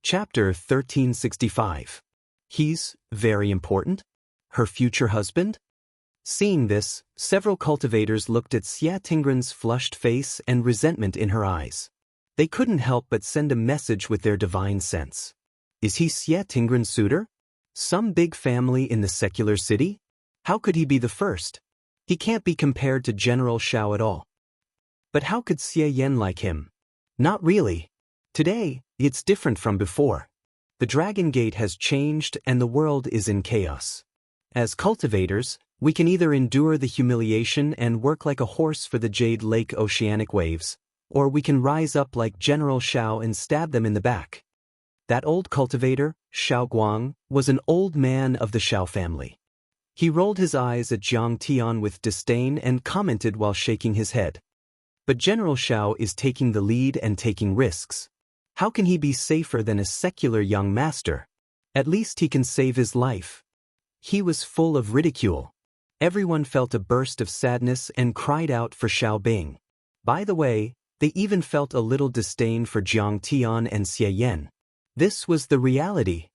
Chapter 1365. He's very important? Her future husband? Seeing this, several cultivators looked at Xia Tingren's flushed face and resentment in her eyes. They couldn't help but send a message with their divine sense. Is he Xia Tingren's suitor? Some big family in the secular city? How could he be the first? He can't be compared to General Shao at all. But how could Xie Yan like him? Not really. Today, it's different from before. The Dragon Gate has changed and the world is in chaos. As cultivators, we can either endure the humiliation and work like a horse for the Jade Lake oceanic waves, or we can rise up like General Shao and stab them in the back. That old cultivator, Shao Guang, was an old man of the Shao family. He rolled his eyes at Jiang Tian with disdain and commented while shaking his head. But General Shao is taking the lead and taking risks. How can he be safer than a secular young master? At least he can save his life. He was full of ridicule. Everyone felt a burst of sadness and cried out for Xiao Bing. By the way, they even felt a little disdain for Jiang Tian and Xie Yan. This was the reality.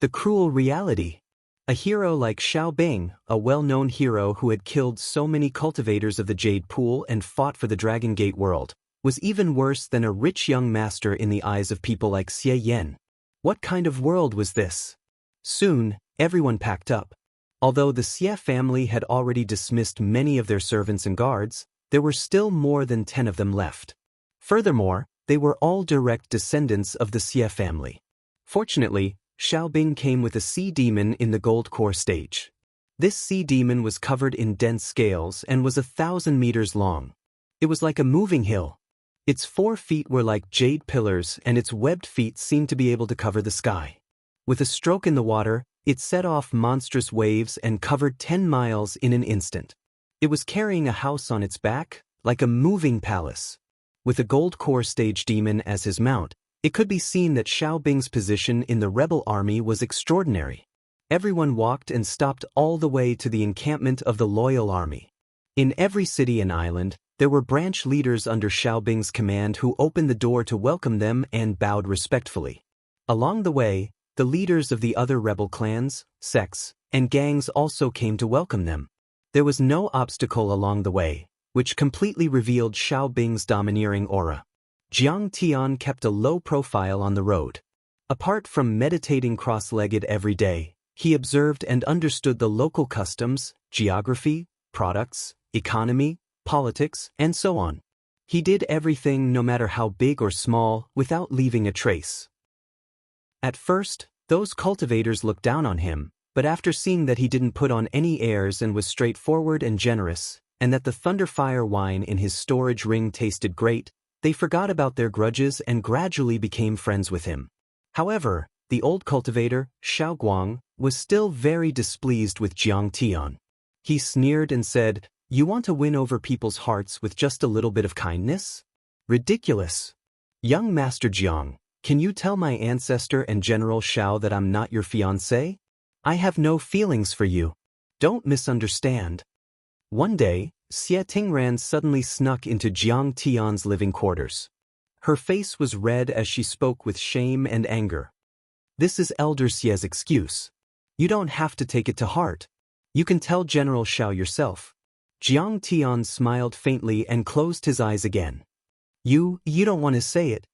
The cruel reality. A hero like Xiao Bing, a well-known hero who had killed so many cultivators of the Jade Pool and fought for the Dragon Gate world, was even worse than a rich young master in the eyes of people like Xie Yan. What kind of world was this? Soon, everyone packed up. Although the Xie family had already dismissed many of their servants and guards, there were still more than 10 of them left. Furthermore, they were all direct descendants of the Xie family. Fortunately, Xiao Bing came with a sea demon in the gold core stage. This sea demon was covered in dense scales and was 1,000 meters long. It was like a moving hill. Its 4 feet were like jade pillars and its webbed feet seemed to be able to cover the sky. With a stroke in the water, it set off monstrous waves and covered 10 miles in an instant. It was carrying a house on its back, like a moving palace. With a gold core stage demon as his mount, it could be seen that Xiao Bing's position in the rebel army was extraordinary. Everyone walked and stopped all the way to the encampment of the loyal army. In every city and island, there were branch leaders under Xiao Bing's command who opened the door to welcome them and bowed respectfully. Along the way, the leaders of the other rebel clans, sects, and gangs also came to welcome them. There was no obstacle along the way, which completely revealed Xiao Bing's domineering aura. Jiang Tian kept a low profile on the road. Apart from meditating cross-legged every day, he observed and understood the local customs, geography, products, economy, politics, and so on. He did everything, no matter how big or small, without leaving a trace. At first, those cultivators looked down on him, but after seeing that he didn't put on any airs and was straightforward and generous, and that the Thunderfire wine in his storage ring tasted great, they forgot about their grudges and gradually became friends with him. However, the old cultivator, Shao Guang, was still very displeased with Jiang Tian. He sneered and said, "You want to win over people's hearts with just a little bit of kindness? Ridiculous. Young Master Jiang, can you tell my ancestor and General Shao that I'm not your fiancé? I have no feelings for you. Don't misunderstand." One day, Xie Tingran suddenly snuck into Jiang Tian's living quarters. Her face was red as she spoke with shame and anger. "This is Elder Xie's excuse. You don't have to take it to heart. You can tell General Shao yourself." Jiang Tian smiled faintly and closed his eyes again. You don't want to say it.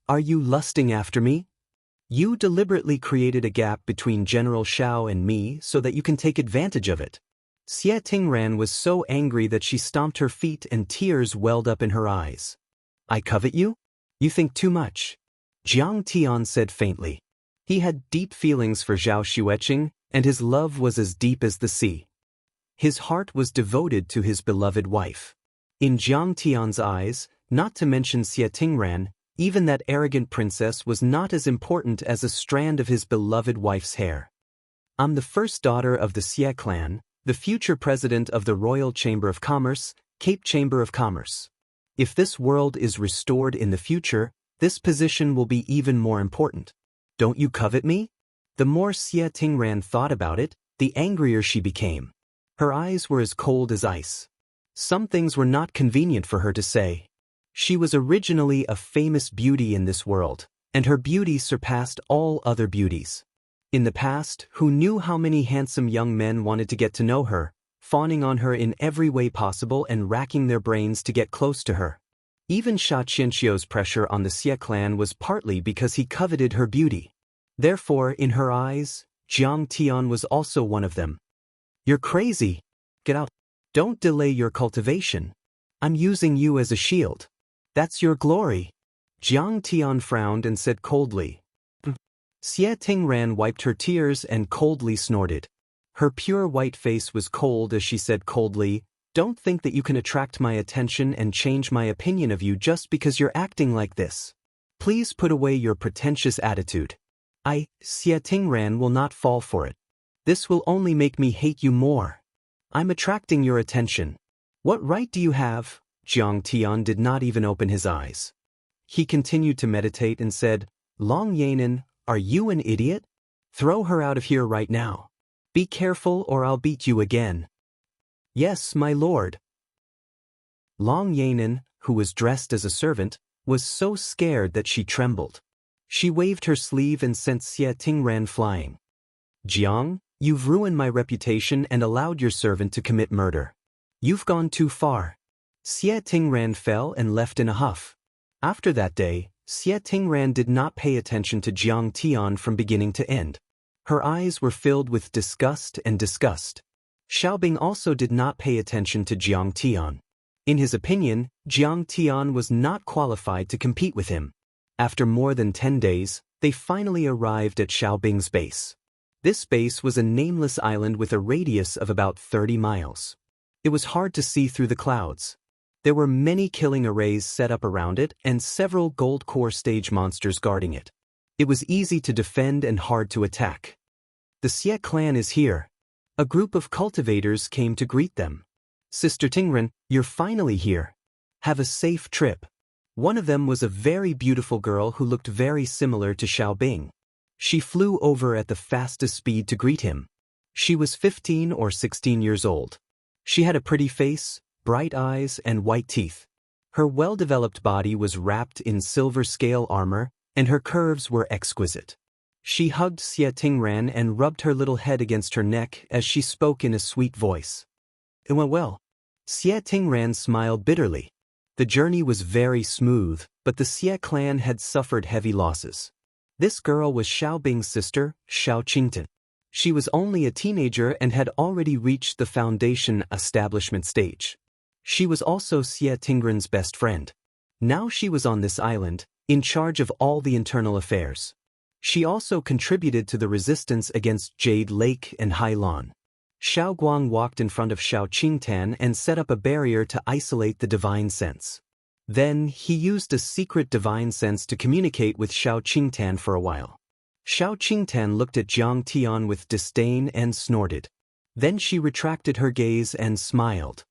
Are you lusting after me? You deliberately created a gap between General Shao and me so that you can take advantage of it. Xie Tingran was so angry that she stomped her feet and tears welled up in her eyes. "I covet you? You think too much," Jiang Tian said faintly. He had deep feelings for Zhao Xueqing, and his love was as deep as the sea. His heart was devoted to his beloved wife. In Jiang Tian's eyes, not to mention Xie Tingran, even that arrogant princess was not as important as a strand of his beloved wife's hair. "I'm the first daughter of the Xie clan, the future president of the Royal Chamber of Commerce, Cape Chamber of Commerce. If this world is restored in the future, this position will be even more important. Don't you covet me?" The more Xie Tingran thought about it, the angrier she became. Her eyes were as cold as ice. Some things were not convenient for her to say. She was originally a famous beauty in this world, and her beauty surpassed all other beauties. In the past, who knew how many handsome young men wanted to get to know her, fawning on her in every way possible and racking their brains to get close to her. Even Sha Qianxiu's pressure on the Xie clan was partly because he coveted her beauty. Therefore, in her eyes, Jiang Tian was also one of them. "You're crazy. Get out. Don't delay your cultivation. I'm using you as a shield. That's your glory." Jiang Tian frowned and said coldly. Xie Tingran wiped her tears and coldly snorted. Her pure white face was cold as she said coldly, "Don't think that you can attract my attention and change my opinion of you just because you're acting like this. Please put away your pretentious attitude. Xie Tingran, will not fall for it. This will only make me hate you more. I'm attracting your attention. What right do you have?" Jiang Tian did not even open his eyes. He continued to meditate and said, "Long Yanan, are you an idiot? Throw her out of here right now. Be careful or I'll beat you again." "Yes, my lord." Long Yanan, who was dressed as a servant, was so scared that she trembled. She waved her sleeve and sent Xie Tingran flying. "Jiang, you've ruined my reputation and allowed your servant to commit murder. You've gone too far." Xie Tingran fell and left in a huff. After that day, Xie Tingran did not pay attention to Jiang Tian from beginning to end. Her eyes were filled with disgust and disgust. Xiaobing also did not pay attention to Jiang Tian. In his opinion, Jiang Tian was not qualified to compete with him. After more than 10 days, they finally arrived at Xiaobing's base. This base was a nameless island with a radius of about 30 miles. It was hard to see through the clouds. There were many killing arrays set up around it and several gold core stage monsters guarding it. It was easy to defend and hard to attack. "The Xie clan is here." A group of cultivators came to greet them. "Sister Tingran, you're finally here. Have a safe trip." One of them was a very beautiful girl who looked very similar to Xiaobing. She flew over at the fastest speed to greet him. She was 15 or 16 years old. She had a pretty face, bright eyes, and white teeth. Her well-developed body was wrapped in silver scale armor, and her curves were exquisite. She hugged Xie Tingran and rubbed her little head against her neck as she spoke in a sweet voice. "It went well." Xie Tingran smiled bitterly. The journey was very smooth, but the Xie clan had suffered heavy losses. This girl was Xiaobing's sister, Xiao Qingtan. She was only a teenager and had already reached the foundation establishment stage. She was also Xie Tingran's best friend. Now she was on this island, in charge of all the internal affairs. She also contributed to the resistance against Jade Lake and Hailan. Xiao Guang walked in front of Xiao Qingtan and set up a barrier to isolate the divine sense. Then, he used a secret divine sense to communicate with Xiao Qingtan for a while. Xiao Qingtan looked at Jiang Tian with disdain and snorted. Then she retracted her gaze and smiled.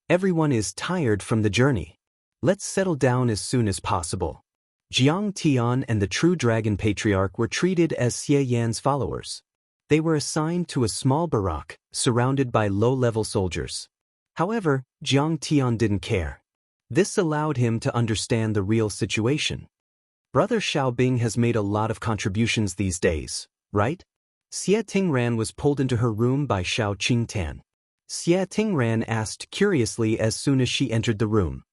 "Everyone is tired from the journey. Let's settle down as soon as possible." Jiang Tian and the True Dragon Patriarch were treated as Xie Yan's followers. They were assigned to a small barrack, surrounded by low-level soldiers. However, Jiang Tian didn't care. This allowed him to understand the real situation. Brother Xiaobing has made a lot of contributions these days, right? Xie Tingran was pulled into her room by Xiao Qingtan. Xie Tingran asked curiously as soon as she entered the room.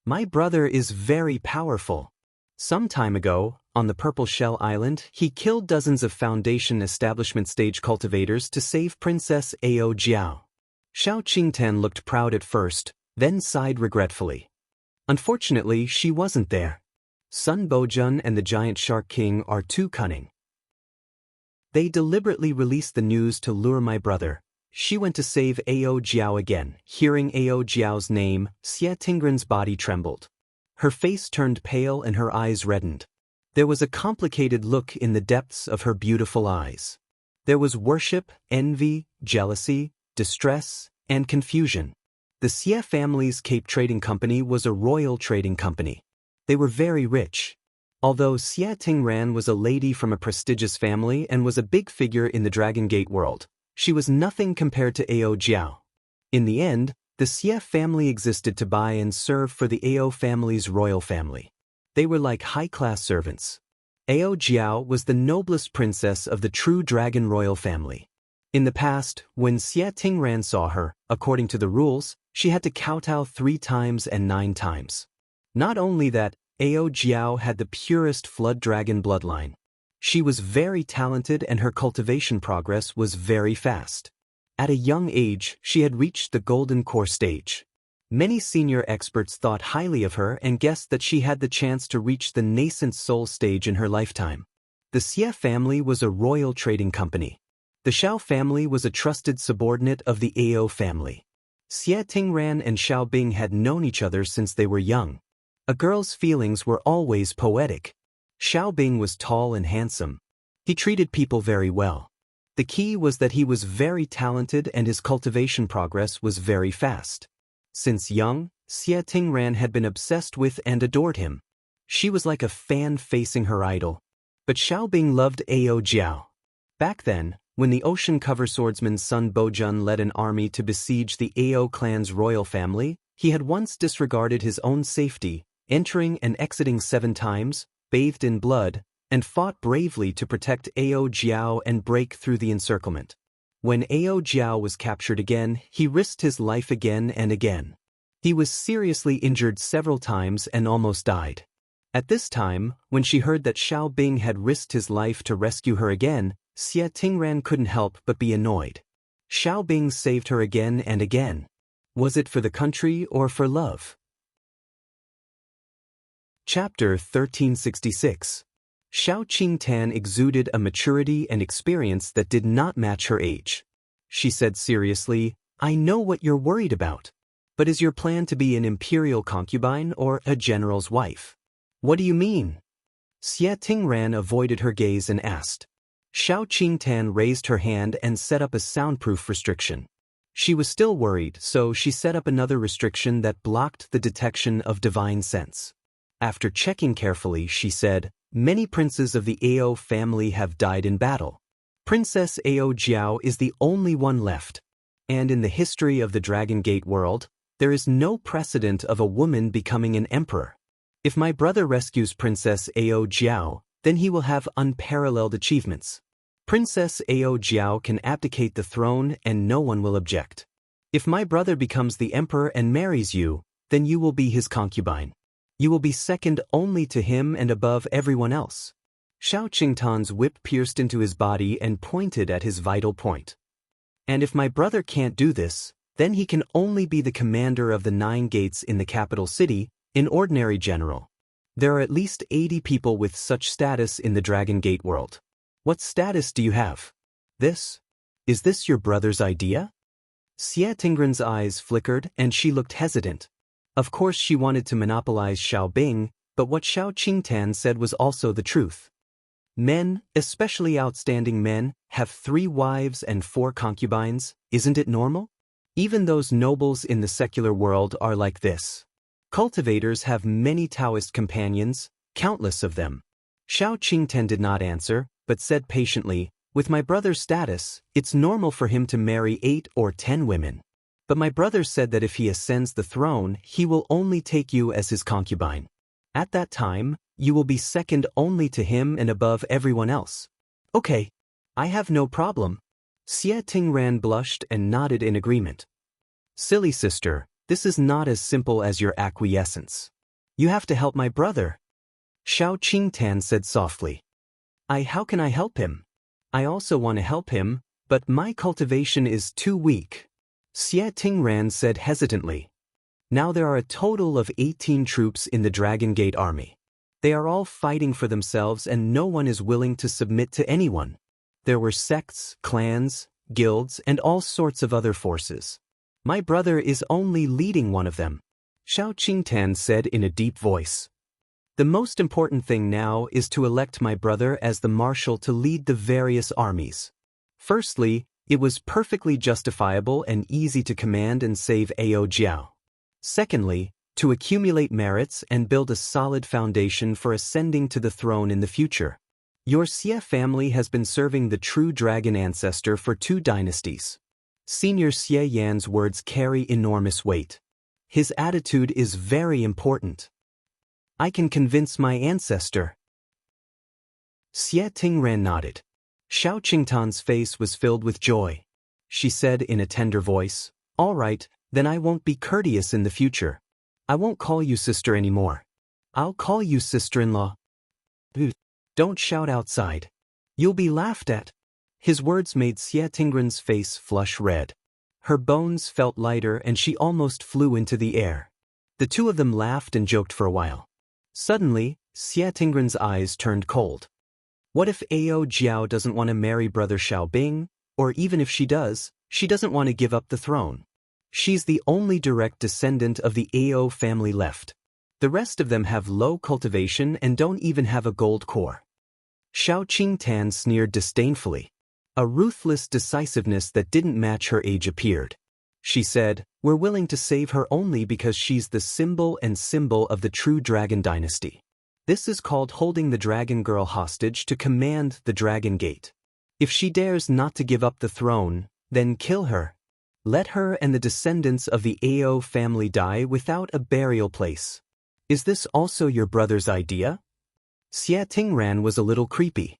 "My brother is very powerful. Some time ago, on the Purple Shell Island, he killed dozens of Foundation Establishment stage cultivators to save Princess Ao Jiao." Xiao Qingtan looked proud at first, then sighed regretfully. Unfortunately, she wasn't there. Sun Bojun and the Giant Shark King are too cunning. They deliberately released the news to lure my brother. She went to save Ao Jiao again. Hearing Ao Jiao's name, Xie Tingran's body trembled. Her face turned pale and her eyes reddened. There was a complicated look in the depths of her beautiful eyes. There was worship, envy, jealousy, distress, and confusion. The Xie family's Cape Trading Company was a royal trading company. They were very rich. Although Xie Tingran was a lady from a prestigious family and was a big figure in the Dragon Gate world, she was nothing compared to Ao Jiao. In the end, the Xie family existed to buy and serve for the Ao family's royal family. They were like high-class servants. Ao Jiao was the noblest princess of the true dragon royal family. In the past, when Xie Tingran saw her, according to the rules, she had to kowtow 3 times and 9 times. Not only that, Ao Jiao had the purest flood dragon bloodline. She was very talented and her cultivation progress was very fast. At a young age, she had reached the golden core stage. Many senior experts thought highly of her and guessed that she had the chance to reach the nascent soul stage in her lifetime. The Xie family was a royal trading company. The Xiao family was a trusted subordinate of the Ao family. Xie Tingran and Xiao Bing had known each other since they were young. A girl's feelings were always poetic. Xiao Bing was tall and handsome. He treated people very well. The key was that he was very talented and his cultivation progress was very fast. Since young, Xie Tingran had been obsessed with and adored him. She was like a fan facing her idol. But Xiao Bing loved Ao Jiao. Back then, when the ocean cover swordsman's son Bojun led an army to besiege the Ao clan's royal family, he had once disregarded his own safety, entering and exiting 7 times, bathed in blood, and fought bravely to protect Ao Jiao and break through the encirclement. When Ao Jiao was captured again, he risked his life again and again. He was seriously injured several times and almost died. At this time, when she heard that Xiao Bing had risked his life to rescue her again, Xie Tingran couldn't help but be annoyed. Xiao Bing saved her again and again. Was it for the country or for love? Chapter 1366. Xiao Qingtan exuded a maturity and experience that did not match her age. She said seriously, "I know what you're worried about. But is your plan to be an imperial concubine or a general's wife?" "What do you mean?" Xie Tingran avoided her gaze and asked. Xiao Qingtan raised her hand and set up a soundproof restriction. She was still worried, so she set up another restriction that blocked the detection of divine sense. After checking carefully, she said, "Many princes of the Ao family have died in battle. Princess Ao Jiao is the only one left. And in the history of the Dragon Gate world, there is no precedent of a woman becoming an emperor. If my brother rescues Princess Ao Jiao, then he will have unparalleled achievements. Princess Ao Jiao can abdicate the throne and no one will object. If my brother becomes the emperor and marries you, then you will be his concubine. You will be second only to him and above everyone else." Xiao Qingtan's whip pierced into his body and pointed at his vital point. "And if my brother can't do this, then he can only be the commander of the 9 gates in the capital city, an ordinary general. There are at least 80 people with such status in the Dragon Gate world. What status do you have? This? Is this your brother's idea?" Xie Tingran's eyes flickered and she looked hesitant. Of course she wanted to monopolize Xiao Bing, but what Xiao Qingtan said was also the truth. Men, especially outstanding men, have 3 wives and 4 concubines, isn't it normal? Even those nobles in the secular world are like this. Cultivators have many Taoist companions, countless of them. Xiao Qingtan did not answer, but said patiently, "With my brother's status, it's normal for him to marry 8 or 10 women. But my brother said that if he ascends the throne, he will only take you as his concubine. At that time, you will be second only to him and above everyone else." "Okay. I have no problem." Xie Tingran blushed and nodded in agreement. "Silly sister, this is not as simple as your acquiescence. You have to help my brother." Xiao Qingtan said softly. How can I help him? I also want to help him, but my cultivation is too weak." Xie Tingran said hesitantly. Now there are a total of 18 troops in the Dragon Gate army. They are all fighting for themselves and no one is willing to submit to anyone. There were sects, clans, guilds, and all sorts of other forces. My brother is only leading one of them, Xiao Qingtan said in a deep voice. The most important thing now is to elect my brother as the marshal to lead the various armies. Firstly, it was perfectly justifiable and easy to command and save Ao Jiao. Secondly, to accumulate merits and build a solid foundation for ascending to the throne in the future. Your Xie family has been serving the true dragon ancestor for 2 dynasties. Senior Xie Yan's words carry enormous weight. His attitude is very important. I can convince my ancestor. Xie Tingran nodded. Xiao Qingtan's face was filled with joy. She said in a tender voice, "All right, then I won't be courteous in the future. I won't call you sister anymore. I'll call you sister-in-law." Don't shout outside. You'll be laughed at. His words made Xie Tingran's face flush red. Her bones felt lighter and she almost flew into the air. The two of them laughed and joked for a while. Suddenly, Xie Tingran's eyes turned cold. What if Ao Jiao doesn't want to marry brother Xiaobing? Or even if she does, she doesn't want to give up the throne. She's the only direct descendant of the Ao family left. The rest of them have low cultivation and don't even have a gold core. Xiao Qingtan sneered disdainfully. A ruthless decisiveness that didn't match her age appeared. She said, "We're willing to save her only because she's the symbol of the true dragon dynasty. This is called holding the dragon girl hostage to command the dragon gate. If she dares not to give up the throne, then kill her. Let her and the descendants of the Ao family die without a burial place. Is this also your brother's idea?" Xie Tingran was a little creepy.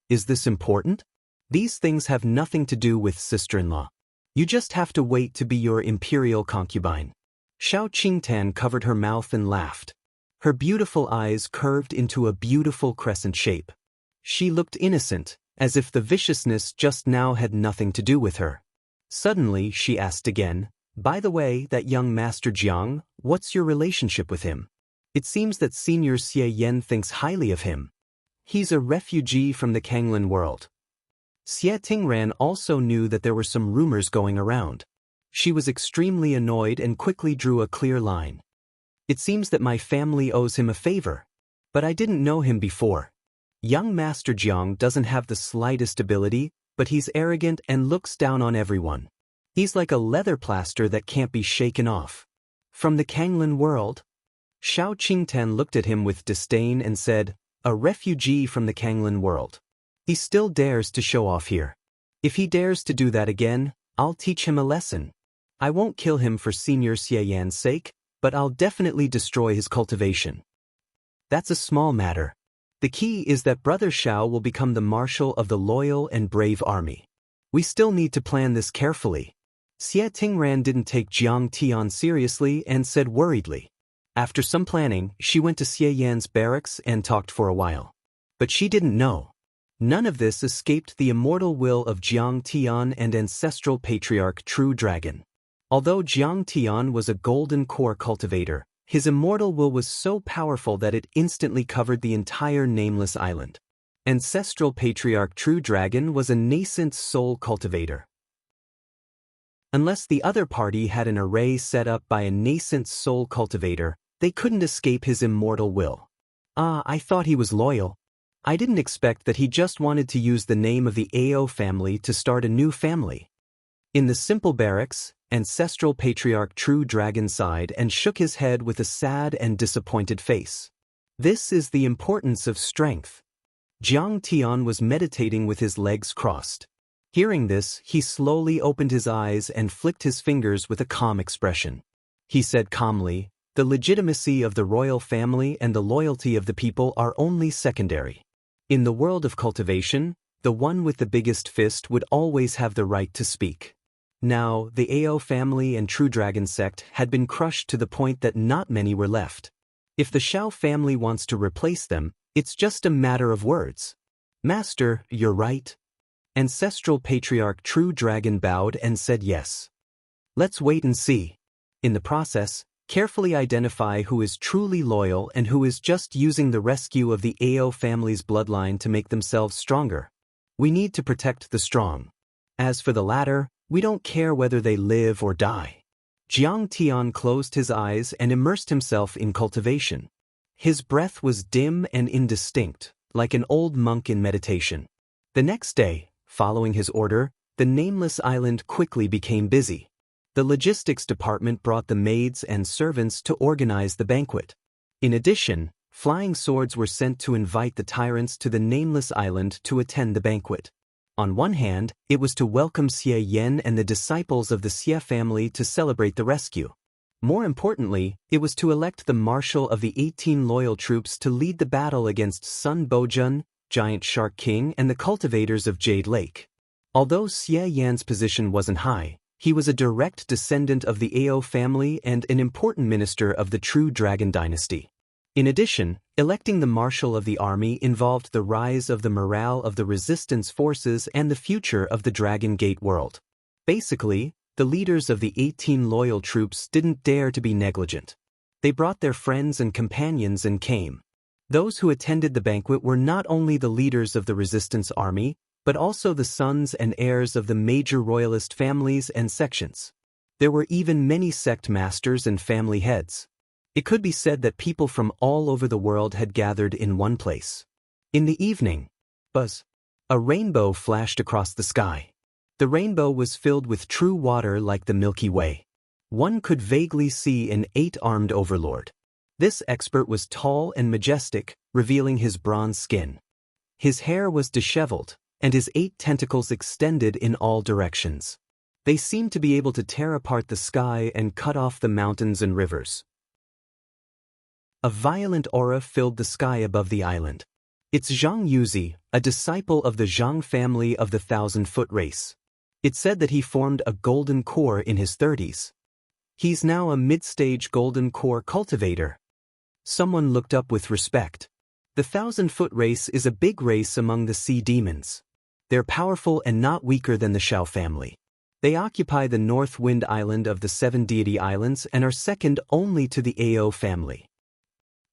Is this important? These things have nothing to do with sister-in-law. You just have to wait to be your imperial concubine. Xiao Qingtan covered her mouth and laughed. Her beautiful eyes curved into a beautiful crescent shape. She looked innocent, as if the viciousness just now had nothing to do with her. Suddenly, she asked again, "By the way, that young Master Jiang, what's your relationship with him? It seems that Senior Xie Yan thinks highly of him. He's a refugee from the Kanglin world." Xie Tingran also knew that there were some rumors going around. She was extremely annoyed and quickly drew a clear line. "It seems that my family owes him a favor. But I didn't know him before. Young Master Jiang doesn't have the slightest ability, but he's arrogant and looks down on everyone. He's like a leather plaster that can't be shaken off. From the Kanglin world?" Xiao Qingtan looked at him with disdain and said, "A refugee from the Kanglin world. He still dares to show off here. If he dares to do that again, I'll teach him a lesson. I won't kill him for Senior Xie Yan's sake, but I'll definitely destroy his cultivation. That's a small matter. The key is that Brother Xiao will become the marshal of the loyal and brave army. We still need to plan this carefully." Xie Tingran didn't take Jiang Tian seriously and said worriedly. After some planning, she went to Xie Yan's barracks and talked for a while. But she didn't know. None of this escaped the immortal will of Jiang Tian and ancestral patriarch True Dragon. Although Jiang Tian was a golden core cultivator, his immortal will was so powerful that it instantly covered the entire nameless island. Ancestral patriarch True Dragon was a nascent soul cultivator. Unless the other party had an array set up by a nascent soul cultivator, they couldn't escape his immortal will. I thought he was loyal. I didn't expect that he just wanted to use the name of the Ao family to start a new family. In the simple barracks, ancestral patriarch True Dragon sighed and shook his head with a sad and disappointed face. This is the importance of strength. Jiang Tian was meditating with his legs crossed. Hearing this, he slowly opened his eyes and flicked his fingers with a calm expression. He said calmly, "The legitimacy of the royal family and the loyalty of the people are only secondary. In the world of cultivation, the one with the biggest fist would always have the right to speak." Now, the Ao family and True Dragon sect had been crushed to the point that not many were left. If the Xiao family wants to replace them, it's just a matter of words. "Master, you're right." Ancestral patriarch True Dragon bowed and said yes. "Let's wait and see. In the process, carefully identify who is truly loyal and who is just using the rescue of the Ao family's bloodline to make themselves stronger. We need to protect the strong. As for the latter, we don't care whether they live or die." Jiang Tian closed his eyes and immersed himself in cultivation. His breath was dim and indistinct, like an old monk in meditation. The next day, following his order, the nameless island quickly became busy. The logistics department brought the maids and servants to organize the banquet. In addition, flying swords were sent to invite the tyrants to the nameless island to attend the banquet. On one hand, it was to welcome Xie Yan and the disciples of the Xie family to celebrate the rescue. More importantly, it was to elect the marshal of the 18 loyal troops to lead the battle against Sun Bojun, Giant Shark King, and the cultivators of Jade Lake. Although Xie Yan's position wasn't high, he was a direct descendant of the Ao family and an important minister of the true Dragon Dynasty. In addition, electing the marshal of the army involved the rise of the morale of the resistance forces and the future of the Dragon Gate world. Basically, the leaders of the 18 loyal troops didn't dare to be negligent. They brought their friends and companions and came. Those who attended the banquet were not only the leaders of the resistance army, but also the sons and heirs of the major royalist families and sections. There were even many sect masters and family heads. It could be said that people from all over the world had gathered in one place. In the evening, a rainbow flashed across the sky. The rainbow was filled with true water like the Milky Way. One could vaguely see an 8-armed overlord. This expert was tall and majestic, revealing his bronze skin. His hair was disheveled, and his 8 tentacles extended in all directions. They seemed to be able to tear apart the sky and cut off the mountains and rivers. A violent aura filled the sky above the island. It's Zhang Yuzi, a disciple of the Zhang family of the 1,000-foot race. It said that he formed a golden core in his 30s. He's now a mid-stage golden core cultivator. Someone looked up with respect. The 1,000-foot race is a big race among the sea demons. They're powerful and not weaker than the Shao family. They occupy the North Wind Island of the 7 Deity Islands and are second only to the Ao family.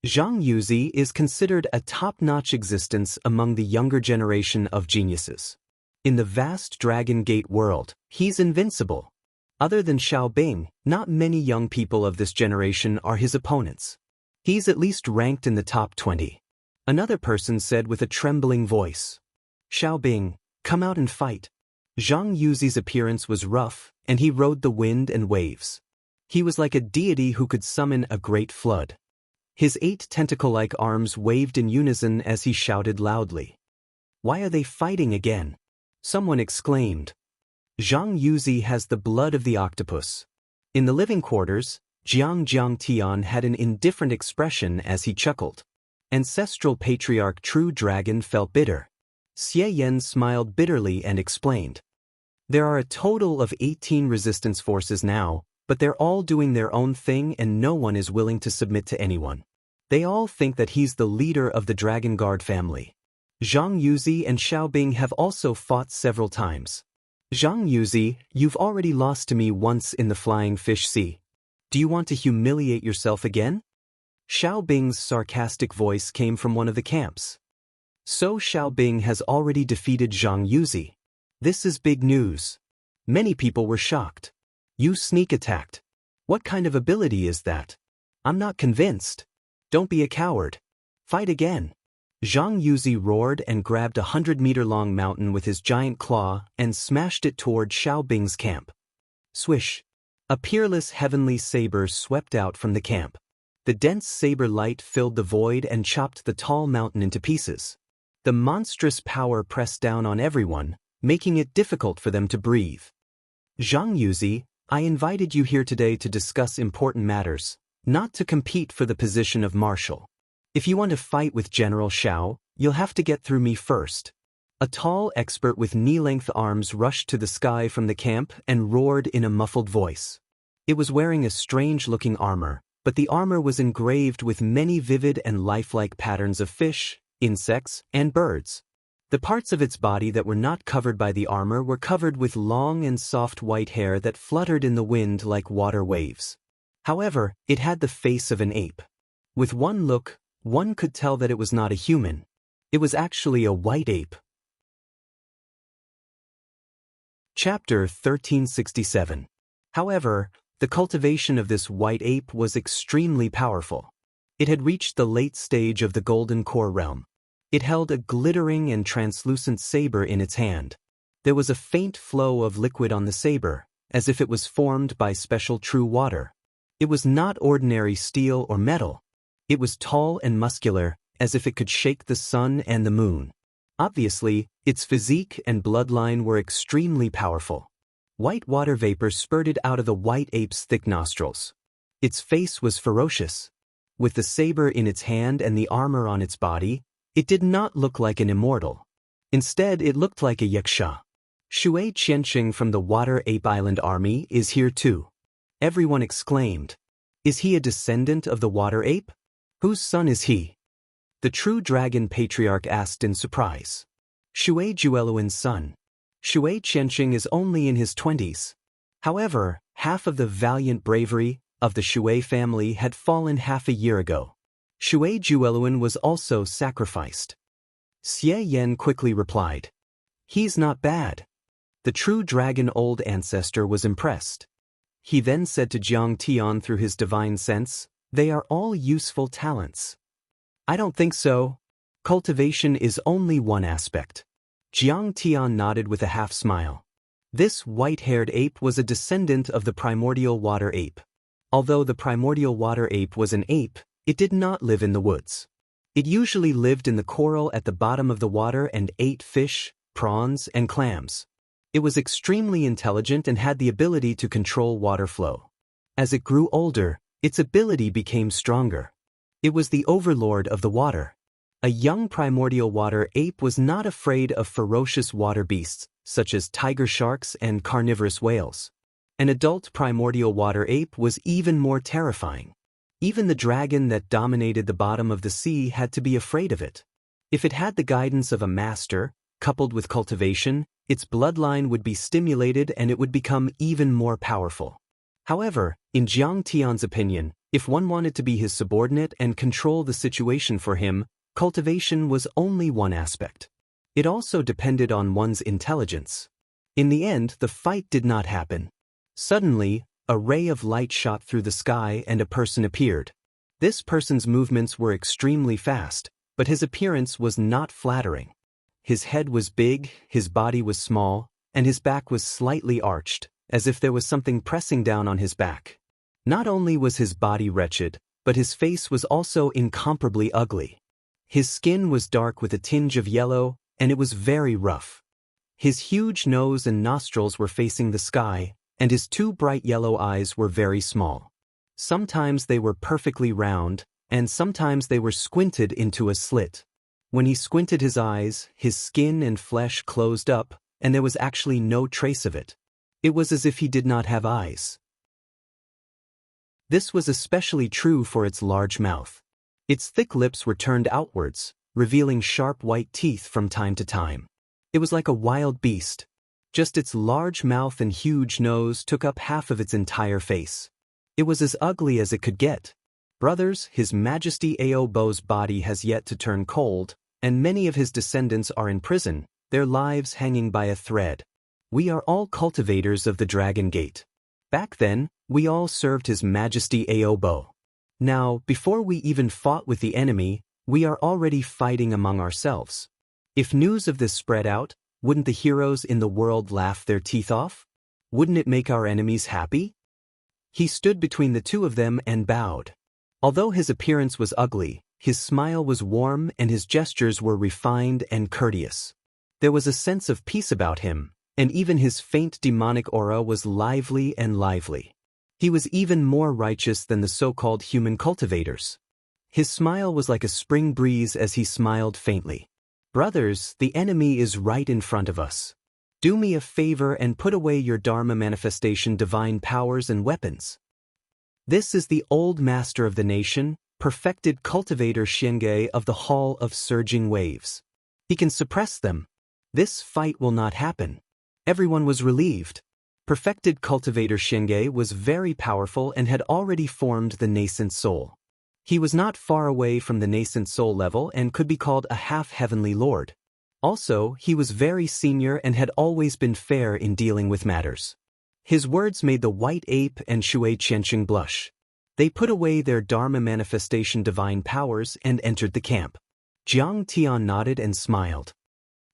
Zhang Yuzi is considered a top-notch existence among the younger generation of geniuses. In the vast Dragon Gate world, he's invincible. Other than Xiaobing, not many young people of this generation are his opponents. He's at least ranked in the top 20. Another person said with a trembling voice, "Xiaobing, come out and fight." Zhang Yuzi's appearance was rough, and he rode the wind and waves. He was like a deity who could summon a great flood. His 8 tentacle-like arms waved in unison as he shouted loudly. "Why are they fighting again?" Someone exclaimed. "Zhang Yuzi has the blood of the octopus." In the living quarters, Jiang Tian had an indifferent expression as he chuckled. Ancestral patriarch True Dragon felt bitter. Xie Yan smiled bitterly and explained. "There are a total of 18 resistance forces now, but they're all doing their own thing and no one is willing to submit to anyone. They all think that he's the leader of the Dragon Guard family. Zhang Yuzi and Xiaobing have also fought several times. Zhang Yuzi, you've already lost to me once in the Flying Fish Sea. Do you want to humiliate yourself again?" Xiaobing's sarcastic voice came from one of the camps. So Xiaobing has already defeated Zhang Yuzi. This is big news. Many people were shocked. You sneak attacked. What kind of ability is that? I'm not convinced. Don't be a coward. Fight again. Zhang Yuzi roared and grabbed a 100-meter-long mountain with his giant claw and smashed it toward Xiaobing's camp. Swish. A peerless heavenly saber swept out from the camp. The dense saber light filled the void and chopped the tall mountain into pieces. The monstrous power pressed down on everyone, making it difficult for them to breathe. Zhang Yuzi, I invited you here today to discuss important matters, not to compete for the position of marshal. If you want to fight with General Xiao, you'll have to get through me first. A tall expert with knee-length arms rushed to the sky from the camp and roared in a muffled voice. It was wearing a strange-looking armor, but the armor was engraved with many vivid and lifelike patterns of fish, insects, and birds. The parts of its body that were not covered by the armor were covered with long and soft white hair that fluttered in the wind like water waves. However, it had the face of an ape. With one look, one could tell that it was not a human. It was actually a white ape. Chapter 1367. However, the cultivation of this white ape was extremely powerful. It had reached the late stage of the golden core realm. It held a glittering and translucent saber in its hand. There was a faint flow of liquid on the saber, as if it was formed by special true water. It was not ordinary steel or metal. It was tall and muscular, as if it could shake the sun and the moon. Obviously, its physique and bloodline were extremely powerful. White water vapor spurted out of the white ape's thick nostrils. Its face was ferocious. With the saber in its hand and the armor on its body, it did not look like an immortal. Instead, it looked like a yaksha. Shui Qianqing from the Water Ape Island army is here too. Everyone exclaimed. Is he a descendant of the water ape? Whose son is he? The true dragon patriarch asked in surprise. Shui Jueluan's son. Shui Qianqing is only in his 20s. However, half of the valiant bravery of the Shui family had fallen half a year ago. Shui Jueluan was also sacrificed. Xie Yan quickly replied. He's not bad. The true dragon old ancestor was impressed. He then said to Jiang Tian through his divine sense, they are all useful talents. I don't think so. Cultivation is only one aspect. Jiang Tian nodded with a half smile. This white-haired ape was a descendant of the primordial water ape. Although the primordial water ape was an ape, it did not live in the woods. It usually lived in the coral at the bottom of the water and ate fish, prawns, and clams. It was extremely intelligent and had the ability to control water flow. As it grew older, its ability became stronger. It was the overlord of the water. A young primordial water ape was not afraid of ferocious water beasts, such as tiger sharks and carnivorous whales. An adult primordial water ape was even more terrifying. Even the dragon that dominated the bottom of the sea had to be afraid of it. If it had the guidance of a master, coupled with cultivation, its bloodline would be stimulated and it would become even more powerful. However, in Jiang Tian's opinion, if one wanted to be his subordinate and control the situation for him, cultivation was only one aspect. It also depended on one's intelligence. In the end, the fight did not happen. Suddenly, a ray of light shot through the sky and a person appeared. This person's movements were extremely fast, but his appearance was not flattering. His head was big, his body was small, and his back was slightly arched, as if there was something pressing down on his back. Not only was his body wretched, but his face was also incomparably ugly. His skin was dark with a tinge of yellow, and it was very rough. His huge nose and nostrils were facing the sky, and his two bright yellow eyes were very small. Sometimes they were perfectly round, and sometimes they were squinted into a slit. When he squinted his eyes, his skin and flesh closed up, and there was actually no trace of it. It was as if he did not have eyes. This was especially true for its large mouth. Its thick lips were turned outwards, revealing sharp white teeth from time to time. It was like a wild beast. Just its large mouth and huge nose took up half of its entire face. It was as ugly as it could get. Brothers, His Majesty Aobo's body has yet to turn cold, and many of his descendants are in prison, their lives hanging by a thread. We are all cultivators of the Dragon Gate. Back then, we all served His Majesty Aobo. Now, before we even fought with the enemy, we are already fighting among ourselves. If news of this spread out, wouldn't the heroes in the world laugh their teeth off? Wouldn't it make our enemies happy? He stood between the two of them and bowed. Although his appearance was ugly, his smile was warm and his gestures were refined and courteous. There was a sense of peace about him, and even his faint demonic aura was lively and lively. He was even more righteous than the so-called human cultivators. His smile was like a spring breeze as he smiled faintly. Brothers, the enemy is right in front of us. Do me a favor and put away your Dharma manifestation divine powers and weapons. This is the old master of the nation, perfected cultivator Xienge of the Hall of Surging Waves. He can suppress them. This fight will not happen. Everyone was relieved. Perfected cultivator Xienge was very powerful and had already formed the nascent soul. He was not far away from the nascent soul level and could be called a half-heavenly lord. Also, he was very senior and had always been fair in dealing with matters. His words made the white ape and Shui Qianqing blush. They put away their Dharma manifestation divine powers and entered the camp. Jiang Tian nodded and smiled.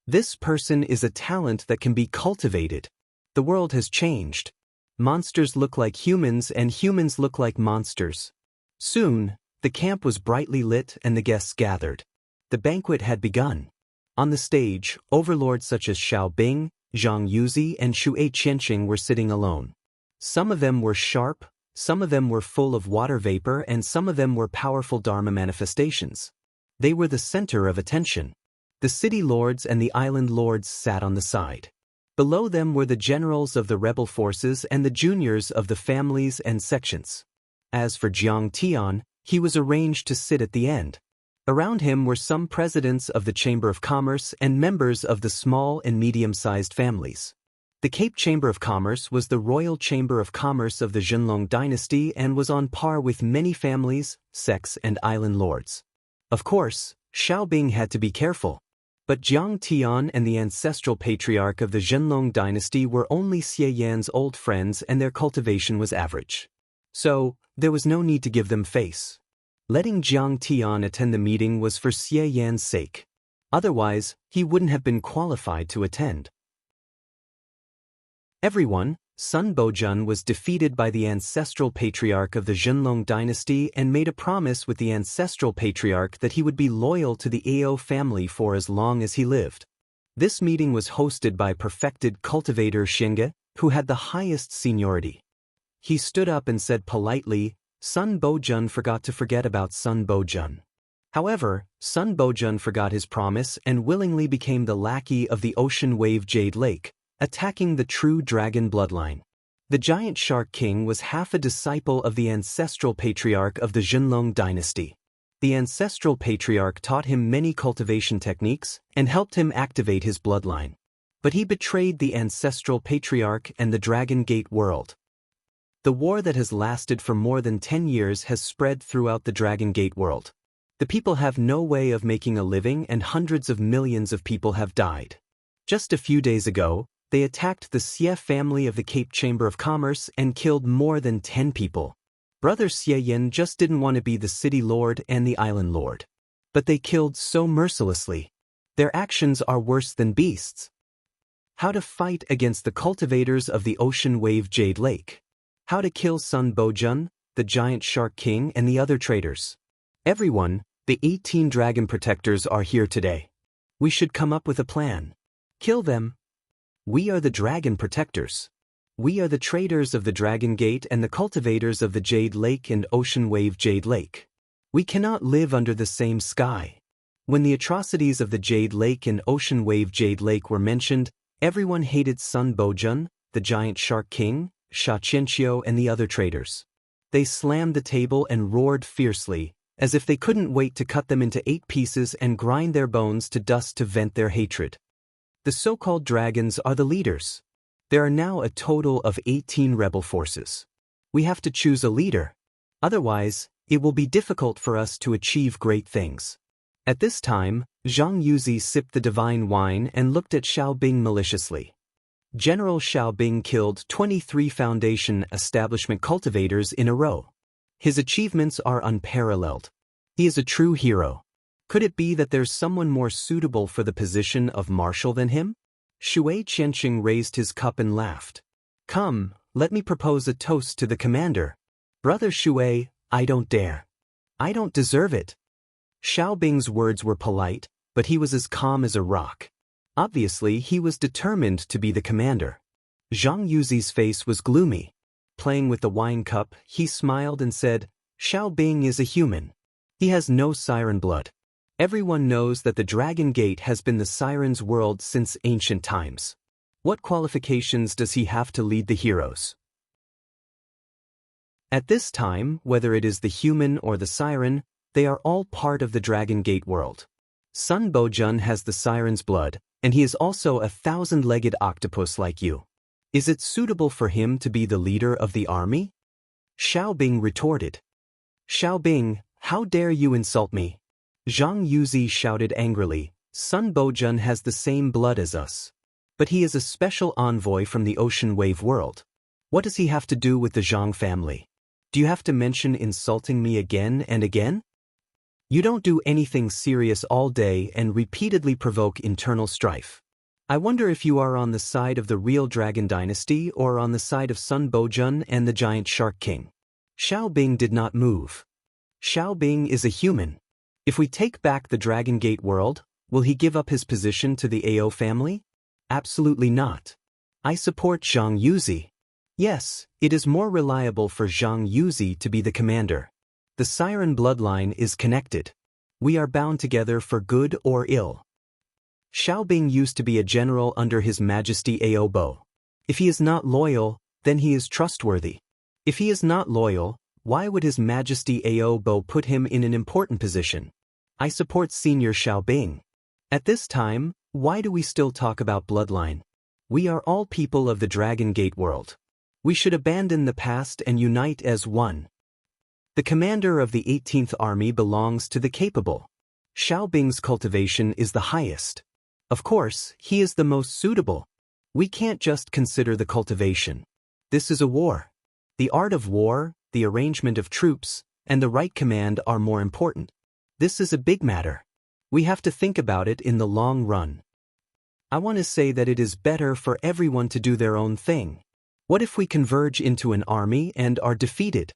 This person is a talent that can be cultivated. The world has changed. Monsters look like humans and humans look like monsters. Soon, the camp was brightly lit and the guests gathered. The banquet had begun. On the stage, overlords such as Xiao Bing, Zhang Yuzi, and Shui Qianqing were sitting alone. Some of them were sharp, Some of them were full of water vapor and some of them were powerful Dharma manifestations. They were the center of attention. The city lords and the island lords sat on the side. Below them were the generals of the rebel forces and the juniors of the families and sections. As for Jiang Tian, he was arranged to sit at the end. Around him were some presidents of the Chamber of Commerce and members of the small and medium-sized families. The Cape Chamber of Commerce was the royal chamber of commerce of the Zhenlong dynasty and was on par with many families, sects and island lords. Of course, Xiaobing had to be careful. But Jiang Tian and the ancestral patriarch of the Zhenlong dynasty were only Xie Yan's old friends and their cultivation was average. So, there was no need to give them face. Letting Jiang Tian attend the meeting was for Xie Yan's sake. Otherwise, he wouldn't have been qualified to attend. Everyone, Sun Bojun was defeated by the ancestral patriarch of the Zhenlong dynasty and made a promise with the ancestral patriarch that he would be loyal to the Ao family for as long as he lived. This meeting was hosted by perfected cultivator Xinge, who had the highest seniority. He stood up and said politely, Sun Bojun forgot to forget about Sun Bojun. However, Sun Bojun forgot his promise and willingly became the lackey of the ocean wave Jade Lake, attacking the true dragon bloodline. The giant shark king was half a disciple of the ancestral patriarch of the Zhenlong dynasty. The ancestral patriarch taught him many cultivation techniques and helped him activate his bloodline. But he betrayed the ancestral patriarch and the Dragon Gate world. The war that has lasted for more than 10 years has spread throughout the Dragon Gate world. The people have no way of making a living and hundreds of millions of people have died. Just a few days ago, they attacked the Xie family of the Cape Chamber of Commerce and killed more than 10 people. Brother Xie Yan just didn't want to be the city lord and the island lord. But they killed so mercilessly. Their actions are worse than beasts. How to fight against the cultivators of the ocean wave Jade Lake. How to kill Sun Bojun, the giant shark king and the other traitors. Everyone, the 18 dragon protectors are here today. We should come up with a plan. Kill them. We are the dragon protectors. We are the traders of the Dragon Gate and the cultivators of the Jade Lake and Ocean Wave Jade Lake. We cannot live under the same sky. When the atrocities of the Jade Lake and Ocean Wave Jade Lake were mentioned, everyone hated Sun Bojun, the giant shark king, Sha Qianqiu and the other traders. They slammed the table and roared fiercely, as if they couldn't wait to cut them into 8 pieces and grind their bones to dust to vent their hatred. The so-called dragons are the leaders. There are now a total of 18 rebel forces. We have to choose a leader. Otherwise, it will be difficult for us to achieve great things. At this time, Zhang Yuzi sipped the divine wine and looked at Xiaobing maliciously. General Xiaobing killed 23 Foundation establishment cultivators in a row. His achievements are unparalleled. He is a true hero. Could it be that there's someone more suitable for the position of marshal than him? Shui Qianxing raised his cup and laughed. Come, let me propose a toast to the commander. Brother Shui, I don't dare. I don't deserve it. Xiaobing's words were polite, but he was as calm as a rock. Obviously, he was determined to be the commander. Zhang Yuzi's face was gloomy. Playing with the wine cup, he smiled and said, Xiaobing is a human. He has no siren blood. Everyone knows that the Dragon Gate has been the Siren's world since ancient times. What qualifications does he have to lead the heroes? At this time, whether it is the human or the Siren, they are all part of the Dragon Gate world. Sun Bojun has the Siren's blood, and he is also a 1,000-legged octopus like you. Is it suitable for him to be the leader of the army? Xiaobing retorted. Xiaobing, how dare you insult me? Zhang Yuzi shouted angrily, Sun Bojun has the same blood as us. But he is a special envoy from the ocean wave world. What does he have to do with the Zhang family? Do you have to mention insulting me again and again? You don't do anything serious all day and repeatedly provoke internal strife. I wonder if you are on the side of the real Dragon Dynasty or on the side of Sun Bojun and the Giant Shark King. Xiaobing did not move. Xiaobing is a human. If we take back the Dragon Gate world, will he give up his position to the Ao family? Absolutely not. I support Zhang Yuzi. Yes, it is more reliable for Zhang Yuzi to be the commander. The Siren bloodline is connected. We are bound together for good or ill. Xiaobing used to be a general under His Majesty Aobo. If he is not loyal, then he is trustworthy. If he is not loyal, why would His Majesty Aobo put him in an important position? I support Senior Xiaobing. At this time, why do we still talk about bloodline? We are all people of the Dragon Gate world. We should abandon the past and unite as one. The commander of the 18th Army belongs to the capable. Xiaobing's cultivation is the highest. Of course, he is the most suitable. We can't just consider the cultivation. This is a war. The art of war, the arrangement of troops, and the right command are more important. This is a big matter. We have to think about it in the long run. I want to say that it is better for everyone to do their own thing. What if we converge into an army and are defeated?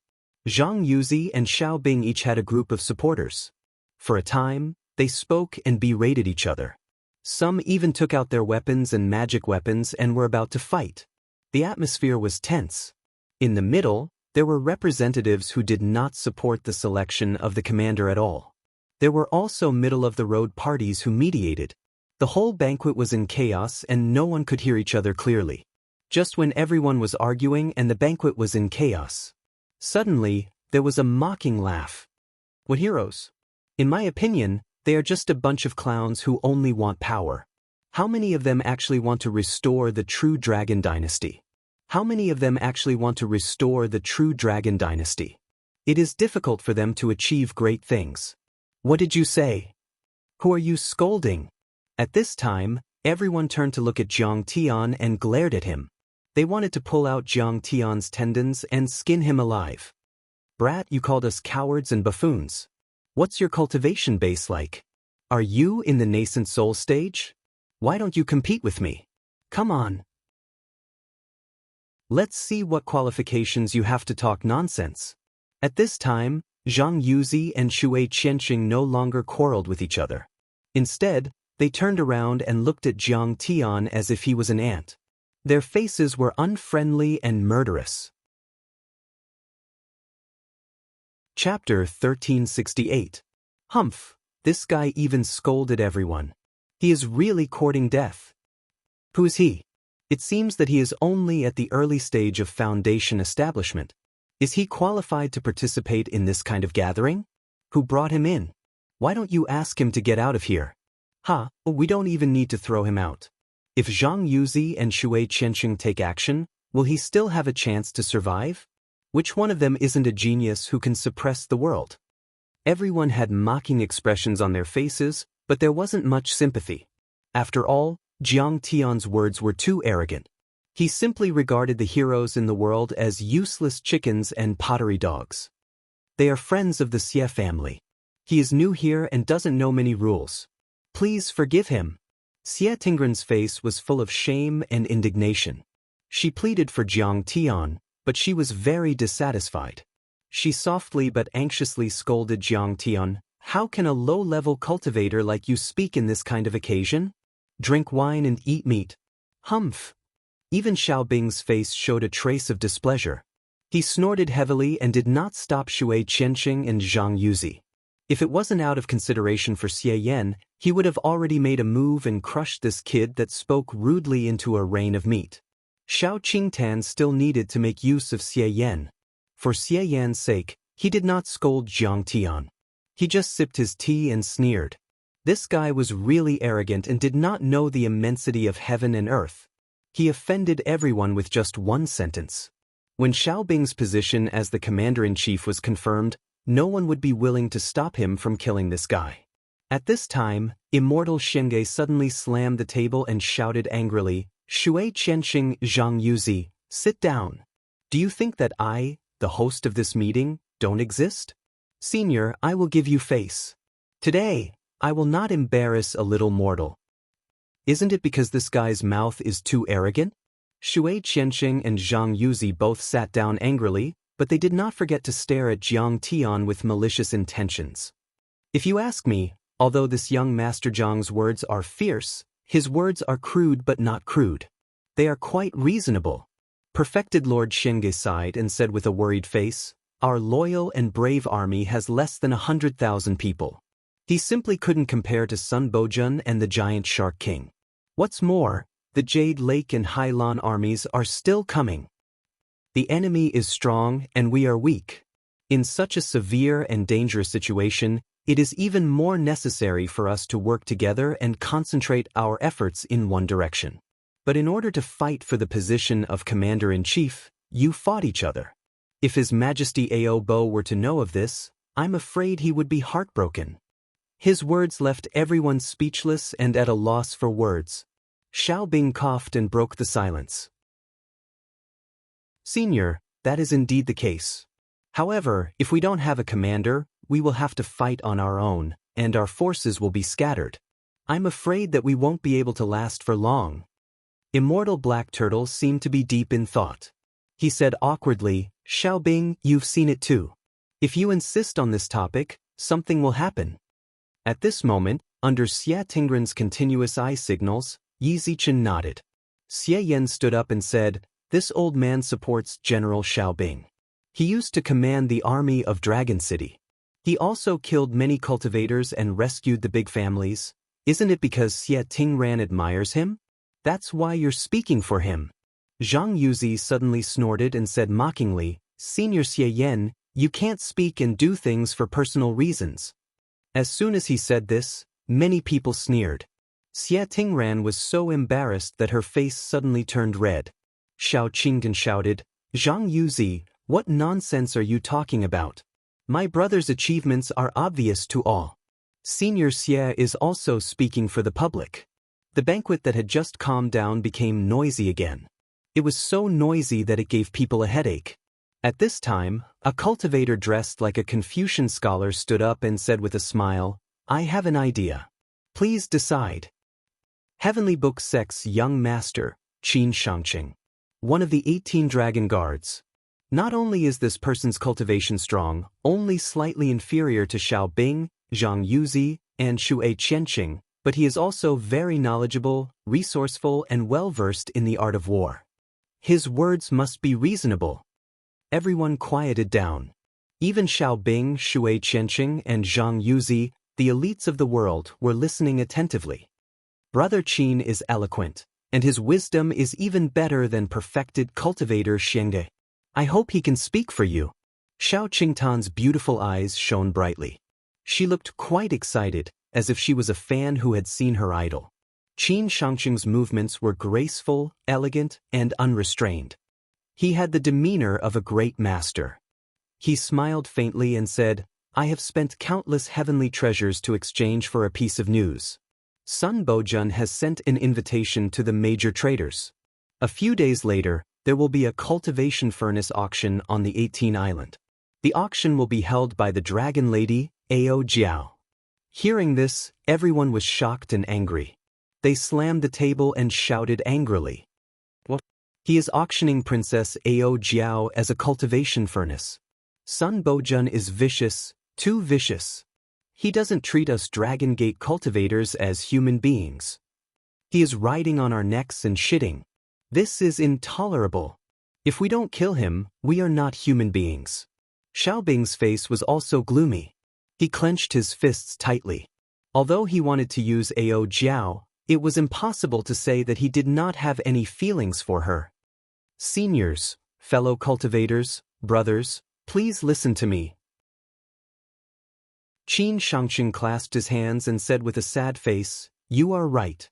Zhang Yuzi and Xiaobing each had a group of supporters. For a time, they spoke and berated each other. Some even took out their weapons and magic weapons and were about to fight. The atmosphere was tense. In the middle, there were representatives who did not support the selection of the commander at all. There were also middle-of-the-road parties who mediated. The whole banquet was in chaos and no one could hear each other clearly. Just when everyone was arguing and the banquet was in chaos. Suddenly, there was a mocking laugh. What heroes? In my opinion, they are just a bunch of clowns who only want power. How many of them actually want to restore the true dragon dynasty? How many of them actually want to restore the true dragon dynasty? It is difficult for them to achieve great things. What did you say? Who are you scolding? At this time, everyone turned to look at Jiang Tian and glared at him. They wanted to pull out Jiang Tian's tendons and skin him alive. Brat, you called us cowards and buffoons. What's your cultivation base like? Are you in the nascent soul stage? Why don't you compete with me? Come on. Let's see what qualifications you have to talk nonsense. At this time, Zhang Yuzi and Shui Qianqing no longer quarreled with each other. Instead, they turned around and looked at Jiang Tian as if he was an ant. Their faces were unfriendly and murderous. Chapter 1368. Humph, this guy even scolded everyone. He is really courting death. Who is he? It seems that he is only at the early stage of foundation establishment. Is he qualified to participate in this kind of gathering? Who brought him in? Why don't you ask him to get out of here? We don't even need to throw him out. If Zhang Yuzi and Shui Qianqing take action, will he still have a chance to survive? Which one of them isn't a genius who can suppress the world? Everyone had mocking expressions on their faces, but there wasn't much sympathy. After all, Jiang Tian's words were too arrogant. He simply regarded the heroes in the world as useless chickens and pottery dogs. They are friends of the Xie family. He is new here and doesn't know many rules. Please forgive him. Xie Tingren's face was full of shame and indignation. She pleaded for Jiang Tian, but she was very dissatisfied. She softly but anxiously scolded Jiang Tian. How can a low-level cultivator like you speak in this kind of occasion? Drink wine and eat meat. Humph. Even Xiaobing's face showed a trace of displeasure. He snorted heavily and did not stop Shui Qianqing and Zhang Yuzi. If it wasn't out of consideration for Xie Yan, he would have already made a move and crushed this kid that spoke rudely into a rain of meat. Xiao Qingtan still needed to make use of Xie Yan. For Xie Yan's sake, he did not scold Jiang Tian. He just sipped his tea and sneered. This guy was really arrogant and did not know the immensity of heaven and earth. He offended everyone with just one sentence. When Xiaobing's position as the commander-in-chief was confirmed, no one would be willing to stop him from killing this guy. At this time, Immortal Shenge suddenly slammed the table and shouted angrily, Shui Qianqing, Zhang Yuzi, sit down. Do you think that I, the host of this meeting, don't exist? Senior, I will give you face. Today, I will not embarrass a little mortal. Isn't it because this guy's mouth is too arrogant? Shui Qianqing and Zhang Yuzi both sat down angrily, but they did not forget to stare at Jiang Tian with malicious intentions. If you ask me, although this young Master Zhang's words are fierce, his words are crude but not crude. They are quite reasonable. Perfected Lord Shenge sighed and said with a worried face, "Our loyal and brave army has less than 100,000 people. He simply couldn't compare to Sun Bojun and the giant Shark King. What's more, the Jade Lake and Hailan armies are still coming. The enemy is strong and we are weak. In such a severe and dangerous situation, it is even more necessary for us to work together and concentrate our efforts in one direction. But in order to fight for the position of Commander-in-Chief, you fought each other. If His Majesty Aobo were to know of this, I'm afraid he would be heartbroken." His words left everyone speechless and at a loss for words. Xiao Bing coughed and broke the silence. "Senior, that is indeed the case. However, if we don't have a commander, we will have to fight on our own, and our forces will be scattered. I'm afraid that we won't be able to last for long." Immortal Black Turtle seemed to be deep in thought. He said awkwardly, "Xiao Bing, you've seen it too. If you insist on this topic, something will happen." At this moment, under Xia Tingren's continuous eye signals, Yi Zichen nodded. Xie Yan stood up and said, "This old man supports General Xiao Bing. He used to command the army of Dragon City. He also killed many cultivators and rescued the big families. Isn't it because Xie Tingran admires him? That's why you're speaking for him." Zhang Yuzi suddenly snorted and said mockingly, "Senior Xie Yan, you can't speak and do things for personal reasons." As soon as he said this, many people sneered. Xie Tingran was so embarrassed that her face suddenly turned red. Xiao Qingdan shouted, "Zhang Yuzi, what nonsense are you talking about? My brother's achievements are obvious to all. Senior Xie is also speaking for the public." The banquet that had just calmed down became noisy again. It was so noisy that it gave people a headache. At this time, a cultivator dressed like a Confucian scholar stood up and said with a smile, "I have an idea. Please decide." Heavenly Book Sect's young master, Qin Shangqing, one of the 18 dragon guards. Not only is this person's cultivation strong, only slightly inferior to Xiao Bing, Zhang Yuzi, and Xue Qianqing, but he is also very knowledgeable, resourceful, and well-versed in the art of war. His words must be reasonable. Everyone quieted down. Even Xiao Bing, Xue Qianqing, and Zhang Yuzi, the elites of the world, were listening attentively. Brother Qin is eloquent, and his wisdom is even better than perfected cultivator Xiangde. I hope he can speak for you." Xiao Qingtan's beautiful eyes shone brightly. She looked quite excited, as if she was a fan who had seen her idol. Qin Shangqing's movements were graceful, elegant, and unrestrained. He had the demeanor of a great master. He smiled faintly and said, "I have spent countless heavenly treasures to exchange for a piece of news. Sun Bojun has sent an invitation to the major traders. A few days later, there will be a cultivation furnace auction on the 18 Island. The auction will be held by the Dragon Lady, Ao Jiao." Hearing this, everyone was shocked and angry. They slammed the table and shouted angrily, "What? He is auctioning Princess Ao Jiao as a cultivation furnace. Sun Bojun is vicious, too vicious. He doesn't treat us Dragon Gate cultivators as human beings. He is riding on our necks and shitting. This is intolerable. If we don't kill him, we are not human beings." Xiao Bing's face was also gloomy. He clenched his fists tightly. Although he wanted to use Ao Jiao, it was impossible to say that he did not have any feelings for her. "Seniors, fellow cultivators, brothers, please listen to me." Qin Shangqing clasped his hands and said with a sad face, "You are right.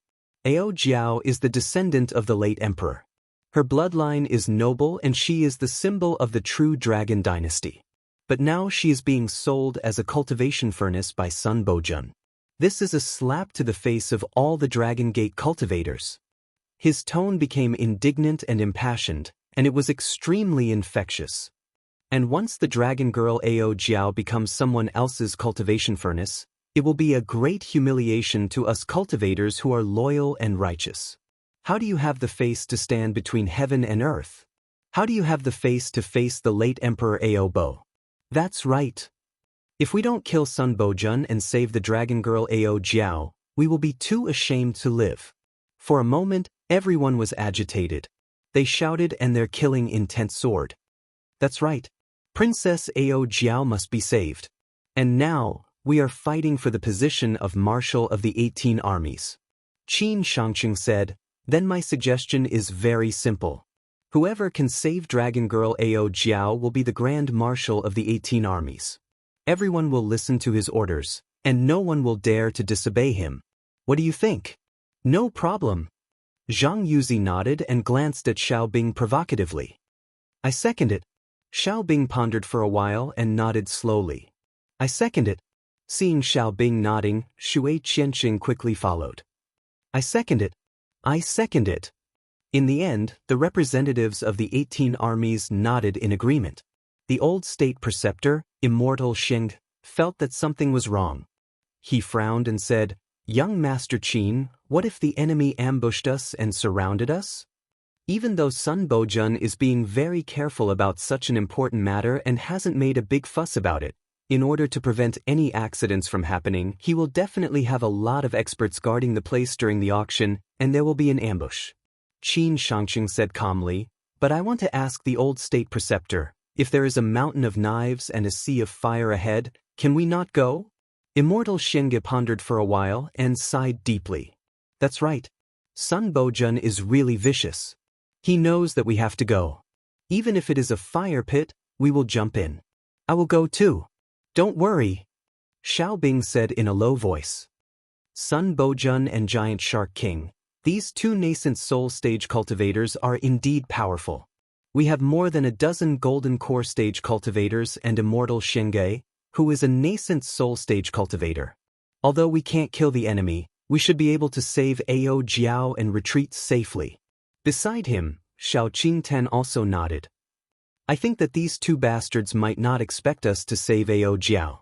Ao Jiao is the descendant of the late emperor. Her bloodline is noble and she is the symbol of the true dragon dynasty. But now she is being sold as a cultivation furnace by Sun Bojun. This is a slap to the face of all the Dragon Gate cultivators." His tone became indignant and impassioned, and it was extremely infectious. "And once the dragon girl Ao Jiao becomes someone else's cultivation furnace, it will be a great humiliation to us cultivators who are loyal and righteous. How do you have the face to stand between heaven and earth? How do you have the face to face the late Emperor Aobo? That's right. If we don't kill Sun Bojun and save the dragon girl Ao Jiao, we will be too ashamed to live." For a moment, everyone was agitated. They shouted, and their killing intent soared. That's right. Princess Ao Jiao must be saved. And now, we are fighting for the position of Marshal of the 18 armies. Qin Shangqing said, then my suggestion is very simple. Whoever can save Dragon Girl Ao Jiao will be the Grand Marshal of the 18 armies. Everyone will listen to his orders, and no one will dare to disobey him. What do you think? No problem. Zhang Yuzi nodded and glanced at Xiao Bing provocatively. I second it. Xiao Bing pondered for a while and nodded slowly. I second it. Seeing Xiao Bing nodding, Shui Qianxing quickly followed. I second it. I second it. In the end, the representatives of the 18 armies nodded in agreement. The old state preceptor, Immortal Xing, felt that something was wrong. He frowned and said, Young Master Qin, what if the enemy ambushed us and surrounded us? Even though Sun Bojun is being very careful about such an important matter and hasn't made a big fuss about it, in order to prevent any accidents from happening, he will definitely have a lot of experts guarding the place during the auction, and there will be an ambush. Qin Shangqing said calmly, but I want to ask the old state preceptor, if there is a mountain of knives and a sea of fire ahead, can we not go? Immortal Xingge pondered for a while and sighed deeply. That's right. Sun Bojun is really vicious. He knows that we have to go. Even if it is a fire pit, we will jump in. I will go too. Don't worry. Xiao Bing said in a low voice. Sun Bojun and Giant Shark King, these two nascent soul stage cultivators are indeed powerful. We have more than a dozen golden core stage cultivators and Immortal Xingge, who is a nascent soul stage cultivator. Although we can't kill the enemy, we should be able to save Ao Jiao and retreat safely. Beside him, Xiao Qingten also nodded. I think that these two bastards might not expect us to save Ao Jiao.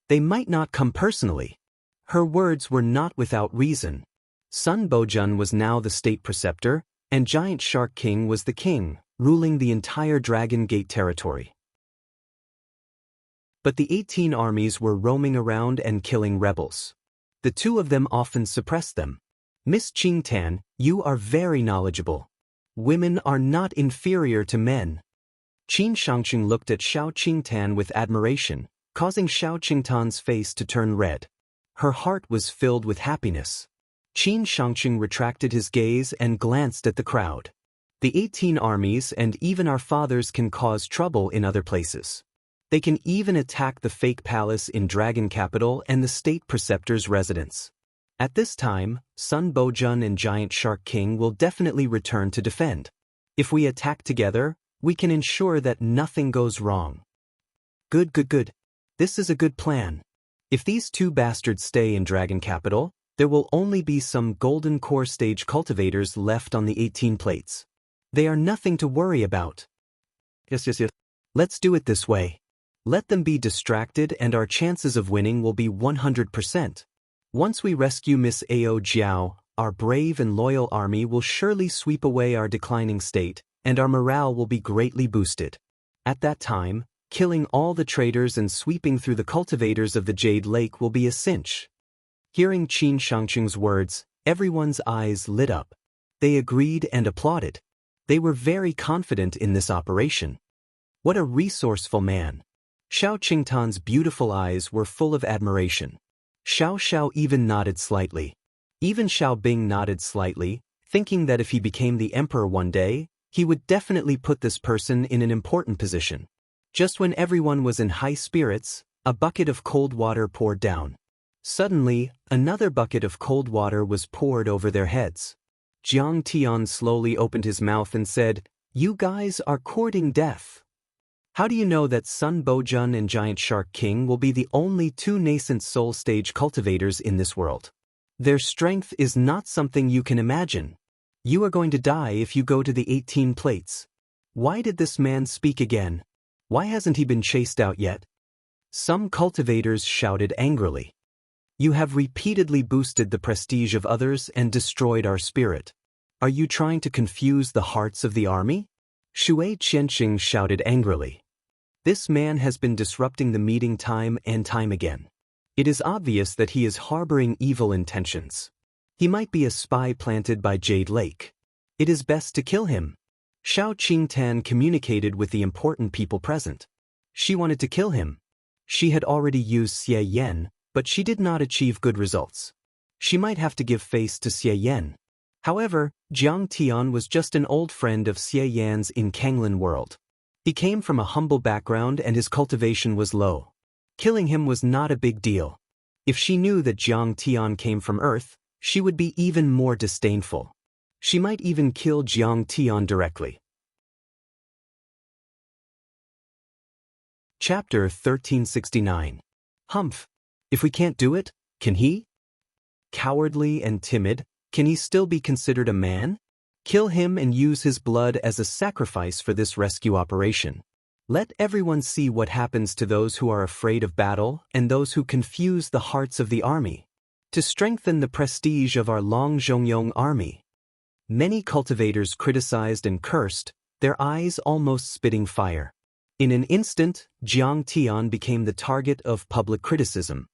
They might not come personally. Her words were not without reason. Sun Bojun was now the state preceptor, and Giant Shark King was the king, ruling the entire Dragon Gate territory. But the 18 armies were roaming around and killing rebels. The two of them often suppressed them. Miss Qingtan, you are very knowledgeable. Women are not inferior to men. Qin Shangqing looked at Xiao Qingtan with admiration, causing Xiao Qingtan's face to turn red. Her heart was filled with happiness. Qin Shangqing retracted his gaze and glanced at the crowd. The 18 armies and even our fathers can cause trouble in other places. They can even attack the fake palace in Dragon Capital and the state preceptor's residence. At this time, Sun Bojun and Giant Shark King will definitely return to defend. If we attack together, we can ensure that nothing goes wrong. Good. This is a good plan. If these two bastards stay in Dragon Capital, there will only be some golden core stage cultivators left on the 18 plates. They are nothing to worry about. Yes. Let's do it this way. Let them be distracted and our chances of winning will be 100%. Once we rescue Miss Ao Jiao, our brave and loyal army will surely sweep away our declining state, and our morale will be greatly boosted. At that time, killing all the traitors and sweeping through the cultivators of the Jade Lake will be a cinch. Hearing Qin Shangqing's words, everyone's eyes lit up. They agreed and applauded. They were very confident in this operation. What a resourceful man. Xiao Qingtan's beautiful eyes were full of admiration. Xiao even nodded slightly. Even Xiao Bing nodded slightly, thinking that if he became the emperor one day, he would definitely put this person in an important position. Just when everyone was in high spirits, a bucket of cold water poured down. Suddenly, another bucket of cold water was poured over their heads. Jiang Tian slowly opened his mouth and said, "You guys are courting death. How do you know that Sun Bojun and Giant Shark King will be the only two nascent soul stage cultivators in this world? Their strength is not something you can imagine. You are going to die if you go to the 18 plates. Why did this man speak again? Why hasn't he been chased out yet?" Some cultivators shouted angrily. "You have repeatedly boosted the prestige of others and destroyed our spirit. Are you trying to confuse the hearts of the army?" Shui Qianxing shouted angrily. "This man has been disrupting the meeting time and time again. It is obvious that he is harboring evil intentions. He might be a spy planted by Jade Lake. It is best to kill him." Xiao Qingtan communicated with the important people present. She wanted to kill him. She had already used Xie Yan, but she did not achieve good results. She might have to give face to Xie Yan. However, Jiang Tian was just an old friend of Xie Yan's in Kanglin world. He came from a humble background and his cultivation was low. Killing him was not a big deal. If she knew that Jiang Tian came from Earth, she would be even more disdainful. She might even kill Jiang Tian directly. Chapter 1369. Humph. If we can't do it, can he? Cowardly and timid, can he still be considered a man? Kill him and use his blood as a sacrifice for this rescue operation. Let everyone see what happens to those who are afraid of battle and those who confuse the hearts of the army. To strengthen the prestige of our Long Zhongyong army. Many cultivators criticized and cursed, their eyes almost spitting fire. In an instant, Jiang Tian became the target of public criticism.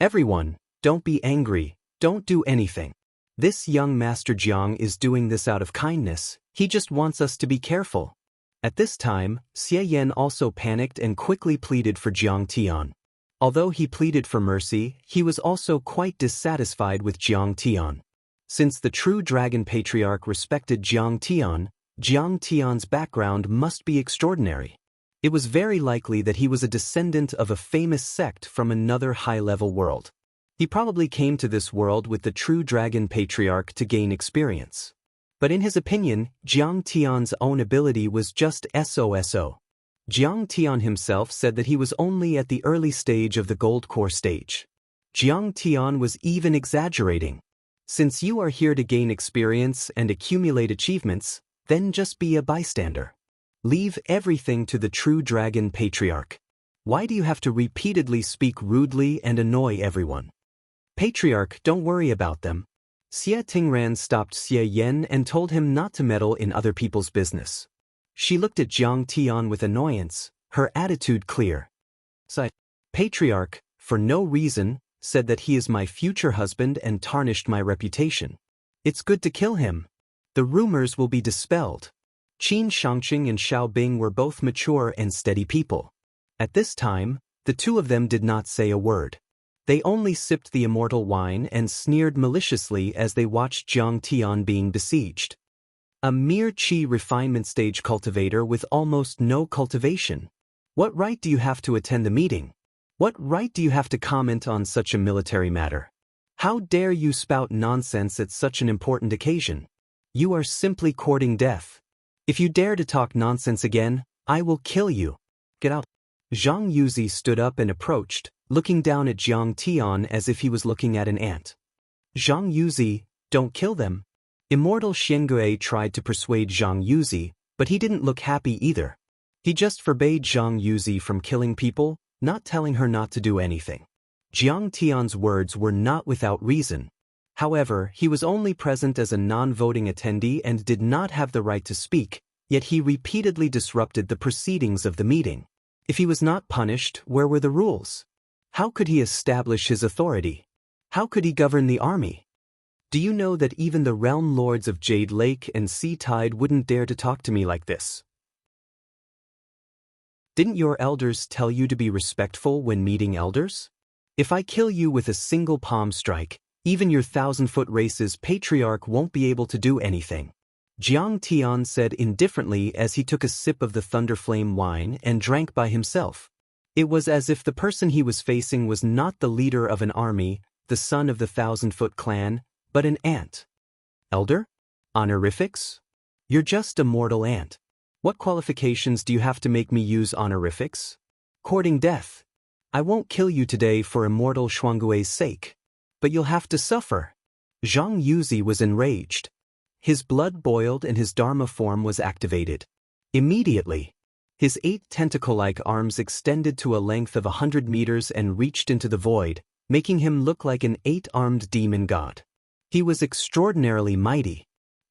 Everyone, don't be angry, don't do anything. This young Master Jiang is doing this out of kindness, he just wants us to be careful. At this time, Xie Yan also panicked and quickly pleaded for Jiang Tian. Although he pleaded for mercy, he was also quite dissatisfied with Jiang Tian. Since the true dragon patriarch respected Jiang Tian's background must be extraordinary. It was very likely that he was a descendant of a famous sect from another high-level world. He probably came to this world with the true dragon patriarch to gain experience. But in his opinion, Jiang Tian's own ability was just SOSO. Jiang Tian himself said that he was only at the early stage of the gold core stage. Jiang Tian was even exaggerating. Since you are here to gain experience and accumulate achievements, then just be a bystander. Leave everything to the true dragon patriarch. Why do you have to repeatedly speak rudely and annoy everyone? Patriarch, don't worry about them. Xie Tingran stopped Xie Yan and told him not to meddle in other people's business. She looked at Jiang Tian with annoyance, her attitude clear. Patriarch, for no reason, said that he is my future husband and tarnished my reputation. It's good to kill him. The rumors will be dispelled. Qin Shangqing and Xiao Bing were both mature and steady people. At this time, the two of them did not say a word. They only sipped the immortal wine and sneered maliciously as they watched Jiang Tian being besieged. A mere qi refinement stage cultivator with almost no cultivation. What right do you have to attend the meeting? What right do you have to comment on such a military matter? How dare you spout nonsense at such an important occasion? You are simply courting death. If you dare to talk nonsense again, I will kill you. Get out. Zhang Yuzi stood up and approached, looking down at Jiang Tian as if he was looking at an ant. Zhang Yuzi, don't kill them. Immortal Xiangui tried to persuade Zhang Yuzi, but he didn't look happy either. He just forbade Zhang Yuzi from killing people, not telling her not to do anything. Jiang Tian's words were not without reason. However, he was only present as a non-voting attendee and did not have the right to speak, yet he repeatedly disrupted the proceedings of the meeting. If he was not punished, where were the rules? How could he establish his authority? How could he govern the army? Do you know that even the realm lords of Jade Lake and Sea Tide wouldn't dare to talk to me like this? Didn't your elders tell you to be respectful when meeting elders? If I kill you with a single palm strike, even your 1,000-foot race's patriarch won't be able to do anything. Jiang Tian said indifferently as he took a sip of the Thunderflame wine and drank by himself. It was as if the person he was facing was not the leader of an army, the son of the 1,000-foot clan, but an ant. Elder? Honorifics? You're just a mortal ant. What qualifications do you have to make me use honorifics? Courting death. I won't kill you today for immortal Shuanggui's sake. But you'll have to suffer. Zhang Yuzi was enraged. His blood boiled and his Dharma form was activated. Immediately, his 8 tentacle-like arms extended to a length of 100 meters and reached into the void, making him look like an 8-armed demon god. He was extraordinarily mighty.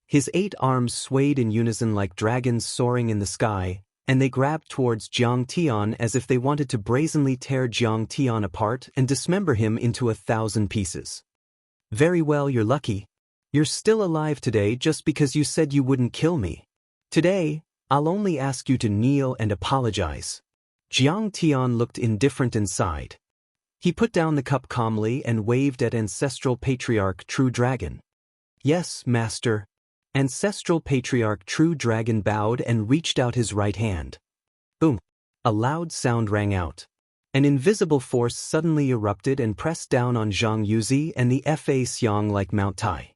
His 8 arms swayed in unison like dragons soaring in the sky, and they grabbed towards Jiang Tian as if they wanted to brazenly tear Jiang Tian apart and dismember him into 1,000 pieces. Very well, you're lucky. You're still alive today just because you said you wouldn't kill me. Today, I'll only ask you to kneel and apologize. Jiang Tian looked indifferent and sighed. He put down the cup calmly and waved at Ancestral Patriarch True Dragon. Yes, Master. Ancestral Patriarch True Dragon bowed and reached out his right hand. Boom! A loud sound rang out. An invisible force suddenly erupted and pressed down on Zhang Yuzi and the Fa Xiang like Mount Tai.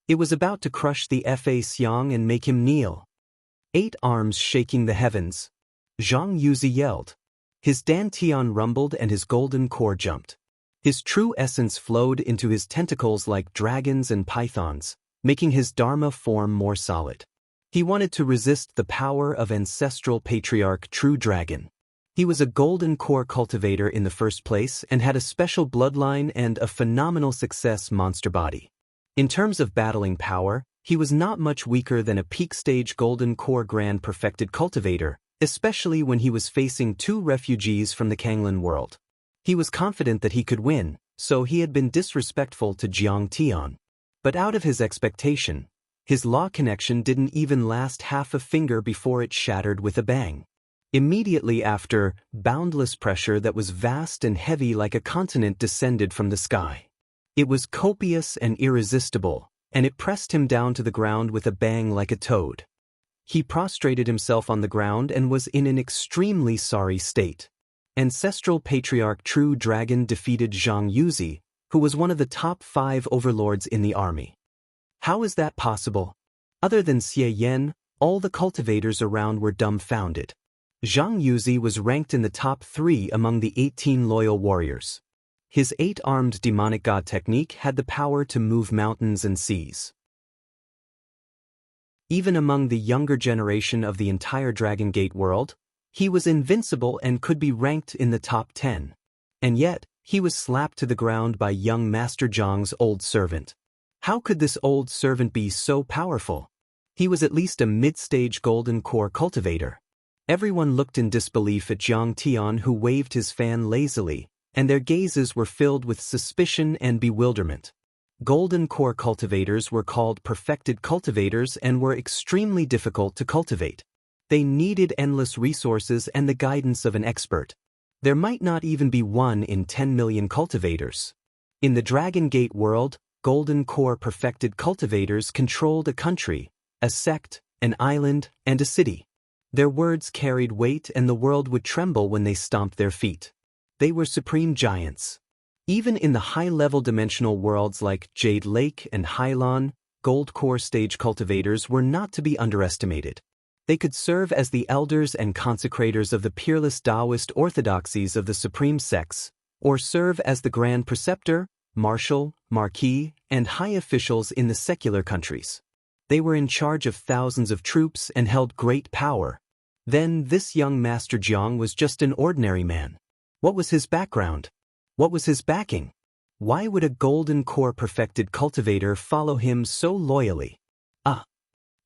It was about to crush the Fa Xiang and make him kneel. 8 arms shaking the heavens. Zhang Yuzi yelled. His dantian rumbled and his golden core jumped. His true essence flowed into his tentacles like dragons and pythons, making his dharma form more solid. He wanted to resist the power of Ancestral Patriarch True Dragon. He was a golden core cultivator in the first place and had a special bloodline and a phenomenal success monster body. In terms of battling power, he was not much weaker than a peak-stage golden core grand perfected cultivator, especially when he was facing 2 refugees from the Kanglan world. He was confident that he could win, so he had been disrespectful to Jiang Tian. But out of his expectation, his law connection didn't even last half a finger before it shattered with a bang. Immediately after, boundless pressure that was vast and heavy like a continent descended from the sky. It was copious and irresistible, and it pressed him down to the ground with a bang like a toad. He prostrated himself on the ground and was in an extremely sorry state. Ancestral Patriarch True Dragon defeated Zhang Yuzi, who was one of the top 5 overlords in the army. How is that possible? Other than Xie Yan, all the cultivators around were dumbfounded. Zhang Yuzi was ranked in the top 3 among the 18 loyal warriors. His 8-armed demonic god technique had the power to move mountains and seas. Even among the younger generation of the entire Dragon Gate world, he was invincible and could be ranked in the top 10. And yet, he was slapped to the ground by young Master Zhang's old servant. How could this old servant be so powerful? He was at least a mid-stage golden core cultivator. Everyone looked in disbelief at Jiang Tian, who waved his fan lazily, and their gazes were filled with suspicion and bewilderment. Golden core cultivators were called perfected cultivators and were extremely difficult to cultivate. They needed endless resources and the guidance of an expert. There might not even be 1 in 10 million cultivators. In the Dragon Gate world, golden core perfected cultivators controlled a country, a sect, an island, and a city. Their words carried weight and the world would tremble when they stomped their feet. They were supreme giants. Even in the high-level dimensional worlds like Jade Lake and Hylon, gold core stage cultivators were not to be underestimated. They could serve as the elders and consecrators of the peerless Taoist orthodoxies of the supreme sects, or serve as the grand preceptor, marshal, marquis, and high officials in the secular countries. They were in charge of thousands of troops and held great power. Then this young Master Jiang was just an ordinary man. What was his background? What was his backing? Why would a golden core perfected cultivator follow him so loyally?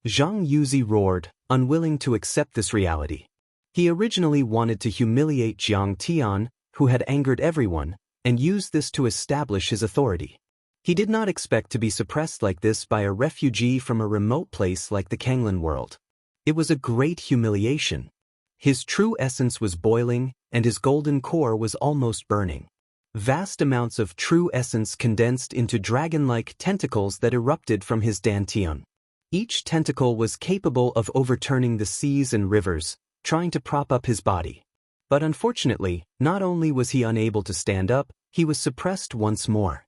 Zhang Yuzi roared, unwilling to accept this reality. He originally wanted to humiliate Jiang Tian, who had angered everyone, and use this to establish his authority. He did not expect to be suppressed like this by a refugee from a remote place like the Kanglan world. It was a great humiliation. His true essence was boiling, and his golden core was almost burning. Vast amounts of true essence condensed into dragon-like tentacles that erupted from his dantian. Each tentacle was capable of overturning the seas and rivers, trying to prop up his body. But unfortunately, not only was he unable to stand up, he was suppressed once more.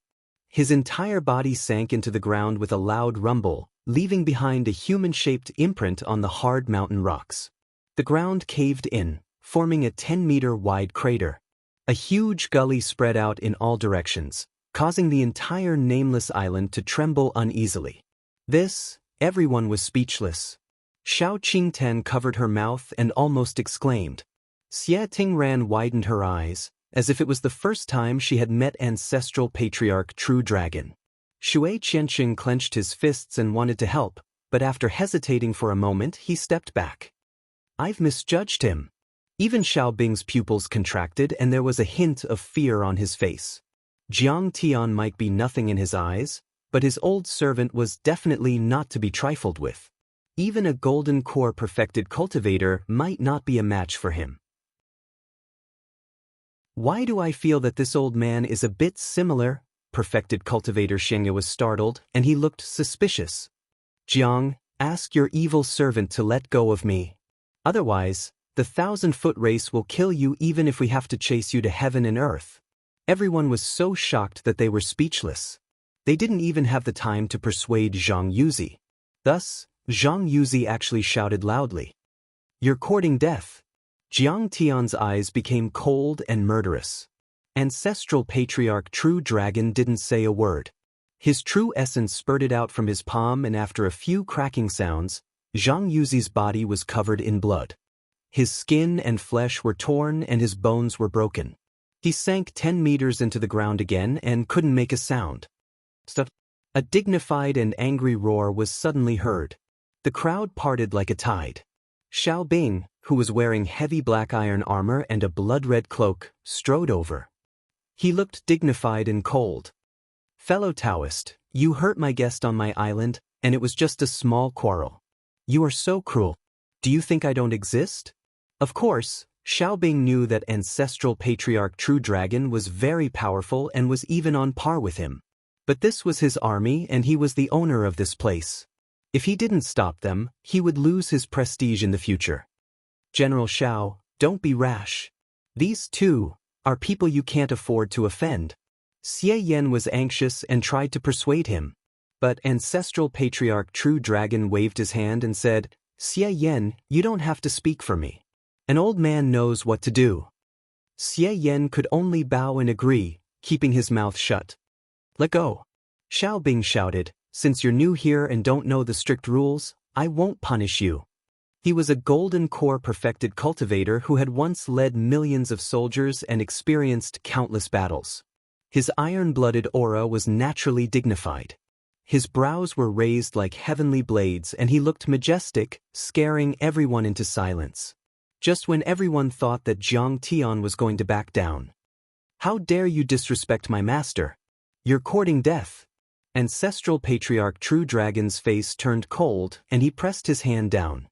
His entire body sank into the ground with a loud rumble, leaving behind a human-shaped imprint on the hard mountain rocks. The ground caved in, forming a 10-meter-wide crater. A huge gully spread out in all directions, causing the entire nameless island to tremble uneasily. Everyone was speechless. Xiao Qingten covered her mouth and almost exclaimed. Xie Tingran widened her eyes, as if it was the first time she had met Ancestral Patriarch True Dragon. Shui Qianxing clenched his fists and wanted to help, but after hesitating for a moment he stepped back. I've misjudged him. Even Xiao Bing's pupils contracted and there was a hint of fear on his face. Jiang Tian might be nothing in his eyes, but his old servant was definitely not to be trifled with. Even a golden core perfected cultivator might not be a match for him. Why do I feel that this old man is a bit similar? Perfected cultivator Shengya was startled, and he looked suspicious. Jiang, ask your evil servant to let go of me. Otherwise, the 1,000-foot race will kill you even if we have to chase you to heaven and earth. Everyone was so shocked that they were speechless. They didn't even have the time to persuade Zhang Yuzi. Thus, Zhang Yuzi actually shouted loudly. You're courting death. Jiang Tian's eyes became cold and murderous. Ancestral patriarch True Dragon didn't say a word. His true essence spurted out from his palm, and after a few cracking sounds, Zhang Yuzi's body was covered in blood. His skin and flesh were torn and his bones were broken. He sank 10 meters into the ground again and couldn't make a sound. A dignified and angry roar was suddenly heard. The crowd parted like a tide. Xiao Bing, who was wearing heavy black iron armor and a blood-red cloak, strode over. He looked dignified and cold. Fellow Taoist, you hurt my guest on my island, and it was just a small quarrel. You are so cruel. Do you think I don't exist? Of course, Xiao Bing knew that ancestral patriarch True Dragon was very powerful and was even on par with him. But this was his army and he was the owner of this place. If he didn't stop them, he would lose his prestige in the future. General Xiao, don't be rash. These two are people you can't afford to offend. Xie Yan was anxious and tried to persuade him. But ancestral patriarch True Dragon waved his hand and said, Xie Yan, you don't have to speak for me. An old man knows what to do. Xie Yan could only bow and agree, keeping his mouth shut. Let go. Xiao Bing shouted, since you're new here and don't know the strict rules, I won't punish you. He was a golden core perfected cultivator who had once led millions of soldiers and experienced countless battles. His iron-blooded aura was naturally dignified. His brows were raised like heavenly blades and he looked majestic, scaring everyone into silence. Just when everyone thought that Jiang Tian was going to back down. How dare you disrespect my master? You're courting death. Ancestral patriarch True Dragon's face turned cold and he pressed his hand down.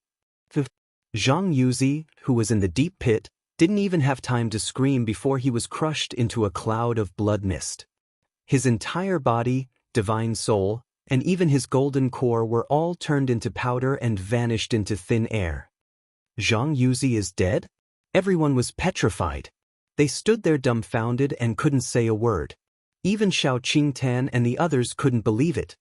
Zhang Yuzi, who was in the deep pit, didn't even have time to scream before he was crushed into a cloud of blood mist. His entire body, divine soul, and even his golden core were all turned into powder and vanished into thin air. Zhang Yuzi is dead? Everyone was petrified. They stood there dumbfounded and couldn't say a word. Even Xiao Qingtan and the others couldn't believe it.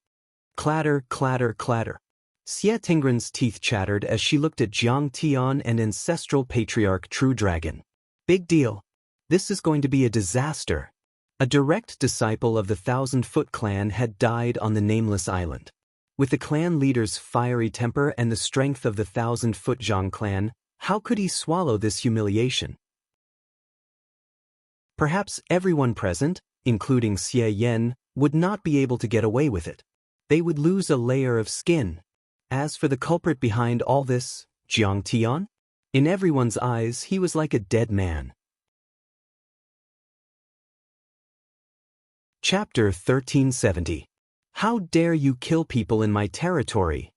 Clatter, clatter, clatter. Xie Tingren's teeth chattered as she looked at Jiang Tian and ancestral patriarch True Dragon. Big deal. This is going to be a disaster. A direct disciple of the 1,000-foot clan had died on the nameless island. With the clan leader's fiery temper and the strength of the 1,000-foot Zhang clan, how could he swallow this humiliation? Perhaps everyone present, including Xie Yan, would not be able to get away with it. They would lose a layer of skin. As for the culprit behind all this, Jiang Tian? In everyone's eyes, he was like a dead man. Chapter 1370. How dare you kill people in my territory?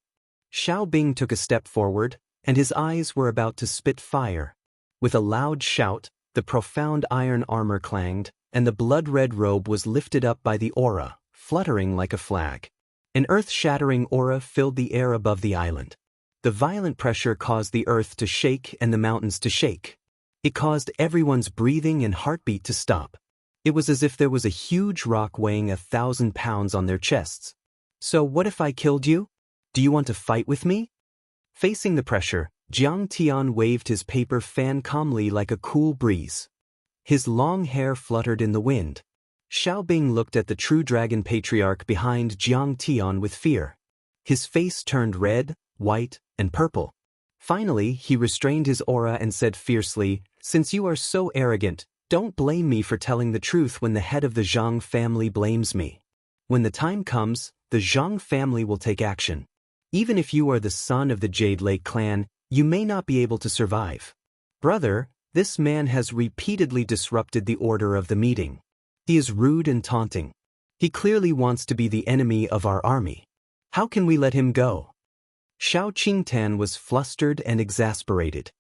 Xiao Bing took a step forward, and his eyes were about to spit fire. With a loud shout, the profound iron armor clanged, and the blood-red robe was lifted up by the aura, fluttering like a flag. An earth-shattering aura filled the air above the island. The violent pressure caused the earth to shake and the mountains to shake. It caused everyone's breathing and heartbeat to stop. It was as if there was a huge rock weighing 1,000 pounds on their chests. So what if I killed you? Do you want to fight with me? Facing the pressure, Jiang Tian waved his paper fan calmly like a cool breeze. His long hair fluttered in the wind. Xiao Bing looked at the True Dragon patriarch behind Jiang Tian with fear. His face turned red, white, and purple. Finally, he restrained his aura and said fiercely, since you are so arrogant, don't blame me for telling the truth when the head of the Zhang family blames me. When the time comes, the Zhang family will take action. Even if you are the son of the Jade Lake clan, you may not be able to survive. Brother, this man has repeatedly disrupted the order of the meeting. He is rude and taunting. He clearly wants to be the enemy of our army. How can we let him go? Xiao Qingtan was flustered and exasperated.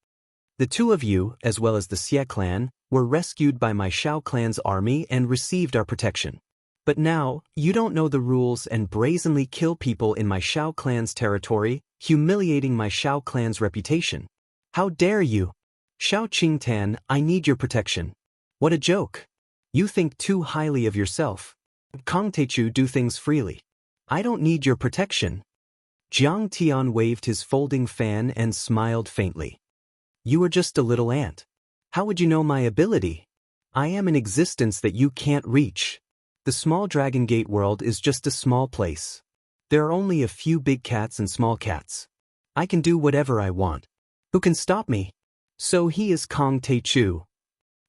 The two of you, as well as the Xie clan, were rescued by my Xiao clan's army and received our protection. But now, you don't know the rules and brazenly kill people in my Xiao clan's territory, humiliating my Xiao clan's reputation. How dare you? Xiao Qingtan, I need your protection. What a joke. You think too highly of yourself. Kong Teichu do things freely. I don't need your protection. Jiang Tian waved his folding fan and smiled faintly. You are just a little ant. How would you know my ability? I am an existence that you can't reach. The small Dragon Gate world is just a small place. There are only a few big cats and small cats. I can do whatever I want. Who can stop me? So he is Kong Teichu.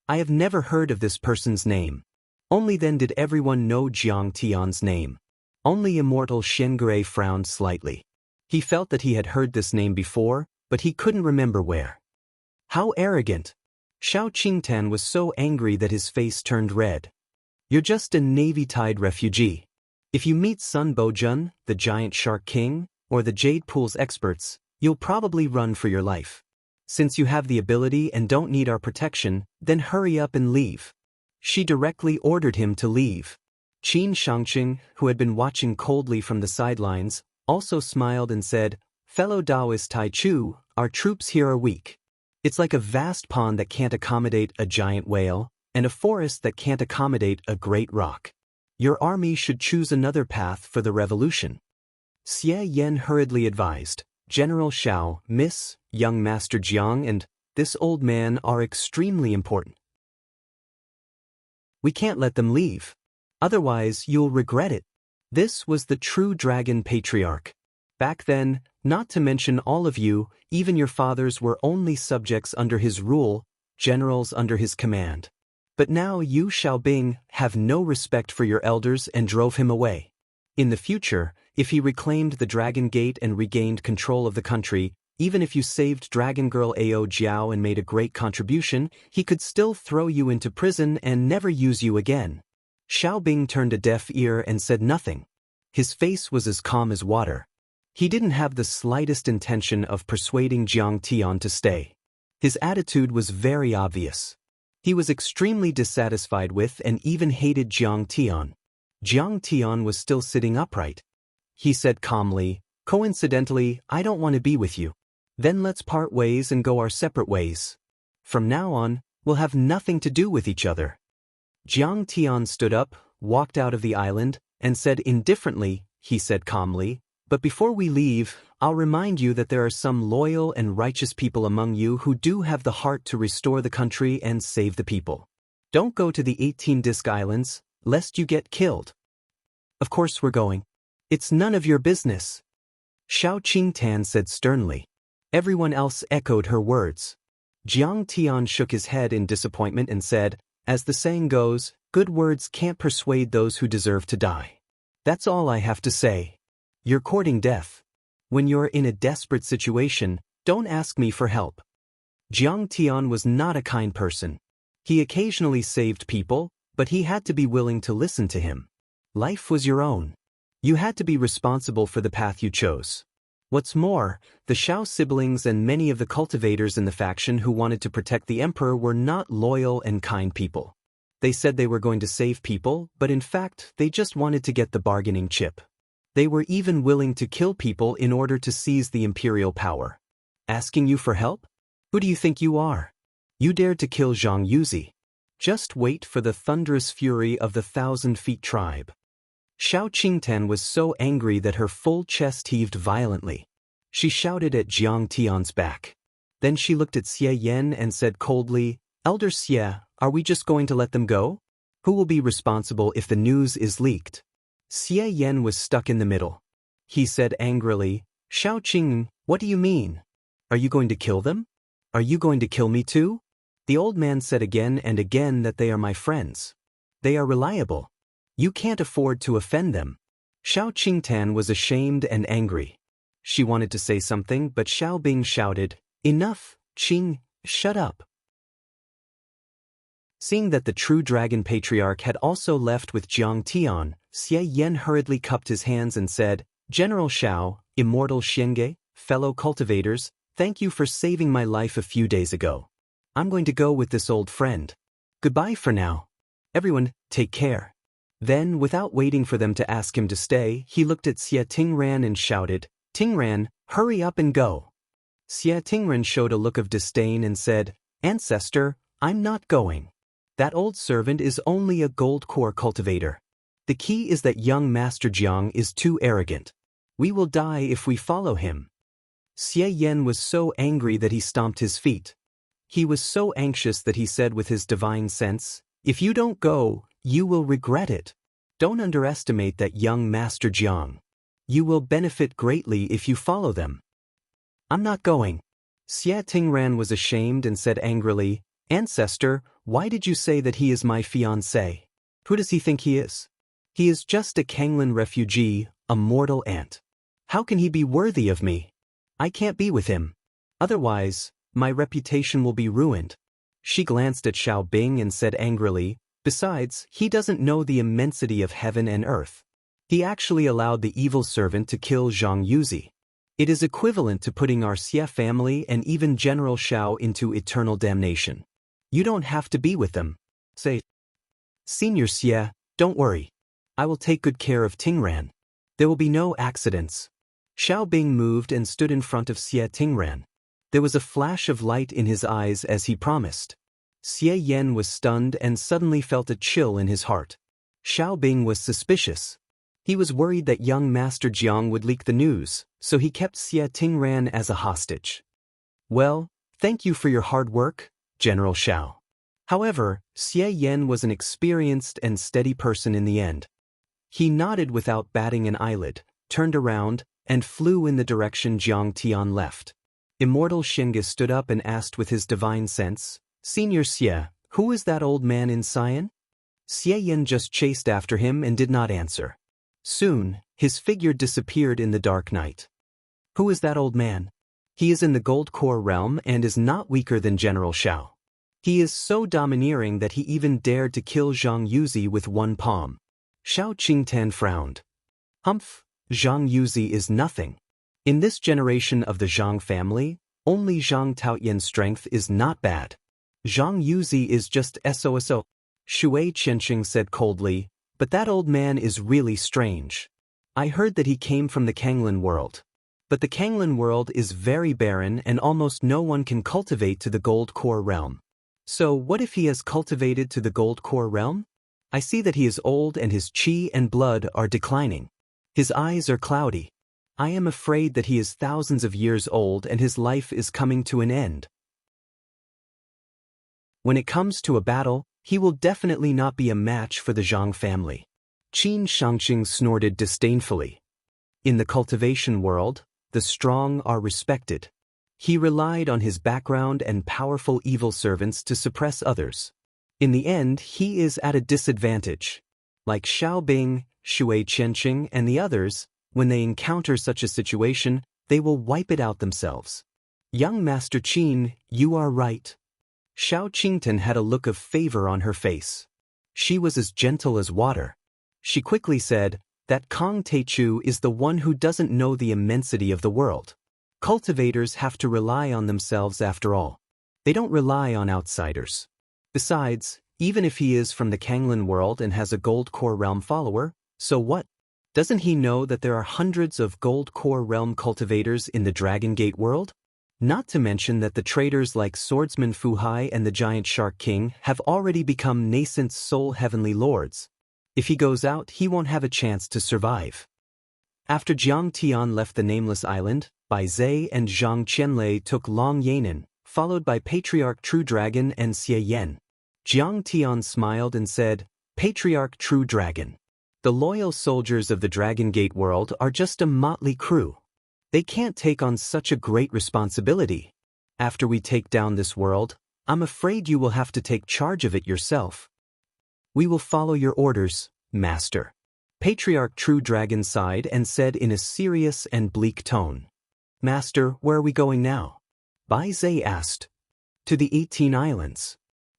I have never heard of this person's name. Only then did everyone know Jiang Tian's name. Only immortal Xiangre frowned slightly. He felt that he had heard this name before, but he couldn't remember where. How arrogant! Xiao Qingtan was so angry that his face turned red. You're just a navy-tied refugee. If you meet Sun Bojun, the giant shark king, or the Jade Pool's experts, you'll probably run for your life. Since you have the ability and don't need our protection, then hurry up and leave. She directly ordered him to leave. Qin Shangqing, who had been watching coldly from the sidelines, also smiled and said, Fellow Taoist Taichu, our troops here are weak. It's like a vast pond that can't accommodate a giant whale, and a forest that can't accommodate a great rock. Your army should choose another path for the revolution. Xie Yan hurriedly advised, General Xiao, Miss, young Master Jiang and this old man are extremely important. We can't let them leave. Otherwise you'll regret it. This was the true dragon patriarch. Back then, not to mention all of you, even your fathers were only subjects under his rule, generals under his command. But now you, Xiaobing, have no respect for your elders and drove him away. In the future, if he reclaimed the Dragon Gate and regained control of the country, even if you saved Dragon Girl Ao Jiao and made a great contribution, he could still throw you into prison and never use you again. Xiaobing turned a deaf ear and said nothing. His face was as calm as water. He didn't have the slightest intention of persuading Jiang Tian to stay. His attitude was very obvious. He was extremely dissatisfied with and even hated Jiang Tian. Jiang Tian was still sitting upright. He said calmly, Coincidentally, I don't want to be with you. Then let's part ways and go our separate ways. From now on, we'll have nothing to do with each other. Jiang Tian stood up, walked out of the island, and said indifferently, he said calmly, But before we leave, I'll remind you that there are some loyal and righteous people among you who do have the heart to restore the country and save the people. Don't go to the 18 Disc Islands, lest you get killed. Of course we're going. It's none of your business. Xiao Qingtan said sternly. Everyone else echoed her words. Jiang Tian shook his head in disappointment and said, As the saying goes, good words can't persuade those who deserve to die. That's all I have to say. You're courting death. When you're in a desperate situation, don't ask me for help. Jiang Tian was not a kind person. He occasionally saved people, but he had to be willing to listen to him. Life was your own. You had to be responsible for the path you chose. What's more, the Xiao siblings and many of the cultivators in the faction who wanted to protect the emperor were not loyal and kind people. They said they were going to save people, but in fact, they just wanted to get the bargaining chip. They were even willing to kill people in order to seize the imperial power. Asking you for help? Who do you think you are? You dared to kill Zhang Yuzi. Just wait for the thunderous fury of the 1,000 Feet tribe. Xiao Qingtan was so angry that her full chest heaved violently. She shouted at Jiang Tian's back. Then she looked at Xie Yan and said coldly, Elder Xie, are we just going to let them go? Who will be responsible if the news is leaked? Xie Yan was stuck in the middle. He said angrily, Xiao Qing, what do you mean? Are you going to kill them? Are you going to kill me too? The old man said again and again that they are my friends. They are reliable. You can't afford to offend them. Xiao Qingtan was ashamed and angry. She wanted to say something, but Xiaobing shouted, Enough, Qing, shut up. Seeing that the true dragon patriarch had also left with Jiang Tian, Xie Yan hurriedly cupped his hands and said, General Xiao, immortal Xiangge, fellow cultivators, thank you for saving my life a few days ago. I'm going to go with this old friend. Goodbye for now. Everyone, take care." Then, without waiting for them to ask him to stay, he looked at Xie Tingran and shouted, "Tingran, hurry up and go." Xie Tingran showed a look of disdain and said, "Ancestor, I'm not going. That old servant is only a gold core cultivator. The key is that young Master Jiang is too arrogant. We will die if we follow him." Xie Yan was so angry that he stomped his feet. He was so anxious that he said with his divine sense, "If you don't go, you will regret it. Don't underestimate that young Master Jiang. You will benefit greatly if you follow them." "I'm not going." Xie Tingran was ashamed and said angrily, "Ancestor, why did you say that he is my fiancé? Who does he think he is? He is just a Kanglan refugee, a mortal ant. How can he be worthy of me? I can't be with him. Otherwise, my reputation will be ruined." She glanced at Xiao Bing and said angrily, "Besides, he doesn't know the immensity of heaven and earth. He actually allowed the evil servant to kill Zhang Yuzi. It is equivalent to putting our Xie family and even General Xiao into eternal damnation. You don't have to be with them. Say, Senior Xie, don't worry. I will take good care of Tingran. There will be no accidents." Xiao Bing moved and stood in front of Xie Tingran. There was a flash of light in his eyes as he promised. Xie Yan was stunned and suddenly felt a chill in his heart. Xiao Bing was suspicious. He was worried that young Master Jiang would leak the news, so he kept Xie Tingran as a hostage. "Well, thank you for your hard work, General Xiao." However, Xie Yan was an experienced and steady person in the end. He nodded without batting an eyelid, turned around, and flew in the direction Jiang Tian left. Immortal Shinga stood up and asked with his divine sense, "Senior Xie, who is that old man in cyan?" Xie Yan just chased after him and did not answer. Soon, his figure disappeared in the dark night. "Who is that old man?" "He is in the gold core realm and is not weaker than General Xiao. He is so domineering that he even dared to kill Zhang Yuzi with one palm." Xiao Qingtan frowned. "Humph, Zhang Yuzi is nothing. In this generation of the Zhang family, only Zhang Taoyan's strength is not bad. Zhang Yuzi is just SOSO. Shui Qianqing said coldly, "But that old man is really strange. I heard that he came from the Kanglan world. But the Kanglan world is very barren and almost no one can cultivate to the gold core realm. So what if he has cultivated to the gold core realm? I see that he is old and his qi and blood are declining. His eyes are cloudy. I am afraid that he is thousands of years old and his life is coming to an end. When it comes to a battle, he will definitely not be a match for the Zhang family." Qin Shangqing snorted disdainfully. In the cultivation world, the strong are respected. He relied on his background and powerful evil servants to suppress others. In the end, he is at a disadvantage. Like Xiao Bing, Shui Qianqing, and the others, when they encounter such a situation, they will wipe it out themselves. "Young Master Qin, you are right." Xiao Qingtan had a look of favor on her face. She was as gentle as water. She quickly said, "That Kong Teichu is the one who doesn't know the immensity of the world. Cultivators have to rely on themselves after all. They don't rely on outsiders. Besides, even if he is from the Kanglan world and has a gold core realm follower, so what? Doesn't he know that there are hundreds of gold core realm cultivators in the Dragon Gate world? Not to mention that the traders like Swordsman Fu Hai and the Giant Shark King have already become nascent soul heavenly lords. If he goes out, he won't have a chance to survive." After Jiang Tian left the Nameless Island, Bai Zhe and Zhang Qianlei took Long Yanan, followed by Patriarch True Dragon and Xie Yan. Jiang Tian smiled and said, "Patriarch True Dragon. The loyal soldiers of the Dragon Gate world are just a motley crew. They can't take on such a great responsibility. After we take down this world, I'm afraid you will have to take charge of it yourself." "We will follow your orders, Master." Patriarch True Dragon sighed and said in a serious and bleak tone, "Master, where are we going now?" Bai Zhe asked. "To the 18 islands."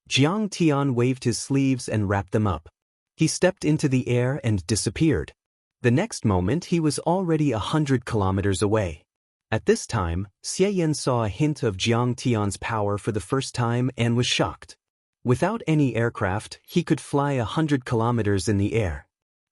Jiang Tian waved his sleeves and wrapped them up. He stepped into the air and disappeared. The next moment he was already 100 kilometers away. At this time, Xie Yan saw a hint of Jiang Tian's power for the first time and was shocked. Without any aircraft, he could fly 100 kilometers in the air.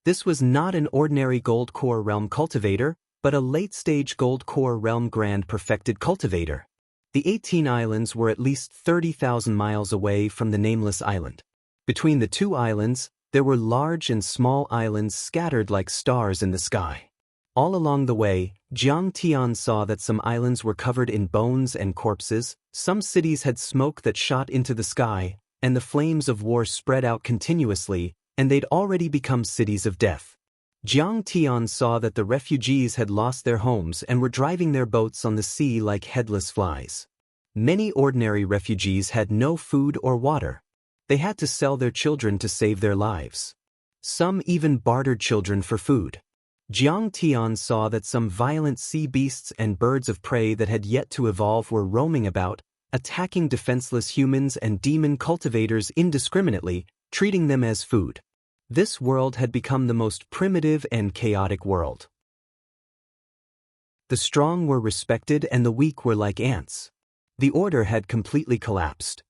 This was not an ordinary Gold Core Realm Cultivator, but a late-stage Gold Core Realm Grand Perfected Cultivator. The 18 islands were at least 30,000 miles away from the nameless island. Between the two islands, there were large and small islands scattered like stars in the sky. All along the way, Jiang Tian saw that some islands were covered in bones and corpses, some cities had smoke that shot into the sky, and the flames of war spread out continuously, and they'd already become cities of death. Jiang Tian saw that the refugees had lost their homes and were driving their boats on the sea like headless flies. Many ordinary refugees had no food or water. They had to sell their children to save their lives. Some even bartered children for food. Jiang Tian saw that some violent sea beasts and birds of prey that had yet to evolve were roaming about, attacking defenseless humans and demon cultivators indiscriminately, treating them as food. This world had become the most primitive and chaotic world. The strong were respected and the weak were like ants. The order had completely collapsed.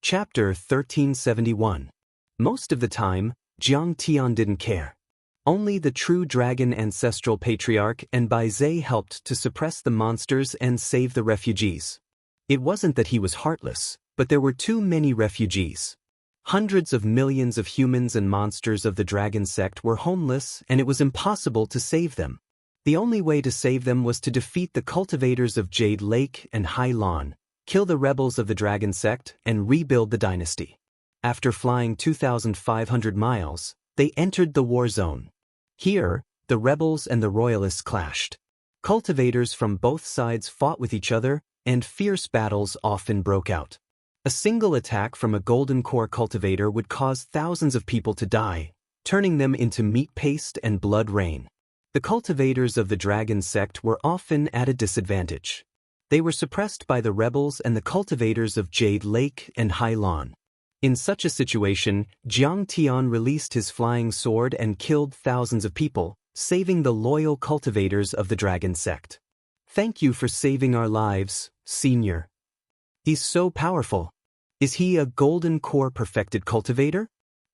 Chapter 1371. Most of the time, Jiang Tian didn't care. Only the true dragon ancestral patriarch and Bai Zhe helped to suppress the monsters and save the refugees. It wasn't that he was heartless, but there were too many refugees. Hundreds of millions of humans and monsters of the dragon sect were homeless and it was impossible to save them. The only way to save them was to defeat the cultivators of Jade Lake and Hai Lan, kill the rebels of the dragon sect, and rebuild the dynasty. After flying 2,500 miles, they entered the war zone. Here, the rebels and the royalists clashed. Cultivators from both sides fought with each other, and fierce battles often broke out. A single attack from a golden core cultivator would cause thousands of people to die, turning them into meat paste and blood rain. The cultivators of the dragon sect were often at a disadvantage. They were suppressed by the rebels and the cultivators of Jade Lake and Hai Lan. In such a situation, Jiang Tian released his flying sword and killed thousands of people, saving the loyal cultivators of the dragon sect. Thank you for saving our lives, Senior. He's so powerful. Is he a golden core perfected cultivator?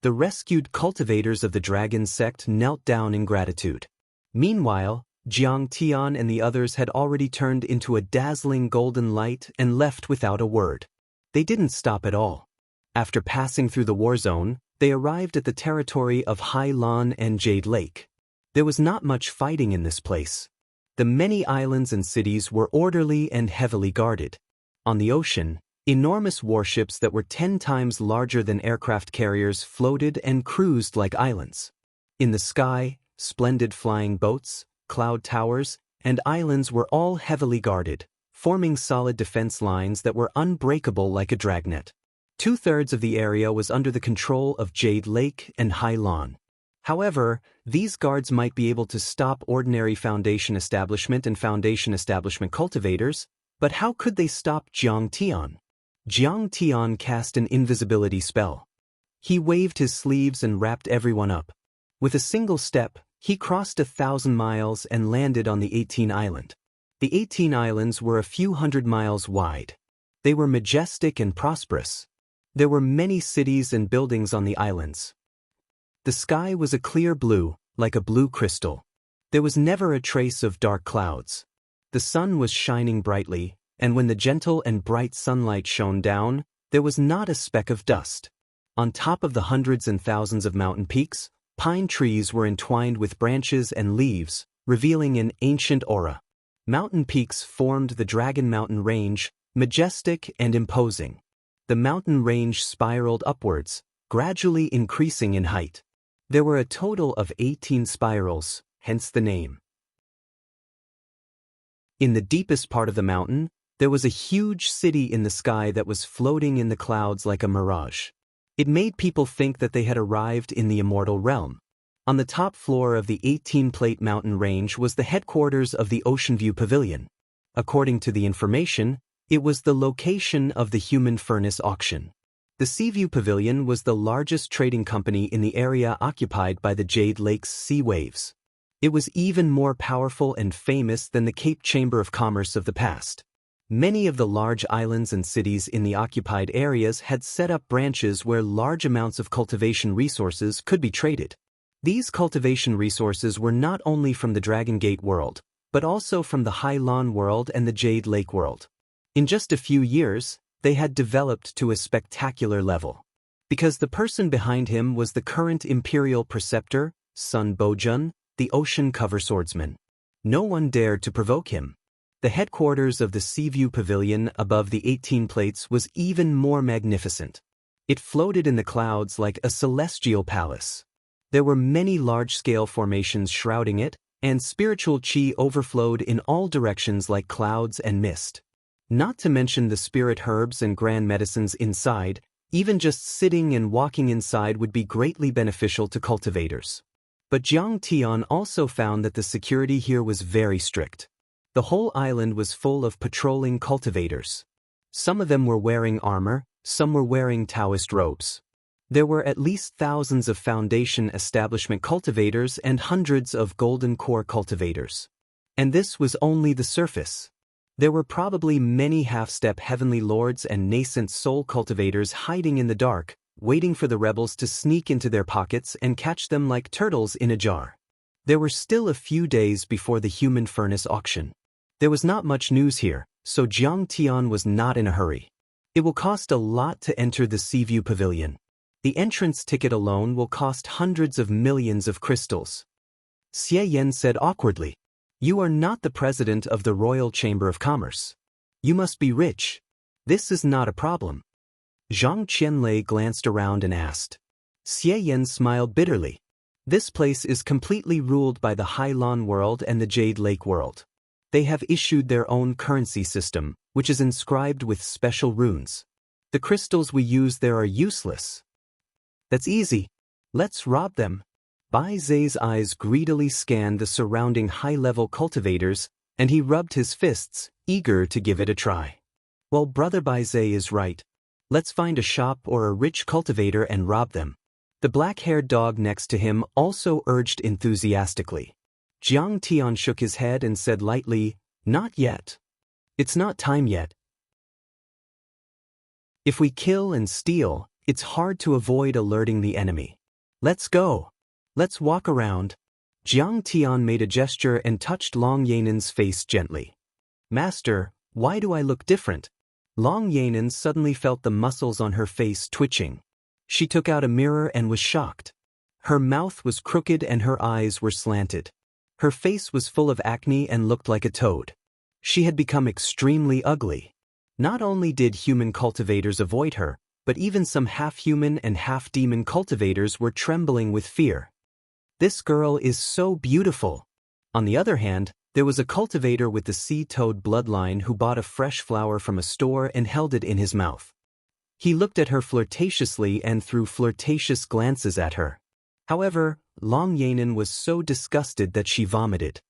The rescued cultivators of the dragon sect knelt down in gratitude. Meanwhile, Jiang Tian and the others had already turned into a dazzling golden light and left without a word. They didn't stop at all. After passing through the war zone, they arrived at the territory of Hai Lan and Jade Lake. There was not much fighting in this place. The many islands and cities were orderly and heavily guarded. On the ocean, enormous warships that were 10 times larger than aircraft carriers floated and cruised like islands. In the sky, splendid flying boats, cloud towers, and islands were all heavily guarded, forming solid defense lines that were unbreakable like a dragnet. 2/3 of the area was under the control of Jade Lake and Hai Lan. However, these guards might be able to stop ordinary Foundation Establishment and Foundation Establishment cultivators, but how could they stop Jiang Tian? Jiang Tian cast an invisibility spell. He waved his sleeves and wrapped everyone up. With a single step, he crossed 1,000 miles and landed on the 18 island. The 18 islands were a few hundred miles wide. They were majestic and prosperous. There were many cities and buildings on the islands. The sky was a clear blue, like a blue crystal. There was never a trace of dark clouds. The sun was shining brightly, and when the gentle and bright sunlight shone down, there was not a speck of dust. On top of the hundreds and thousands of mountain peaks, pine trees were entwined with branches and leaves, revealing an ancient aura. Mountain peaks formed the Dragon Mountain Range, majestic and imposing. The mountain range spiraled upwards, gradually increasing in height. There were a total of 18 spirals, hence the name. In the deepest part of the mountain, there was a huge city in the sky that was floating in the clouds like a mirage. It made people think that they had arrived in the immortal realm. On the top floor of the 18-plate mountain range was the headquarters of the Ocean View Pavilion. According to the information, it was the location of the Human Furnace auction. The Seaview Pavilion was the largest trading company in the area occupied by the Jade Lake's sea waves. It was even more powerful and famous than the Cape Chamber of Commerce of the past. Many of the large islands and cities in the occupied areas had set up branches where large amounts of cultivation resources could be traded. These cultivation resources were not only from the Dragon Gate world, but also from the Hai Lan world and the Jade Lake world. In just a few years, they had developed to a spectacular level. Because the person behind him was the current imperial preceptor, Sun Bojun, the ocean cover swordsman. No one dared to provoke him. The headquarters of the Seaview Pavilion above the 18 plates was even more magnificent. It floated in the clouds like a celestial palace. There were many large-scale formations shrouding it, and spiritual chi overflowed in all directions like clouds and mist. Not to mention the spirit herbs and grand medicines inside, even just sitting and walking inside would be greatly beneficial to cultivators. But Jiang Tian also found that the security here was very strict. The whole island was full of patrolling cultivators. Some of them were wearing armor, some were wearing Taoist robes. There were at least thousands of foundation establishment cultivators and hundreds of golden core cultivators. And this was only the surface. There were probably many half-step heavenly lords and nascent soul cultivators hiding in the dark, waiting for the rebels to sneak into their pockets and catch them like turtles in a jar. There were still a few days before the human furnace auction. There was not much news here, so Jiang Tian was not in a hurry. It will cost a lot to enter the Seaview Pavilion. The entrance ticket alone will cost hundreds of millions of crystals. Xie Yan said awkwardly, "You are not the president of the Royal Chamber of Commerce. You must be rich. This is not a problem." Zhang Qianlei glanced around and asked. Xie Yan smiled bitterly. This place is completely ruled by the Hai Lan world and the Jade Lake world. They have issued their own currency system, which is inscribed with special runes. The crystals we use there are useless. That's easy. Let's rob them. Bai Zai's eyes greedily scanned the surrounding high-level cultivators, and he rubbed his fists, eager to give it a try. Well, Brother Bai Zai is right. Let's find a shop or a rich cultivator and rob them. The black-haired dog next to him also urged enthusiastically. Jiang Tian shook his head and said lightly, "Not yet. It's not time yet. If we kill and steal, it's hard to avoid alerting the enemy. Let's go. Let's walk around." Jiang Tian made a gesture and touched Long Yanan's face gently. "Master, why do I look different?" Long Yanan suddenly felt the muscles on her face twitching. She took out a mirror and was shocked. Her mouth was crooked and her eyes were slanted. Her face was full of acne and looked like a toad. She had become extremely ugly. Not only did human cultivators avoid her, but even some half-human and half-demon cultivators were trembling with fear. This girl is so beautiful. On the other hand, there was a cultivator with the sea toad bloodline who bought a fresh flower from a store and held it in his mouth. He looked at her flirtatiously and threw flirtatious glances at her. However, Long Yanan was so disgusted that she vomited.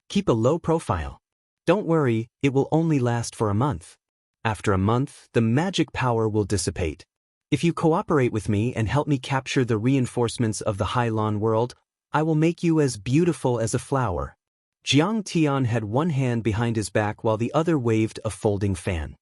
"Keep a low profile. Don't worry, it will only last for a month. After a month, the magic power will dissipate. If you cooperate with me and help me capture the reinforcements of the Hai Lan world, I will make you as beautiful as a flower." Jiang Tian had one hand behind his back while the other waved a folding fan.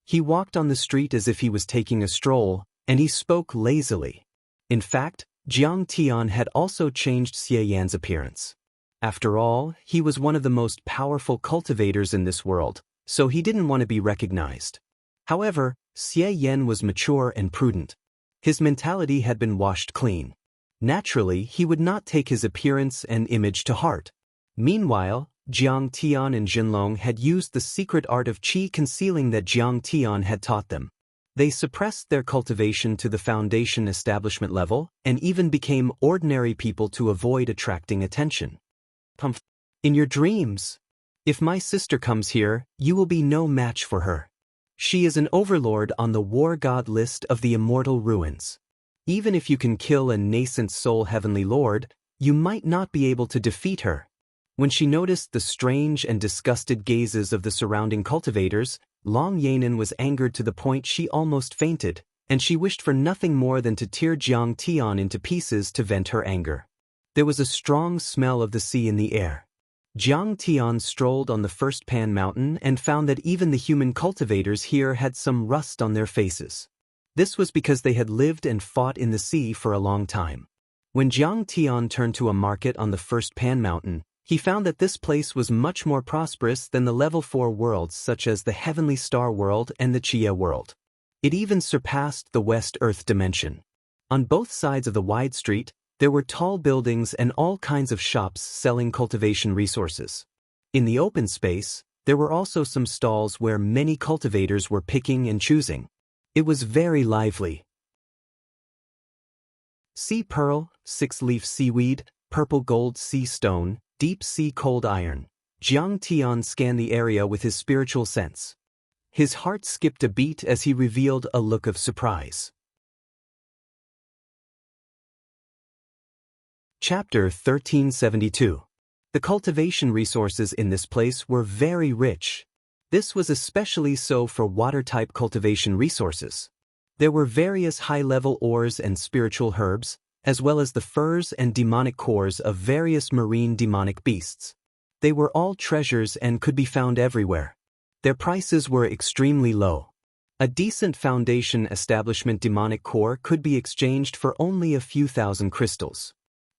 He walked on the street as if he was taking a stroll, and he spoke lazily. In fact, Jiang Tian had also changed Xie Yan's appearance. After all, he was one of the most powerful cultivators in this world, so he didn't want to be recognized. However, Xie Yan was mature and prudent. His mentality had been washed clean. Naturally, he would not take his appearance and image to heart. Meanwhile, Jiang Tian and Jinlong had used the secret art of qi concealing that Jiang Tian had taught them. They suppressed their cultivation to the foundation establishment level and even became ordinary people to avoid attracting attention. "In your dreams. If my sister comes here, you will be no match for her. She is an overlord on the war god list of the immortal ruins. Even if you can kill a nascent soul heavenly lord, you might not be able to defeat her." When she noticed the strange and disgusted gazes of the surrounding cultivators, Long Yanan was angered to the point she almost fainted, and she wished for nothing more than to tear Jiang Tian into pieces to vent her anger. There was a strong smell of the sea in the air. Jiang Tian strolled on the first Pan Mountain and found that even the human cultivators here had some rust on their faces. This was because they had lived and fought in the sea for a long time. When Jiang Tian turned to a market on the first Pan Mountain, he found that this place was much more prosperous than the level 4 worlds such as the Heavenly Star World and the Chia World. It even surpassed the West Earth dimension. On both sides of the wide street, there were tall buildings and all kinds of shops selling cultivation resources. In the open space, there were also some stalls where many cultivators were picking and choosing. It was very lively. Sea pearl, 6-leaf seaweed, purple gold sea stone, deep sea cold iron. Jiang Tian scanned the area with his spiritual sense. His heart skipped a beat as he revealed a look of surprise. Chapter 1372. The cultivation resources in this place were very rich. This was especially so for water-type cultivation resources. There were various high-level ores and spiritual herbs, as well as the furs and demonic cores of various marine demonic beasts. They were all treasures and could be found everywhere. Their prices were extremely low. A decent foundation establishment demonic core could be exchanged for only a few thousand crystals.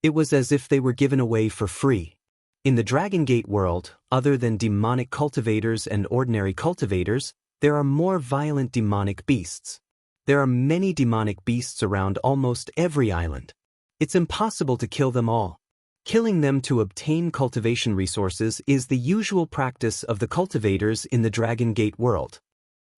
It was as if they were given away for free. In the Dragon Gate world, other than demonic cultivators and ordinary cultivators, there are more violent demonic beasts. There are many demonic beasts around almost every island. It's impossible to kill them all. Killing them to obtain cultivation resources is the usual practice of the cultivators in the Dragon Gate world.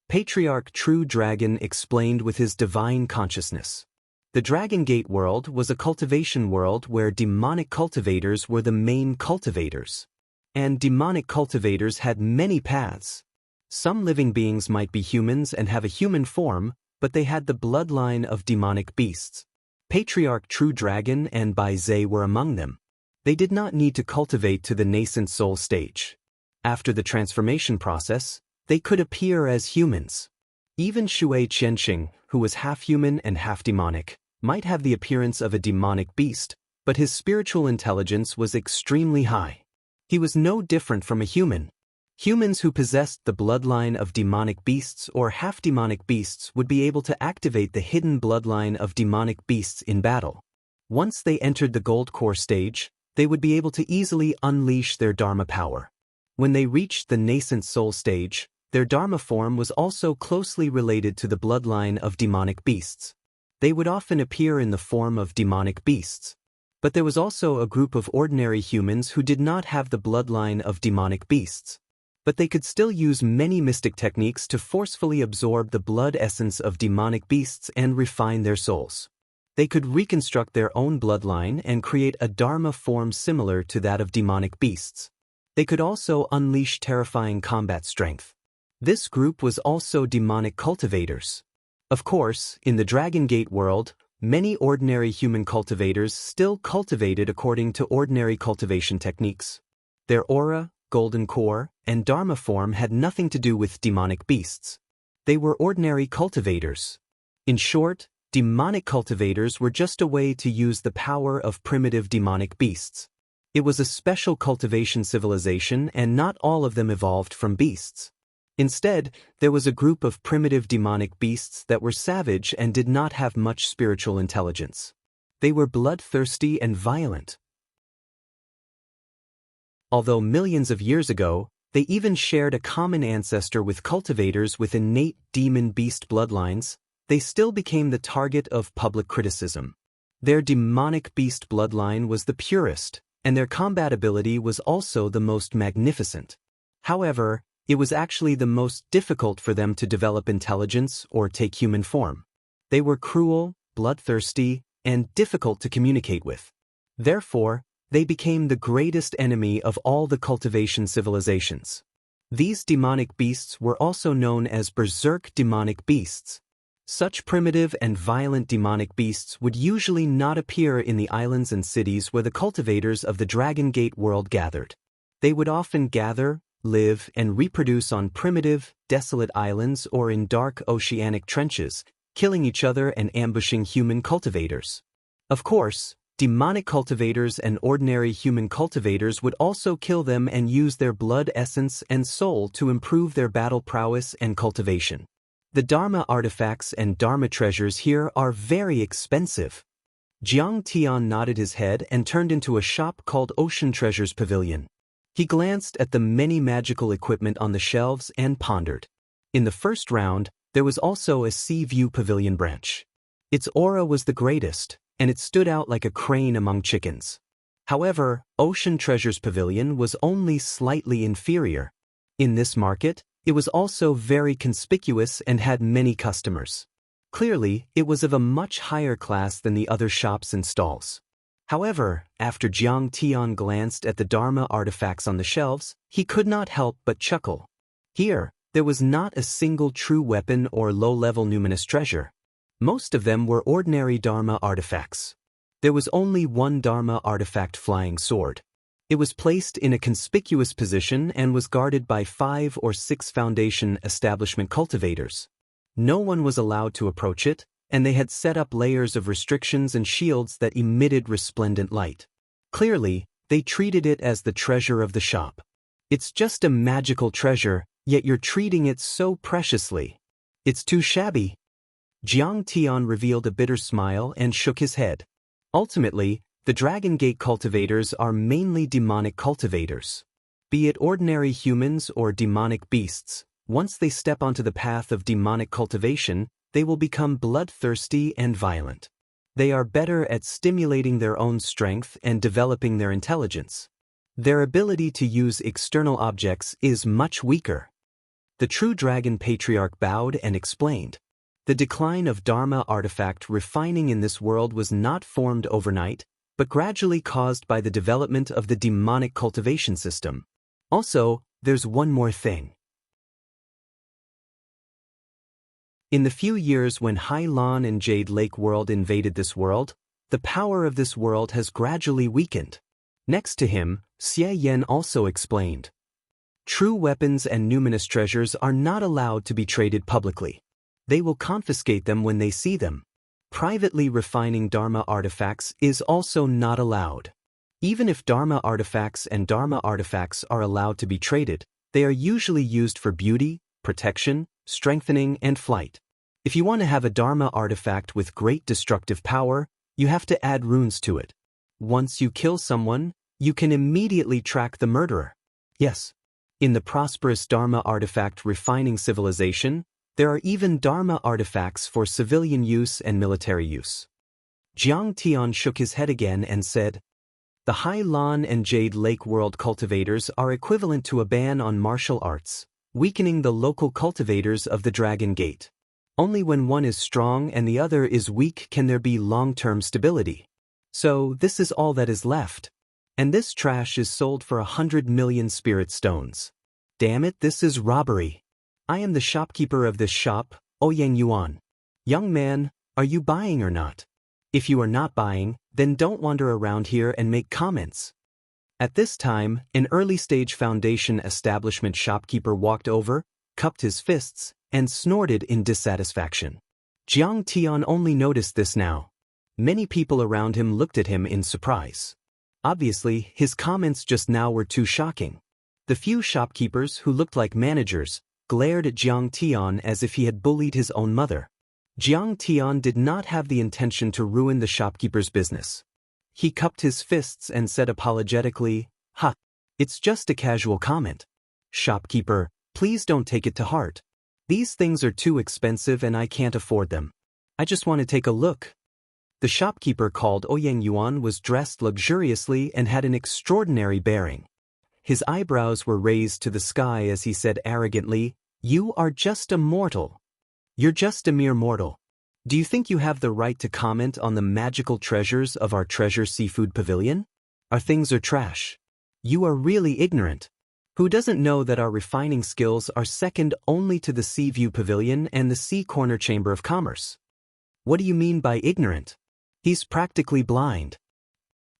Patriarch True Dragon explained with his divine consciousness. The Dragon Gate world was a cultivation world where demonic cultivators were the main cultivators. And demonic cultivators had many paths. Some living beings might be humans and have a human form, but they had the bloodline of demonic beasts. Patriarch True Dragon and Bai Zhe were among them. They did not need to cultivate to the nascent soul stage. After the transformation process, they could appear as humans. Even Shui Qianxing, who was half human and half demonic, might have the appearance of a demonic beast, but his spiritual intelligence was extremely high. He was no different from a human. Humans who possessed the bloodline of demonic beasts or half-demonic beasts would be able to activate the hidden bloodline of demonic beasts in battle. Once they entered the gold core stage, they would be able to easily unleash their Dharma power. When they reached the nascent soul stage, their Dharma form was also closely related to the bloodline of demonic beasts. They would often appear in the form of demonic beasts. But there was also a group of ordinary humans who did not have the bloodline of demonic beasts. But they could still use many mystic techniques to forcefully absorb the blood essence of demonic beasts and refine their souls. They could reconstruct their own bloodline and create a Dharma form similar to that of demonic beasts. They could also unleash terrifying combat strength. This group was also demonic cultivators. Of course, in the Dragon Gate world, many ordinary human cultivators still cultivated according to ordinary cultivation techniques. Their aura, golden core, and Dharma form had nothing to do with demonic beasts. They were ordinary cultivators. In short, demonic cultivators were just a way to use the power of primitive demonic beasts. It was a special cultivation civilization and not all of them evolved from beasts. Instead, there was a group of primitive demonic beasts that were savage and did not have much spiritual intelligence. They were bloodthirsty and violent. Although millions of years ago, they even shared a common ancestor with cultivators with innate demon-beast bloodlines, they still became the target of public criticism. Their demonic beast bloodline was the purest, and their combat ability was also the most magnificent. However, it was actually the most difficult for them to develop intelligence or take human form. They were cruel, bloodthirsty, and difficult to communicate with. Therefore, they became the greatest enemy of all the cultivation civilizations. These demonic beasts were also known as berserk demonic beasts. Such primitive and violent demonic beasts would usually not appear in the islands and cities where the cultivators of the Dragon Gate world gathered. They would often gather, live, and reproduce on primitive, desolate islands or in dark oceanic trenches, killing each other and ambushing human cultivators. Of course, Demonic cultivators and ordinary human cultivators would also kill them and use their blood essence and soul to improve their battle prowess and cultivation. The Dharma artifacts and Dharma treasures here are very expensive. Jiang Tian nodded his head and turned into a shop called Ocean Treasures Pavilion. He glanced at the many magical equipment on the shelves and pondered. In the first round, there was also a Sea View Pavilion branch. Its aura was the greatest, and it stood out like a crane among chickens. However, Ocean Treasures Pavilion was only slightly inferior. In this market, it was also very conspicuous and had many customers. Clearly, it was of a much higher class than the other shops and stalls. However, after Jiang Tian glanced at the Dharma artifacts on the shelves, he could not help but chuckle. Here, there was not a single true weapon or low-level numinous treasure. Most of them were ordinary Dharma artifacts. There was only one Dharma artifact flying sword. It was placed in a conspicuous position and was guarded by 5 or 6 Foundation establishment cultivators. No one was allowed to approach it, and they had set up layers of restrictions and shields that emitted resplendent light. Clearly, they treated it as the treasure of the shop. It's just a magical treasure, yet you're treating it so preciously. It's too shabby. Jiang Tian revealed a bitter smile and shook his head. Ultimately, the Dragon Gate cultivators are mainly demonic cultivators. Be it ordinary humans or demonic beasts, once they step onto the path of demonic cultivation, they will become bloodthirsty and violent. They are better at stimulating their own strength and developing their intelligence. Their ability to use external objects is much weaker. The true dragon patriarch bowed and explained. The decline of Dharma artifact refining in this world was not formed overnight, but gradually caused by the development of the demonic cultivation system. Also, there's one more thing. In the few years when Hai Lan and Jade Lake World invaded this world, the power of this world has gradually weakened. Next to him, Xie Yan also explained. True weapons and numinous treasures are not allowed to be traded publicly. They will confiscate them when they see them. Privately refining Dharma artifacts is also not allowed. Even if Dharma artifacts and Dharma artifacts are allowed to be traded, they are usually used for beauty, protection, strengthening, and flight. If you want to have a Dharma artifact with great destructive power, you have to add runes to it. Once you kill someone, you can immediately track the murderer. Yes. In the prosperous Dharma artifact refining civilization, there are even Dharma artifacts for civilian use and military use. Jiang Tian shook his head again and said, the Hai Lan and Jade Lake World cultivators are equivalent to a ban on martial arts, weakening the local cultivators of the Dragon Gate. Only when one is strong and the other is weak can there be long-term stability. So this is all that is left. And this trash is sold for 100 million spirit stones. Damn it, this is robbery. I am the shopkeeper of this shop, Ouyang Yuan. Young man, are you buying or not? If you are not buying, then don't wander around here and make comments. At this time, an early-stage Foundation establishment shopkeeper walked over, cupped his fists, and snorted in dissatisfaction. Jiang Tian only noticed this now. Many people around him looked at him in surprise. Obviously, his comments just now were too shocking. The few shopkeepers who looked like managers glared at Jiang Tian as if he had bullied his own mother. Jiang Tian did not have the intention to ruin the shopkeeper's business. He cupped his fists and said apologetically, "Ha, it's just a casual comment. Shopkeeper, please don't take it to heart. These things are too expensive and I can't afford them. I just want to take a look." The shopkeeper called Ouyang Yuan was dressed luxuriously and had an extraordinary bearing. His eyebrows were raised to the sky as he said arrogantly, "You are just a mortal. You're just a mere mortal. Do you think you have the right to comment on the magical treasures of our treasure seafood pavilion? Our things are trash. You are really ignorant. Who doesn't know that our refining skills are second only to the Sea View Pavilion and the Sea Corner Chamber of Commerce? What do you mean by ignorant? He's practically blind.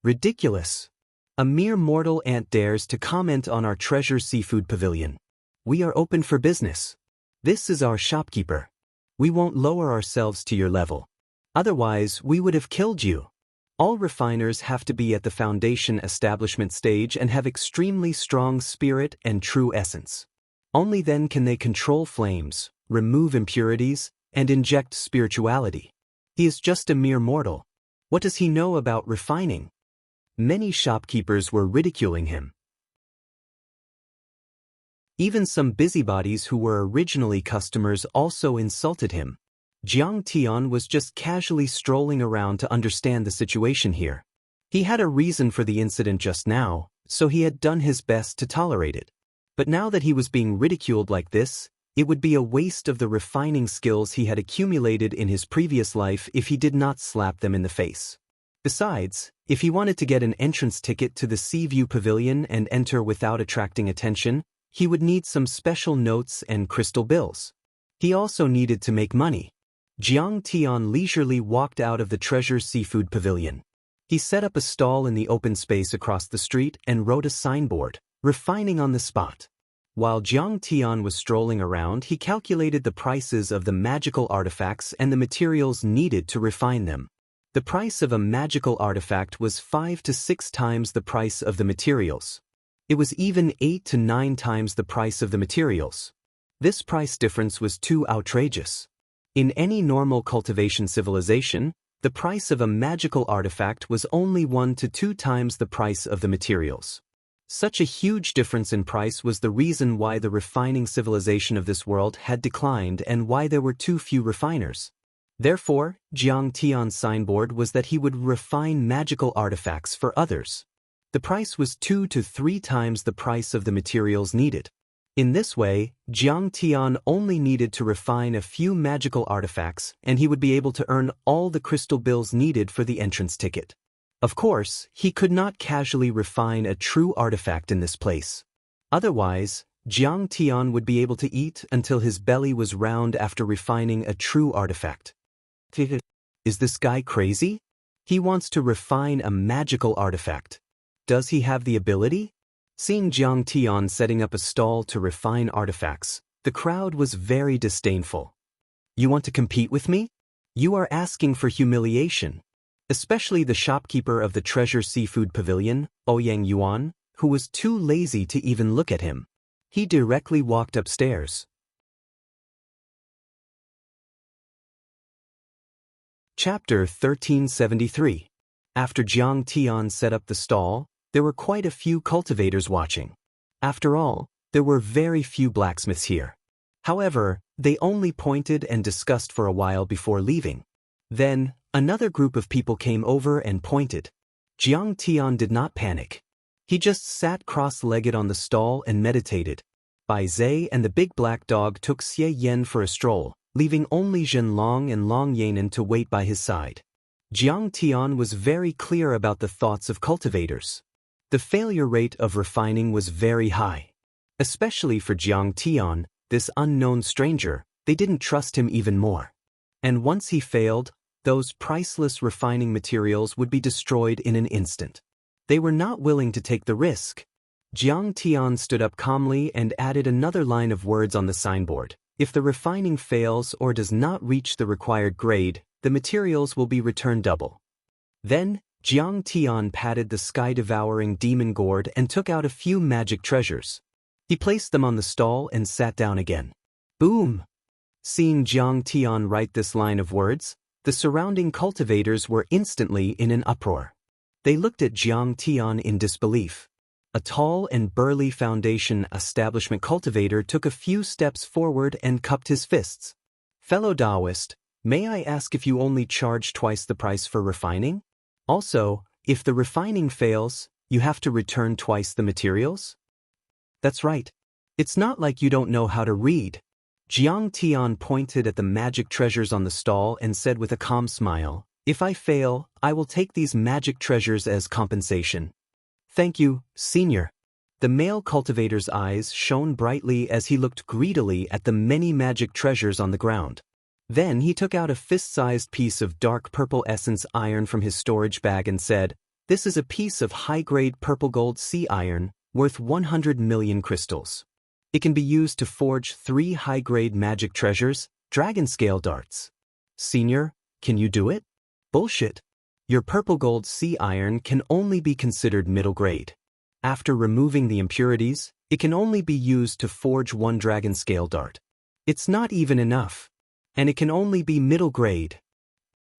Ridiculous. A mere mortal ant dares to comment on our treasure seafood pavilion. We are open for business. This is our shopkeeper. We won't lower ourselves to your level. Otherwise, we would have killed you." All refiners have to be at the foundation establishment stage and have extremely strong spirit and true essence. Only then can they control flames, remove impurities, and inject spirituality. He is just a mere mortal. What does he know about refining? Many shopkeepers were ridiculing him. Even some busybodies who were originally customers also insulted him. Jiang Tian was just casually strolling around to understand the situation here. He had a reason for the incident just now, so he had done his best to tolerate it. But now that he was being ridiculed like this, it would be a waste of the refining skills he had accumulated in his previous life if he did not slap them in the face. Besides, if he wanted to get an entrance ticket to the Sea View Pavilion and enter without attracting attention, he would need some special notes and crystal bills. He also needed to make money. Jiang Tian leisurely walked out of the Treasure Seafood Pavilion. He set up a stall in the open space across the street and wrote a signboard, "Refining on the spot." While Jiang Tian was strolling around, he calculated the prices of the magical artifacts and the materials needed to refine them. The price of a magical artifact was 5 to 6 times the price of the materials. It was even 8 to 9 times the price of the materials. This price difference was too outrageous. In any normal cultivation civilization, the price of a magical artifact was only 1 to 2 times the price of the materials. Such a huge difference in price was the reason why the refining civilization of this world had declined and why there were too few refiners. Therefore, Jiang Tian's signboard was that he would refine magical artifacts for others. The price was 2 to 3 times the price of the materials needed. In this way, Jiang Tian only needed to refine a few magical artifacts and he would be able to earn all the crystal bills needed for the entrance ticket. Of course, he could not casually refine a true artifact in this place. Otherwise, Jiang Tian would be able to eat until his belly was round after refining a true artifact. Is this guy crazy? He wants to refine a magical artifact. Does he have the ability? Seeing Jiang Tian setting up a stall to refine artifacts, the crowd was very disdainful. You want to compete with me? You are asking for humiliation. Especially the shopkeeper of the Treasure Seafood Pavilion, Ouyang Yuan, who was too lazy to even look at him. He directly walked upstairs. Chapter 1373. After Jiang Tian set up the stall, there were quite a few cultivators watching. After all, there were very few blacksmiths here. However, they only pointed and discussed for a while before leaving. Then, another group of people came over and pointed. Jiang Tian did not panic. He just sat cross-legged on the stall and meditated. Bai Zhe and the big black dog took Xie Yan for a stroll, leaving only Zhenlong and Long Yanan to wait by his side. Jiang Tian was very clear about the thoughts of cultivators. The failure rate of refining was very high. Especially for Jiang Tian, this unknown stranger, they didn't trust him even more. And once he failed, those priceless refining materials would be destroyed in an instant. They were not willing to take the risk. Jiang Tian stood up calmly and added another line of words on the signboard. If the refining fails or does not reach the required grade, the materials will be returned double. Then, Jiang Tian patted the sky-devouring demon gourd and took out a few magic treasures. He placed them on the stall and sat down again. Boom! Seeing Jiang Tian write this line of words, the surrounding cultivators were instantly in an uproar. They looked at Jiang Tian in disbelief. A tall and burly foundation establishment cultivator took a few steps forward and cupped his fists. Fellow Taoist, may I ask if you only charge twice the price for refining? Also, if the refining fails, you have to return twice the materials? That's right. It's not like you don't know how to read. Jiang Tian pointed at the magic treasures on the stall and said with a calm smile, "If I fail, I will take these magic treasures as compensation." Thank you, Senior. The male cultivator's eyes shone brightly as he looked greedily at the many magic treasures on the ground. Then he took out a fist-sized piece of dark purple essence iron from his storage bag and said, "This is a piece of high-grade purple gold sea iron, worth 100 million crystals. It can be used to forge 3 high-grade magic treasures, dragon scale darts." Senior, can you do it? Bullshit. Your purple gold sea iron can only be considered middle grade. After removing the impurities, it can only be used to forge one dragon scale dart. It's not even enough. And it can only be middle grade.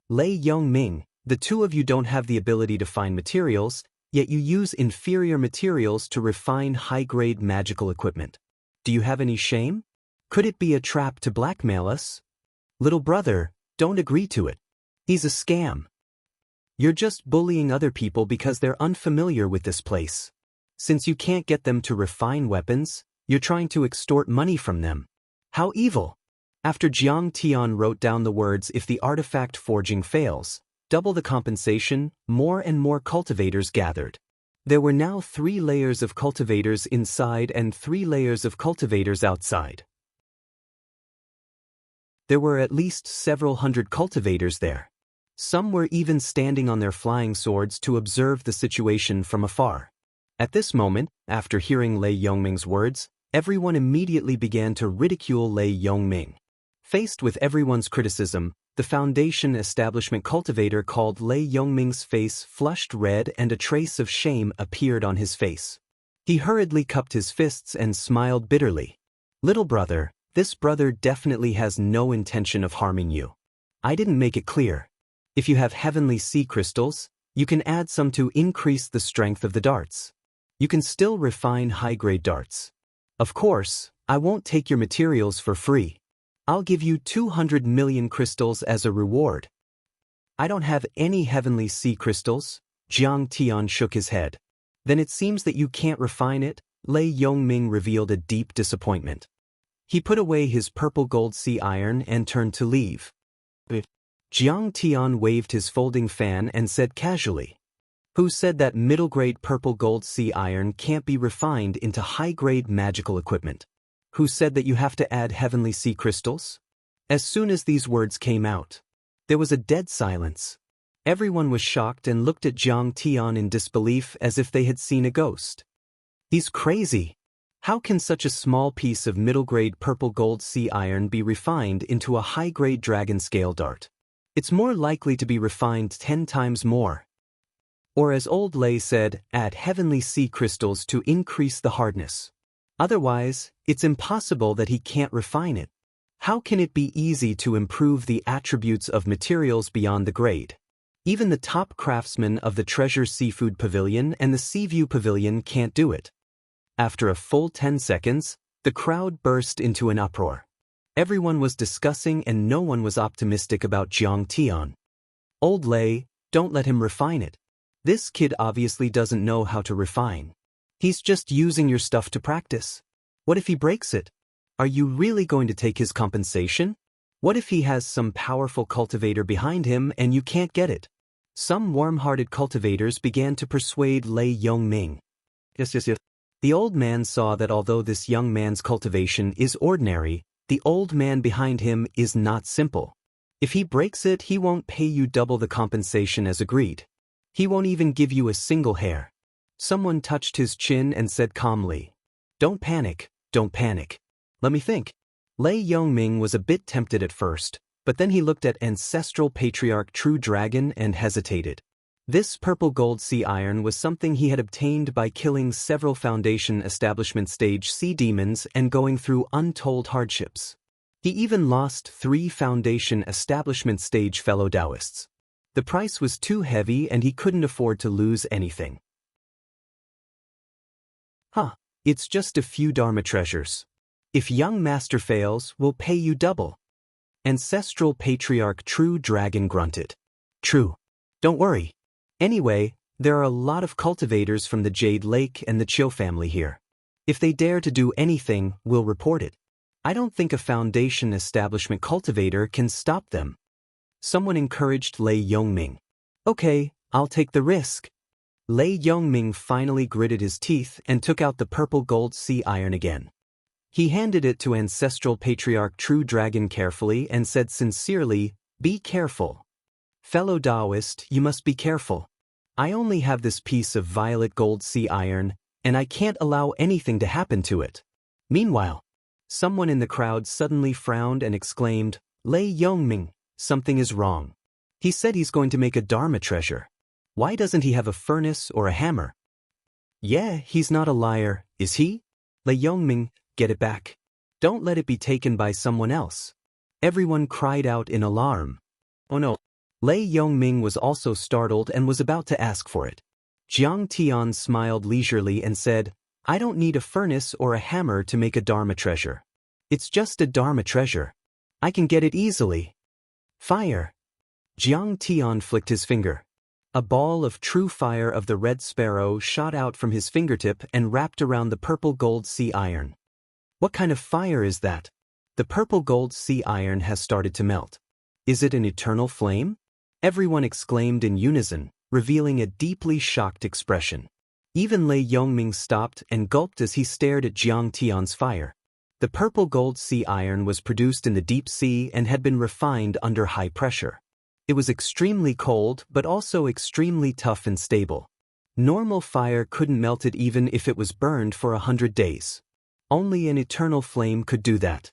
Lei Yongming, the two of you don't have the ability to find materials, yet you use inferior materials to refine high-grade magical equipment. Do you have any shame? Could it be a trap to blackmail us? Little brother, don't agree to it. He's a scam. You're just bullying other people because they're unfamiliar with this place. Since you can't get them to refine weapons, you're trying to extort money from them. How evil! After Jiang Tian wrote down the words, if the artifact forging fails, double the compensation, more and more cultivators gathered. There were now 3 layers of cultivators inside and 3 layers of cultivators outside. There were at least several hundred cultivators there. Some were even standing on their flying swords to observe the situation from afar. At this moment, after hearing Lei Yongming's words, everyone immediately began to ridicule Lei Yongming. Faced with everyone's criticism, the Foundation establishment cultivator called Lei Yongming's face flushed red and a trace of shame appeared on his face. He hurriedly cupped his fists and smiled bitterly. Little brother, this brother definitely has no intention of harming you. I didn't make it clear. If you have heavenly sea crystals, you can add some to increase the strength of the darts. You can still refine high-grade darts. Of course, I won't take your materials for free. I'll give you 200 million crystals as a reward. I don't have any heavenly sea crystals. Jiang Tian shook his head. Then it seems that you can't refine it. Lei Yongming revealed a deep disappointment. He put away his purple gold sea iron and turned to leave. Jiang Tian waved his folding fan and said casually, "Who said that middle-grade purple gold sea iron can't be refined into high-grade magical equipment? Who said that you have to add heavenly sea crystals?" As soon as these words came out, there was a dead silence. Everyone was shocked and looked at Jiang Tian in disbelief as if they had seen a ghost. He's crazy. How can such a small piece of middle-grade purple gold sea iron be refined into a high-grade dragon scale dart? It's more likely to be refined 10 times more. Or as old Lei said, add heavenly sea crystals to increase the hardness. Otherwise, it's impossible that he can't refine it. How can it be easy to improve the attributes of materials beyond the grade? Even the top craftsmen of the Treasure Seafood Pavilion and the Seaview Pavilion can't do it. After a full 10 seconds, the crowd burst into an uproar. Everyone was discussing and no one was optimistic about Jiang Tian. Old Lei, don't let him refine it. This kid obviously doesn't know how to refine. He's just using your stuff to practice. What if he breaks it? Are you really going to take his compensation? What if he has some powerful cultivator behind him and you can't get it? Some warm-hearted cultivators began to persuade Lei Yongming. Yes. The old man saw that although this young man's cultivation is ordinary, the old man behind him is not simple. If he breaks it, he won't pay you double the compensation as agreed. He won't even give you a single hair. Someone touched his chin and said calmly, "Don't panic, don't panic. Let me think." Lei Yongming was a bit tempted at first, but then he looked at Ancestral Patriarch True Dragon and hesitated. This purple gold sea iron was something he had obtained by killing several Foundation establishment stage sea demons and going through untold hardships. He even lost 3 Foundation establishment stage fellow Taoists. The price was too heavy and he couldn't afford to lose anything. It's just a few Dharma treasures. If young master fails, we'll pay you double. Ancestral Patriarch True Dragon grunted. True. Don't worry. Anyway, there are a lot of cultivators from the Jade Lake and the Chiu family here. If they dare to do anything, we'll report it. I don't think a Foundation establishment cultivator can stop them. Someone encouraged Lei Yongming. Okay, I'll take the risk. Lei Yongming finally gritted his teeth and took out the purple gold sea iron again. He handed it to Ancestral Patriarch True Dragon carefully and said sincerely, "Be careful. Fellow Taoist, you must be careful. I only have this piece of violet gold sea iron, and I can't allow anything to happen to it." Meanwhile, someone in the crowd suddenly frowned and exclaimed, "Lei Yongming, something is wrong." He said he's going to make a Dharma treasure. Why doesn't he have a furnace or a hammer? Yeah, he's not a liar, is he? Lei Yongming, get it back. Don't let it be taken by someone else. Everyone cried out in alarm. Oh no. Lei Yongming was also startled and was about to ask for it. Jiang Tian smiled leisurely and said, I don't need a furnace or a hammer to make a Dharma treasure. It's just a Dharma treasure. I can get it easily. Fire. Jiang Tian flicked his finger. A ball of true fire of the red sparrow shot out from his fingertip and wrapped around the purple gold sea iron. What kind of fire is that? The purple gold sea iron has started to melt. Is it an eternal flame? Everyone exclaimed in unison, revealing a deeply shocked expression. Even Lei Yongming stopped and gulped as he stared at Jiang Tian's fire. The purple gold sea iron was produced in the deep sea and had been refined under high pressure. It was extremely cold but also extremely tough and stable. Normal fire couldn't melt it even if it was burned for 100 days. Only an eternal flame could do that.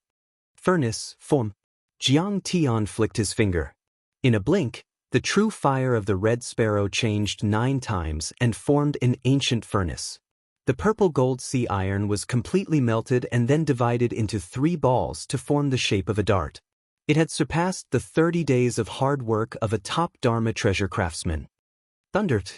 Furnace, form. Jiang Tian flicked his finger. In a blink, the true fire of the red sparrow changed 9 times and formed an ancient furnace. The purple gold sea iron was completely melted and then divided into 3 balls to form the shape of a dart. It had surpassed the 30 days of hard work of a top Dharma treasure craftsman. Thundered.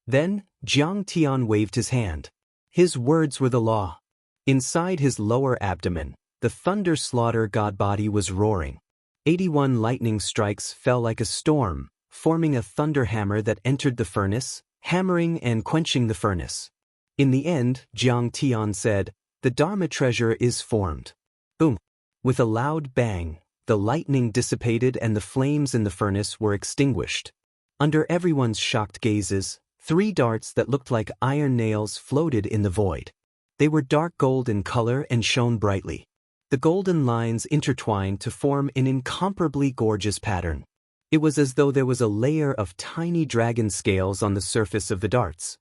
Then, Jiang Tian waved his hand. His words were the law. Inside his lower abdomen, the thunder slaughter god body was roaring. 81 lightning strikes fell like a storm, forming a thunder hammer that entered the furnace, hammering and quenching the furnace. In the end, Jiang Tian said, the Dharma treasure is formed. Boom! With a loud bang, the lightning dissipated and the flames in the furnace were extinguished. Under everyone's shocked gazes, 3 darts that looked like iron nails floated in the void. They were dark gold in color and shone brightly. The golden lines intertwined to form an incomparably gorgeous pattern. It was as though there was a layer of tiny dragon scales on the surface of the darts.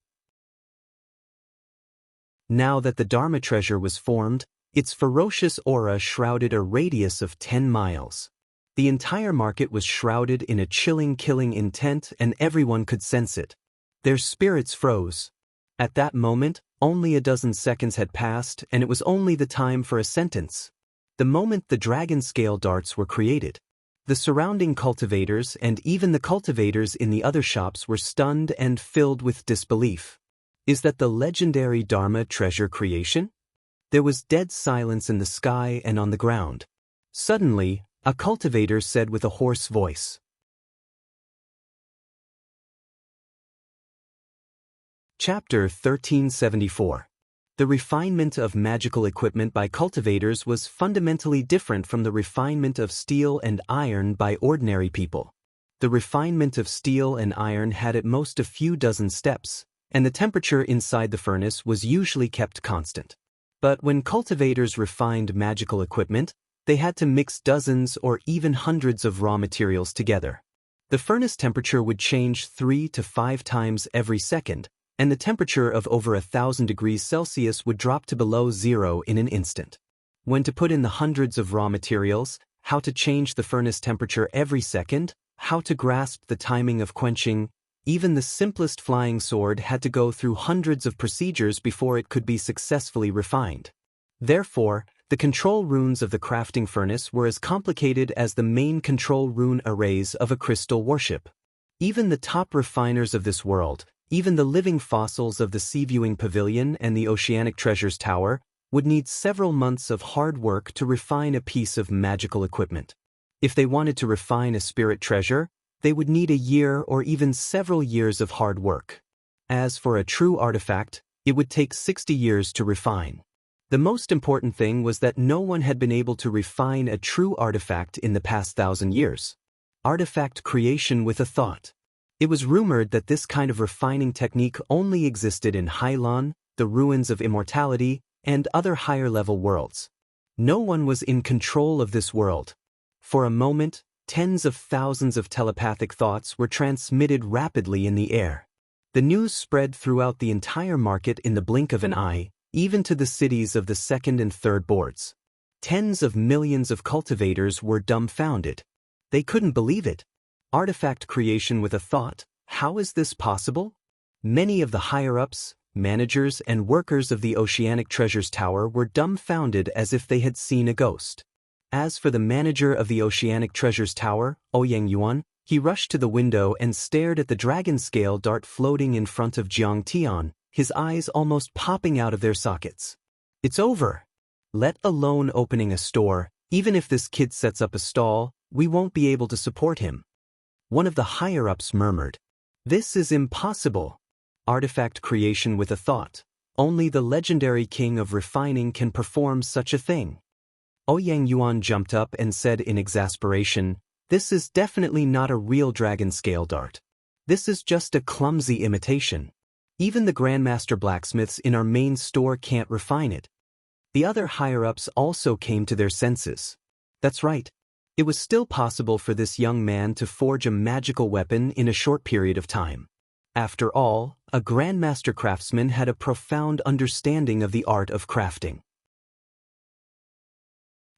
Now that the Dharma treasure was formed, its ferocious aura shrouded a radius of 10 miles. The entire market was shrouded in a chilling killing intent and everyone could sense it. Their spirits froze. At that moment, only a dozen seconds had passed and it was only the time for a sentence. The moment the dragon scale darts were created. The surrounding cultivators and even the cultivators in the other shops were stunned and filled with disbelief. Is that the legendary Dharma treasure creation? There was dead silence in the sky and on the ground. Suddenly, a cultivator said with a hoarse voice. Chapter 1374. The refinement of magical equipment by cultivators was fundamentally different from the refinement of steel and iron by ordinary people. The refinement of steel and iron had at most a few dozen steps, and the temperature inside the furnace was usually kept constant. But when cultivators refined magical equipment, they had to mix dozens or even hundreds of raw materials together. The furnace temperature would change 3 to 5 times every second, and the temperature of over 1,000 degrees Celsius would drop to below 0 in an instant. When to put in the hundreds of raw materials, how to change the furnace temperature every second, how to grasp the timing of quenching, even the simplest flying sword had to go through hundreds of procedures before it could be successfully refined. Therefore, the control runes of the crafting furnace were as complicated as the main control rune arrays of a crystal warship. Even the top refiners of this world, even the living fossils of the Sea-Viewing Pavilion and the Oceanic Treasures Tower, would need several months of hard work to refine a piece of magical equipment. If they wanted to refine a spirit treasure, they would need a year or even several years of hard work. As for a true artifact, it would take 60 years to refine. The most important thing was that no one had been able to refine a true artifact in the past 1,000 years. Artifact creation with a thought. It was rumored that this kind of refining technique only existed in Hylon, the ruins of immortality, and other higher-level worlds. No one was in control of this world. For a moment, tens of thousands of telepathic thoughts were transmitted rapidly in the air. The news spread throughout the entire market in the blink of an eye, even to the cities of the second and third boards. Tens of millions of cultivators were dumbfounded. They couldn't believe it. Artifact creation with a thought, how is this possible? Many of the higher-ups, managers and workers of the Oceanic Treasures Tower were dumbfounded as if they had seen a ghost. As for the manager of the Oceanic Treasures Tower, Ouyang Yuan, he rushed to the window and stared at the dragon scale dart floating in front of Jiang Tian, his eyes almost popping out of their sockets. It's over. Let alone opening a store, even if this kid sets up a stall, we won't be able to support him. One of the higher-ups murmured. This is impossible. Artifact creation with a thought. Only the legendary king of refining can perform such a thing. Ouyang Yuan jumped up and said in exasperation, this is definitely not a real dragon scale dart. This is just a clumsy imitation. Even the Grandmaster blacksmiths in our main store can't refine it. The other higher-ups also came to their senses. That's right. It was still possible for this young man to forge a magical weapon in a short period of time. After all, a Grandmaster craftsman had a profound understanding of the art of crafting.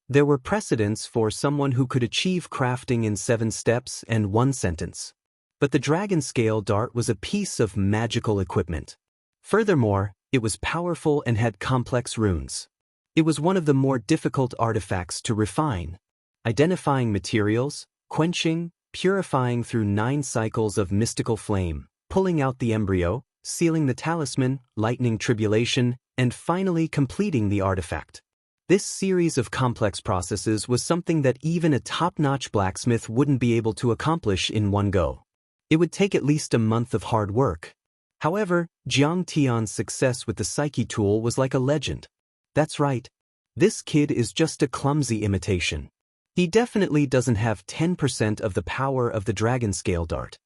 There were precedents for someone who could achieve crafting in 7 steps and 1 sentence. But the dragon scale dart was a piece of magical equipment. Furthermore, it was powerful and had complex runes. It was one of the more difficult artifacts to refine. Identifying materials, quenching, purifying through 9 cycles of mystical flame, pulling out the embryo, sealing the talisman, lightning tribulation, and finally completing the artifact. This series of complex processes was something that even a top-notch blacksmith wouldn't be able to accomplish in one go. It would take at least a month of hard work. However, Jiang Tian's success with the Psyche tool was like a legend. That's right. This kid is just a clumsy imitation. He definitely doesn't have 10% of the power of the dragon scale dart.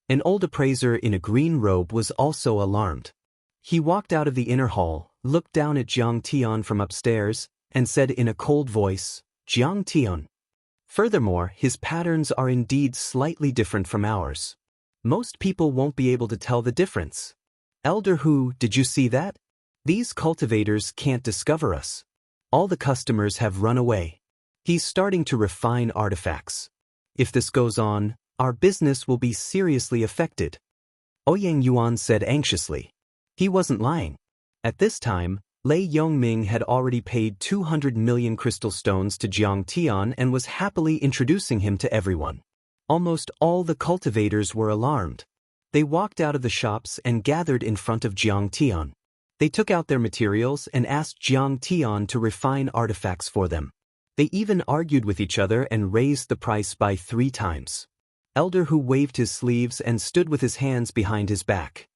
An old appraiser in a green robe was also alarmed. He walked out of the inner hall, looked down at Jiang Tian from upstairs, and said in a cold voice, Jiang Tian. Furthermore, his patterns are indeed slightly different from ours. Most people won't be able to tell the difference. Elder Hu, did you see that? These cultivators can't discover us. All the customers have run away. He's starting to refine artifacts. If this goes on, our business will be seriously affected. Ouyang Yuan said anxiously. He wasn't lying. At this time, Lei Yongming had already paid 200 million crystal stones to Jiang Tian and was happily introducing him to everyone. Almost all the cultivators were alarmed. They walked out of the shops and gathered in front of Jiang Tian. They took out their materials and asked Jiang Tian to refine artifacts for them. They even argued with each other and raised the price by 3 times. Elder Hu waved his sleeves and stood with his hands behind his back.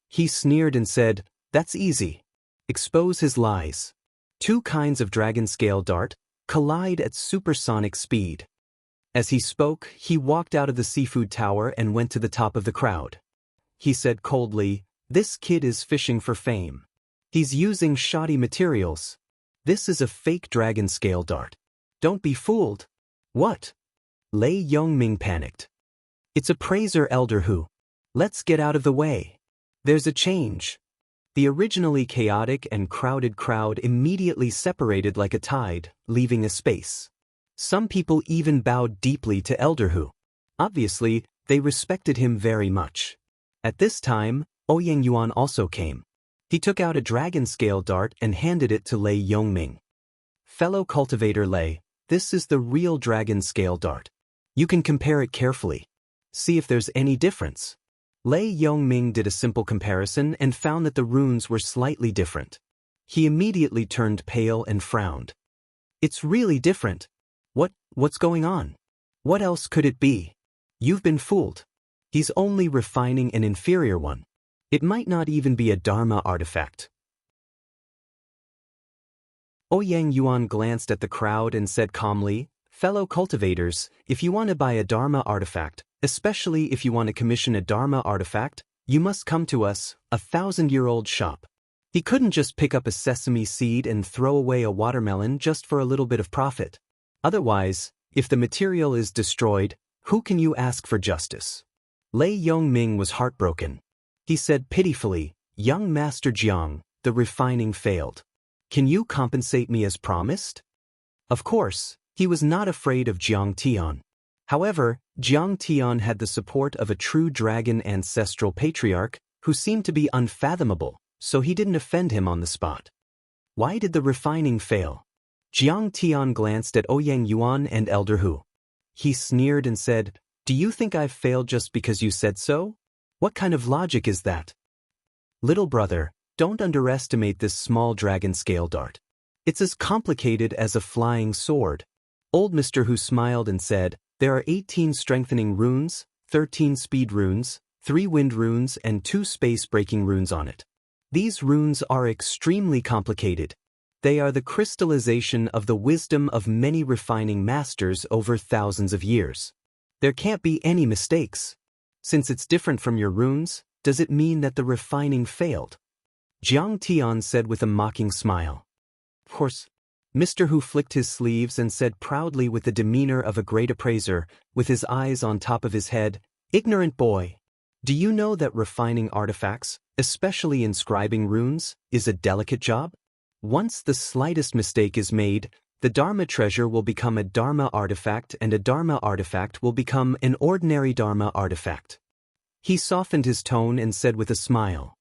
He sneered and said, that's easy. Expose his lies. 2 kinds of dragon scale dart collide at supersonic speed. As he spoke, he walked out of the seafood tower and went to the top of the crowd. He said coldly, this kid is fishing for fame. He's using shoddy materials. This is a fake dragon scale dart. Don't be fooled. What? Lei Yongming panicked. It's appraiser Elder Hu. Let's get out of the way. There's a change. The originally chaotic and crowded crowd immediately separated like a tide, leaving a space. Some people even bowed deeply to Elder Hu. Obviously, they respected him very much. At this time, Ouyang Yuan also came. He took out a dragon scale dart and handed it to Lei Yongming. Fellow cultivator Lei, this is the real dragon scale dart. You can compare it carefully. See if there's any difference. Lei Yongming did a simple comparison and found that the runes were slightly different. He immediately turned pale and frowned. It's really different. What's going on? What else could it be? You've been fooled. He's only refining an inferior one. It might not even be a Dharma artifact. Ouyang Yuan glanced at the crowd and said calmly, fellow cultivators, if you want to buy a Dharma artifact, especially if you want to commission a Dharma artifact, you must come to us, a 1,000-year-old shop. He couldn't just pick up a sesame seed and throw away a watermelon just for a little bit of profit. Otherwise, if the material is destroyed, who can you ask for justice? Lei Yongming was heartbroken. He said pitifully, young Master Jiang, the refining failed. Can you compensate me as promised? Of course, he was not afraid of Jiang Tian. However, Jiang Tian had the support of a true dragon ancestral patriarch who seemed to be unfathomable, so he didn't offend him on the spot. Why did the refining fail? Jiang Tian glanced at Ouyang Yuan and Elder Hu. He sneered and said, "Do you think I've failed just because you said so? What kind of logic is that?" Little brother, don't underestimate this small dragon scale dart. It's as complicated as a flying sword. Old Mr. Hu smiled and said, "There are 18 strengthening runes, 13 speed runes, 3 wind runes and 2 space-breaking runes on it. These runes are extremely complicated. They are the crystallization of the wisdom of many refining masters over thousands of years. There can't be any mistakes. Since it's different from your runes, does it mean that the refining failed?" Jiang Tian said with a mocking smile. "Of course." Mr. Hu flicked his sleeves and said proudly with the demeanor of a great appraiser, with his eyes on top of his head, "Ignorant boy. Do you know that refining artifacts, especially inscribing runes, is a delicate job? Once the slightest mistake is made, the Dharma treasure will become a Dharma artifact and a Dharma artifact will become an ordinary Dharma artifact." He softened his tone and said with a smile,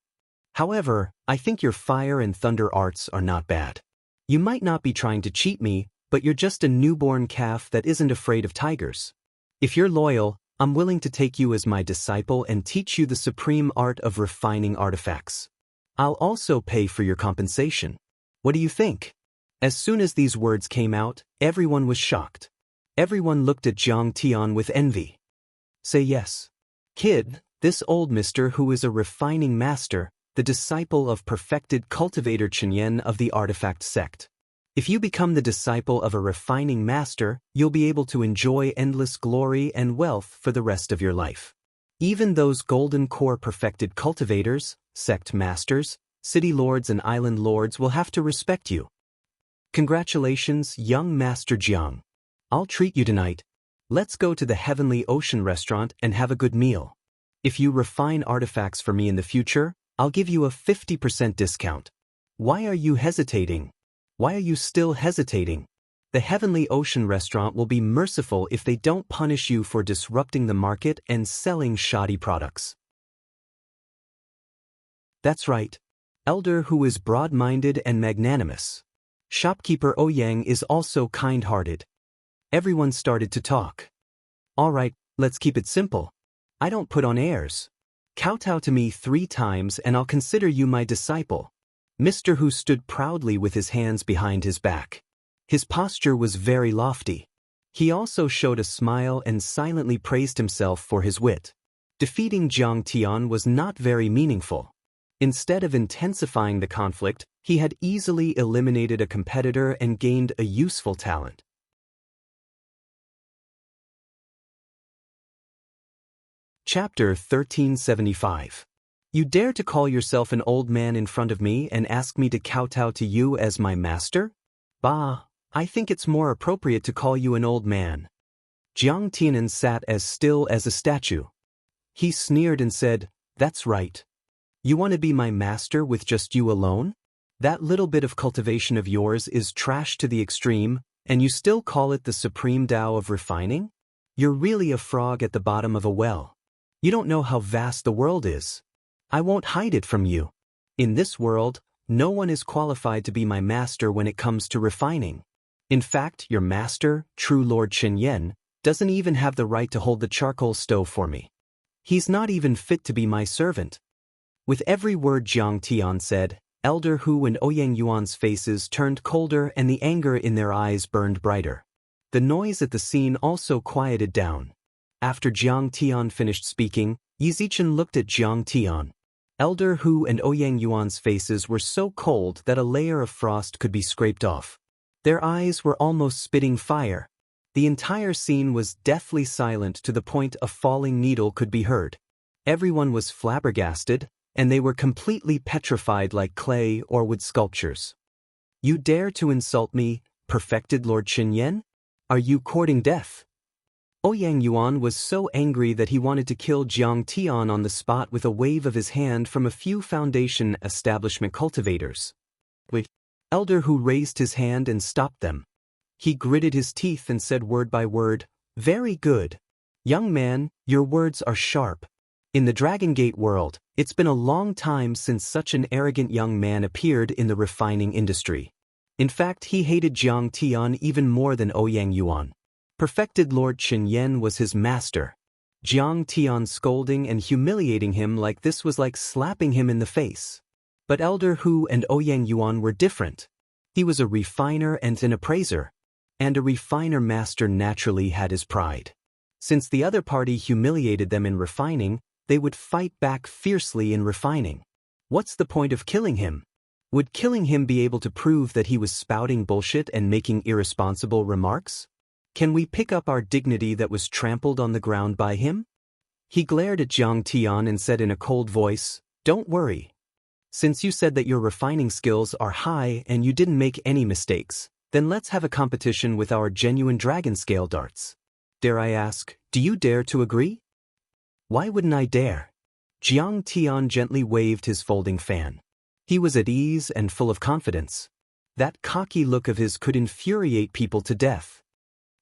"However, I think your fire and thunder arts are not bad. You might not be trying to cheat me, but you're just a newborn calf that isn't afraid of tigers. If you're loyal, I'm willing to take you as my disciple and teach you the supreme art of refining artifacts. I'll also pay for your compensation. What do you think?" As soon as these words came out, everyone was shocked. Everyone looked at Jiang Tian with envy. "Say yes. Kid, this old Mr. Hu is a refining master, the disciple of perfected Cultivator Chenyen of the Artifact sect. If you become the disciple of a refining master, you'll be able to enjoy endless glory and wealth for the rest of your life. Even those golden core perfected cultivators, sect masters, city lords and island lords will have to respect you. Congratulations, young Master Jiang. I'll treat you tonight. Let's go to the Heavenly Ocean restaurant and have a good meal. If you refine artifacts for me in the future, I'll give you a 50% discount. Why are you hesitating? Why are you still hesitating? The Heavenly Ocean restaurant will be merciful if they don't punish you for disrupting the market and selling shoddy products." That's right. Elder Hu is broad-minded and magnanimous. Shopkeeper Ouyang is also kind-hearted. Everyone started to talk. "All right, let's keep it simple. I don't put on airs. Kowtow to me 3 times and I'll consider you my disciple." Mr. Hu stood proudly with his hands behind his back. His posture was very lofty. He also showed a smile and silently praised himself for his wit. Defeating Jiang Tian was not very meaningful. Instead of intensifying the conflict, he had easily eliminated a competitor and gained a useful talent. Chapter 1375. You dare to call yourself an old man in front of me and ask me to kowtow to you as my master? Bah, I think it's more appropriate to call you an old man. Jiang Tianan sat as still as a statue. He sneered and said, "That's right. You want to be my master with just you alone? That little bit of cultivation of yours is trash to the extreme, and you still call it the supreme Tao of refining? You're really a frog at the bottom of a well. You don't know how vast the world is. I won't hide it from you. In this world, no one is qualified to be my master when it comes to refining. In fact, your master, true Lord Chenyen, doesn't even have the right to hold the charcoal stove for me. He's not even fit to be my servant." With every word Jiang Tian said, Elder Hu and Ouyang Yuan's faces turned colder and the anger in their eyes burned brighter. The noise at the scene also quieted down. After Jiang Tian finished speaking, Yi Zichen looked at Jiang Tian. Elder Hu and Ouyang Yuan's faces were so cold that a layer of frost could be scraped off. Their eyes were almost spitting fire. The entire scene was deathly silent to the point a falling needle could be heard. Everyone was flabbergasted, and they were completely petrified like clay or wood sculptures. "You dare to insult me, perfected Lord Chenyen? Are you courting death?" Ouyang Yuan was so angry that he wanted to kill Jiang Tian on the spot with a wave of his hand from a few foundation establishment cultivators. Wait. Elder Hu raised his hand and stopped them. He gritted his teeth and said word by word, "Very good. Young man, your words are sharp. In the Dragon Gate world, it's been a long time since such an arrogant young man appeared in the refining industry. In fact, he hated Jiang Tian even more than Ouyang Yuan. Perfected Lord Qin Yan was his master. Jiang Tian scolding and humiliating him like this was like slapping him in the face. But Elder Hu and Ouyang Yuan were different. He was a refiner and an appraiser. And a refiner master naturally had his pride. Since the other party humiliated them in refining, they would fight back fiercely in refining. What's the point of killing him? Would killing him be able to prove that he was spouting bullshit and making irresponsible remarks? Can we pick up our dignity that was trampled on the ground by him? He glared at Jiang Tian and said in a cold voice, "Don't worry. Since you said that your refining skills are high and you didn't make any mistakes, then let's have a competition with our genuine dragon scale darts. Dare I ask, do you dare to agree?" "Why wouldn't I dare?" Jiang Tian gently waved his folding fan. He was at ease and full of confidence. That cocky look of his could infuriate people to death.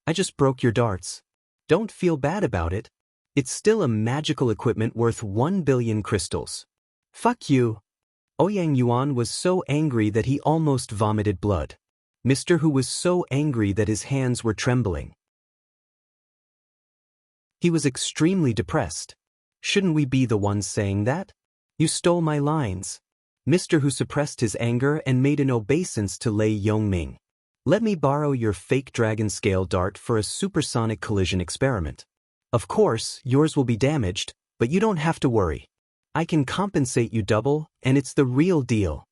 "I just broke your darts. Don't feel bad about it. It's still a magical equipment worth 1 billion crystals." "Fuck you." Ouyang Yuan was so angry that he almost vomited blood. Mr. Hu was so angry that his hands were trembling. He was extremely depressed. Shouldn't we be the ones saying that? You stole my lines. Mr. Hu suppressed his anger and made an obeisance to Lei Yongming. "Let me borrow your fake dragon scale dart for a supersonic collision experiment. Of course, yours will be damaged, but you don't have to worry. I can compensate you double, and it's the real deal."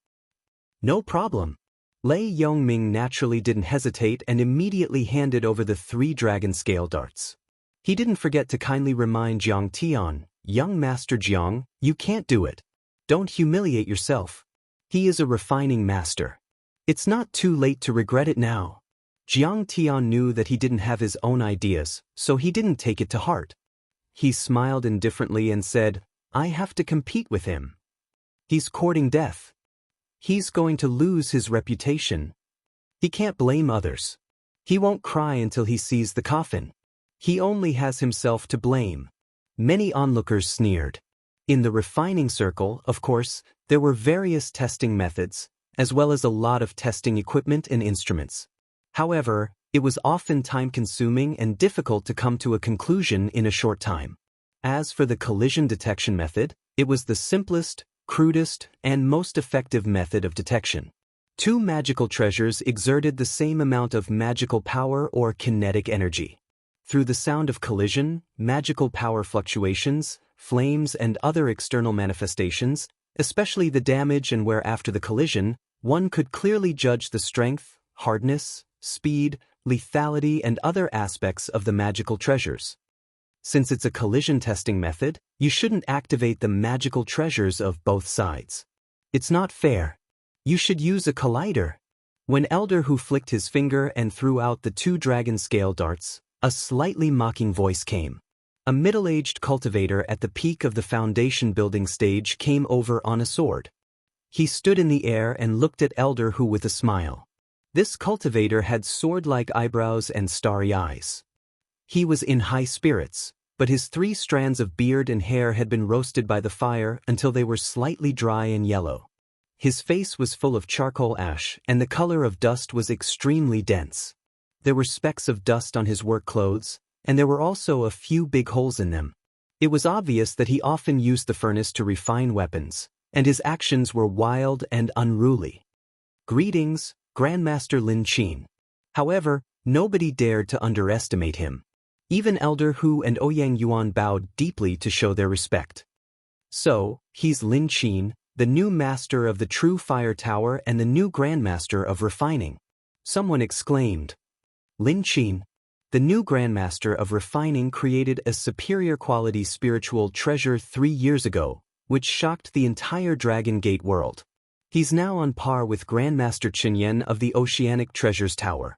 "No problem." Lei Yongming naturally didn't hesitate and immediately handed over the 3 dragon scale darts. He didn't forget to kindly remind Jiang Tian, "Young Master Jiang, you can't do it. Don't humiliate yourself. He is a refining master. It's not too late to regret it now." Jiang Tian knew that he didn't have his own ideas, so he didn't take it to heart. He smiled indifferently and said, "I have to compete with him. He's courting death. He's going to lose his reputation. He can't blame others. He won't cry until he sees the coffin. He only has himself to blame." Many onlookers sneered. In the refining circle, of course, there were various testing methods, as well as a lot of testing equipment and instruments. However, it was often time-consuming and difficult to come to a conclusion in a short time. As for the collision detection method, it was the simplest, crudest, and most effective method of detection. 2 magical treasures exerted the same amount of magical power or kinetic energy. Through the sound of collision, magical power fluctuations, flames, and other external manifestations, especially the damage and wear after the collision, one could clearly judge the strength, hardness, speed, lethality, and other aspects of the magical treasures. Since it's a collision testing method, you shouldn't activate the magical treasures of both sides. It's not fair. You should use a collider. When Elder Hu flicked his finger and threw out the 2 dragon scale darts, a slightly mocking voice came. A middle-aged cultivator at the peak of the foundation building stage came over on a sword. He stood in the air and looked at Elder Hu with a smile. This cultivator had sword-like eyebrows and starry eyes. He was in high spirits, but his 3 strands of beard and hair had been roasted by the fire until they were slightly dry and yellow. His face was full of charcoal ash, and the color of dust was extremely dense. There were specks of dust on his work clothes, and there were also a few big holes in them. It was obvious that he often used the furnace to refine weapons, and his actions were wild and unruly. "Greetings, Grandmaster Lin Qin." However, nobody dared to underestimate him. Even Elder Hu and Ouyang Yuan bowed deeply to show their respect. "So, he's Lin Qin, the new master of the True Fire Tower and the new Grandmaster of Refining," someone exclaimed. Lin Qin, the new Grandmaster of Refining, created a superior quality spiritual treasure 3 years ago, which shocked the entire Dragon Gate world. He's now on par with Grandmaster Qin Yan of the Oceanic Treasures Tower.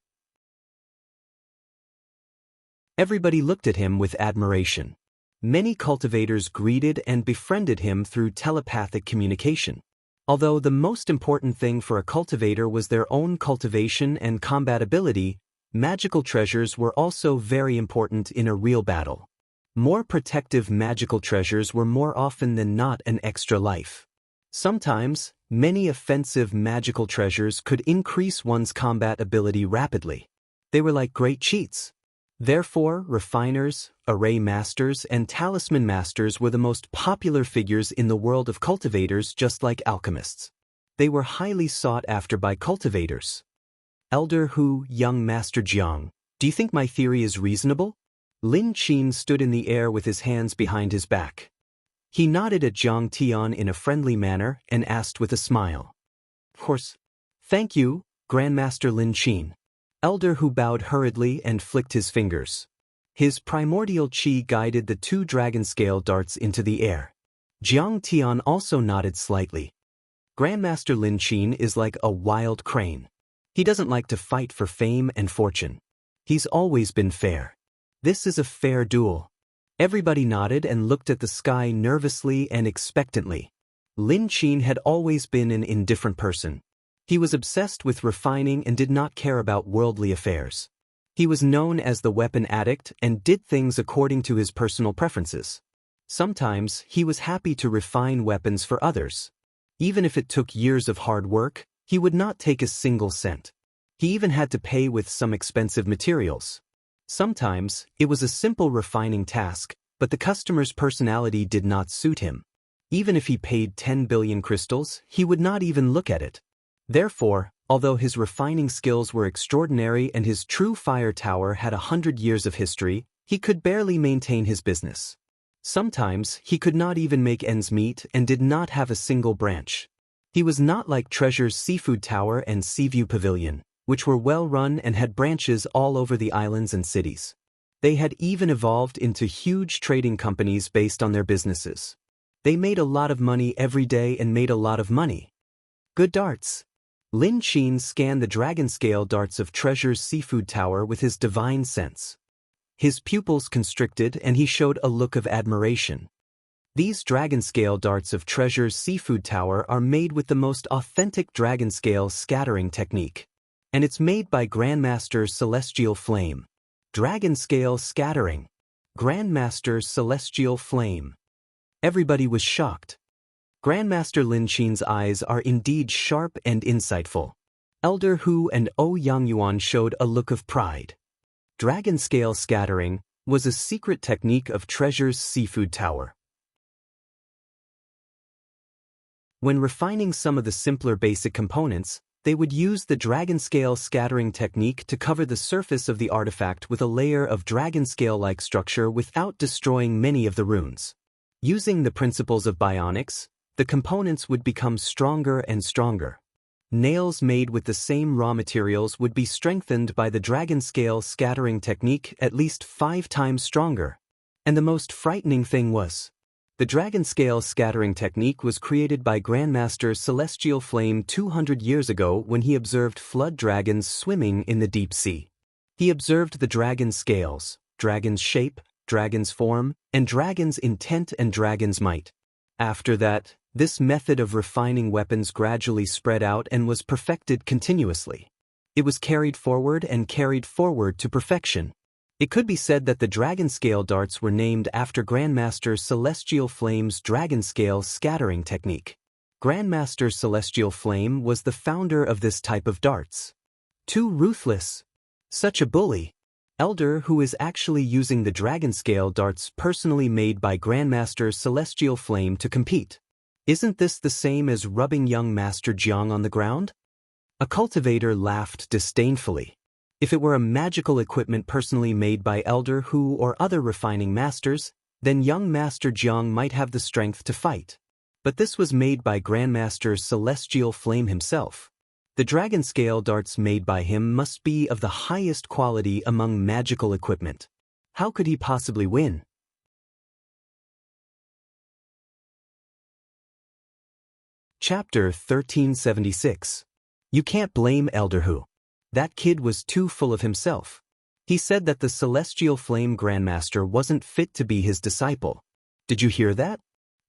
Everybody looked at him with admiration. Many cultivators greeted and befriended him through telepathic communication. Although the most important thing for a cultivator was their own cultivation and combat ability, magical treasures were also very important in a real battle. More protective magical treasures were more often than not an extra life. Sometimes, many offensive magical treasures could increase one's combat ability rapidly. They were like great cheats. Therefore, refiners, array masters, and talisman masters were the most popular figures in the world of cultivators, just like alchemists. They were highly sought after by cultivators. Elder Hu, young Master Jiang, do you think my theory is reasonable? Lin Qin stood in the air with his hands behind his back. He nodded at Jiang Tian in a friendly manner and asked with a smile. Of course. Thank you, Grandmaster Lin Qin. Elder Hu bowed hurriedly and flicked his fingers. His primordial qi guided the two dragon scale darts into the air. Jiang Tian also nodded slightly. Grandmaster Lin Qin is like a wild crane. He doesn't like to fight for fame and fortune. He's always been fair. This is a fair duel. Everybody nodded and looked at the sky nervously and expectantly. Lin Qin had always been an indifferent person. He was obsessed with refining and did not care about worldly affairs. He was known as the weapon addict and did things according to his personal preferences. Sometimes, he was happy to refine weapons for others. Even if it took years of hard work, he would not take a single cent. He even had to pay with some expensive materials. Sometimes, it was a simple refining task, but the customer's personality did not suit him. Even if he paid 10 billion crystals, he would not even look at it. Therefore, although his refining skills were extraordinary and his true fire tower had 100 years of history, he could barely maintain his business. Sometimes, he could not even make ends meet and did not have a single branch. He was not like Treasure's Seafood Tower and Seaview Pavilion, which were well run and had branches all over the islands and cities. They had even evolved into huge trading companies based on their businesses. They made a lot of money every day and made a lot of money. Good darts. Lin Qin scanned the dragon scale darts of Treasure's Seafood Tower with his divine sense. His pupils constricted and he showed a look of admiration. These dragon scale darts of Treasure's Seafood Tower are made with the most authentic dragon scale scattering technique. And it's made by Grandmaster Celestial Flame. Dragon scale scattering. Grandmaster Celestial Flame. Everybody was shocked. Grandmaster Lin Qin's eyes are indeed sharp and insightful. Elder Hu and Yang Yuan showed a look of pride. Dragon scale scattering was a secret technique of Treasure's Seafood Tower. When refining some of the simpler basic components, they would use the dragon scale scattering technique to cover the surface of the artifact with a layer of dragon scale-like structure without destroying many of the runes. Using the principles of bionics, the components would become stronger and stronger. Nails made with the same raw materials would be strengthened by the dragon scale scattering technique at least 5 times stronger. And the most frightening thing was, the dragon scale scattering technique was created by Grandmaster Celestial Flame 200 years ago when he observed flood dragons swimming in the deep sea. He observed the dragon scales, dragon's shape, dragon's form, and dragon's intent and dragon's might. After that, this method of refining weapons gradually spread out and was perfected continuously. It was carried forward to perfection. It could be said that the dragon scale darts were named after Grandmaster Celestial Flame's dragon scale scattering technique. Grandmaster Celestial Flame was the founder of this type of darts. Too ruthless. Such a bully. Elder Hu is actually using the dragon scale darts personally made by Grandmaster Celestial Flame to compete. Isn't this the same as rubbing young Master Jiang on the ground? A cultivator laughed disdainfully. If it were a magical equipment personally made by Elder Hu or other refining masters, then young Master Jiang might have the strength to fight. But this was made by Grandmaster Celestial Flame himself. The dragon scale darts made by him must be of the highest quality among magical equipment. How could he possibly win? Chapter 1376. You can't blame Elder Hu. That kid was too full of himself. He said that the Celestial Flame Grandmaster wasn't fit to be his disciple. Did you hear that?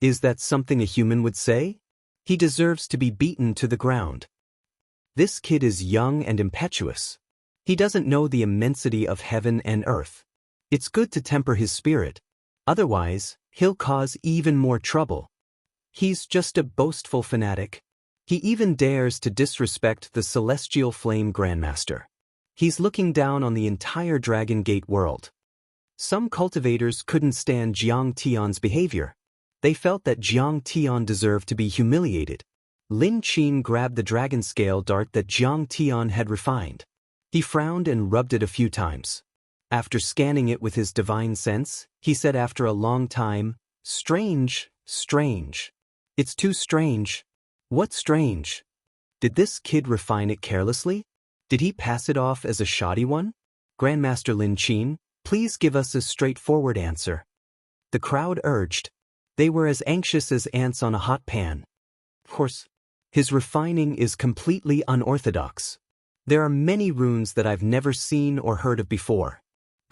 Is that something a human would say? He deserves to be beaten to the ground. This kid is young and impetuous. He doesn't know the immensity of heaven and earth. It's good to temper his spirit. Otherwise, he'll cause even more trouble. He's just a boastful fanatic. He even dares to disrespect the Celestial Flame Grandmaster. He's looking down on the entire Dragon Gate world. Some cultivators couldn't stand Jiang Tian's behavior. They felt that Jiang Tian deserved to be humiliated. Lin Qin grabbed the dragon scale dart that Jiang Tian had refined. He frowned and rubbed it a few times. After scanning it with his divine sense, he said after a long time, "Strange, strange. It's too strange." "What's strange? Did this kid refine it carelessly? Did he pass it off as a shoddy one? Grandmaster Lin Qin, please give us a straightforward answer." The crowd urged. They were as anxious as ants on a hot pan. Of course, his refining is completely unorthodox. There are many runes that I've never seen or heard of before.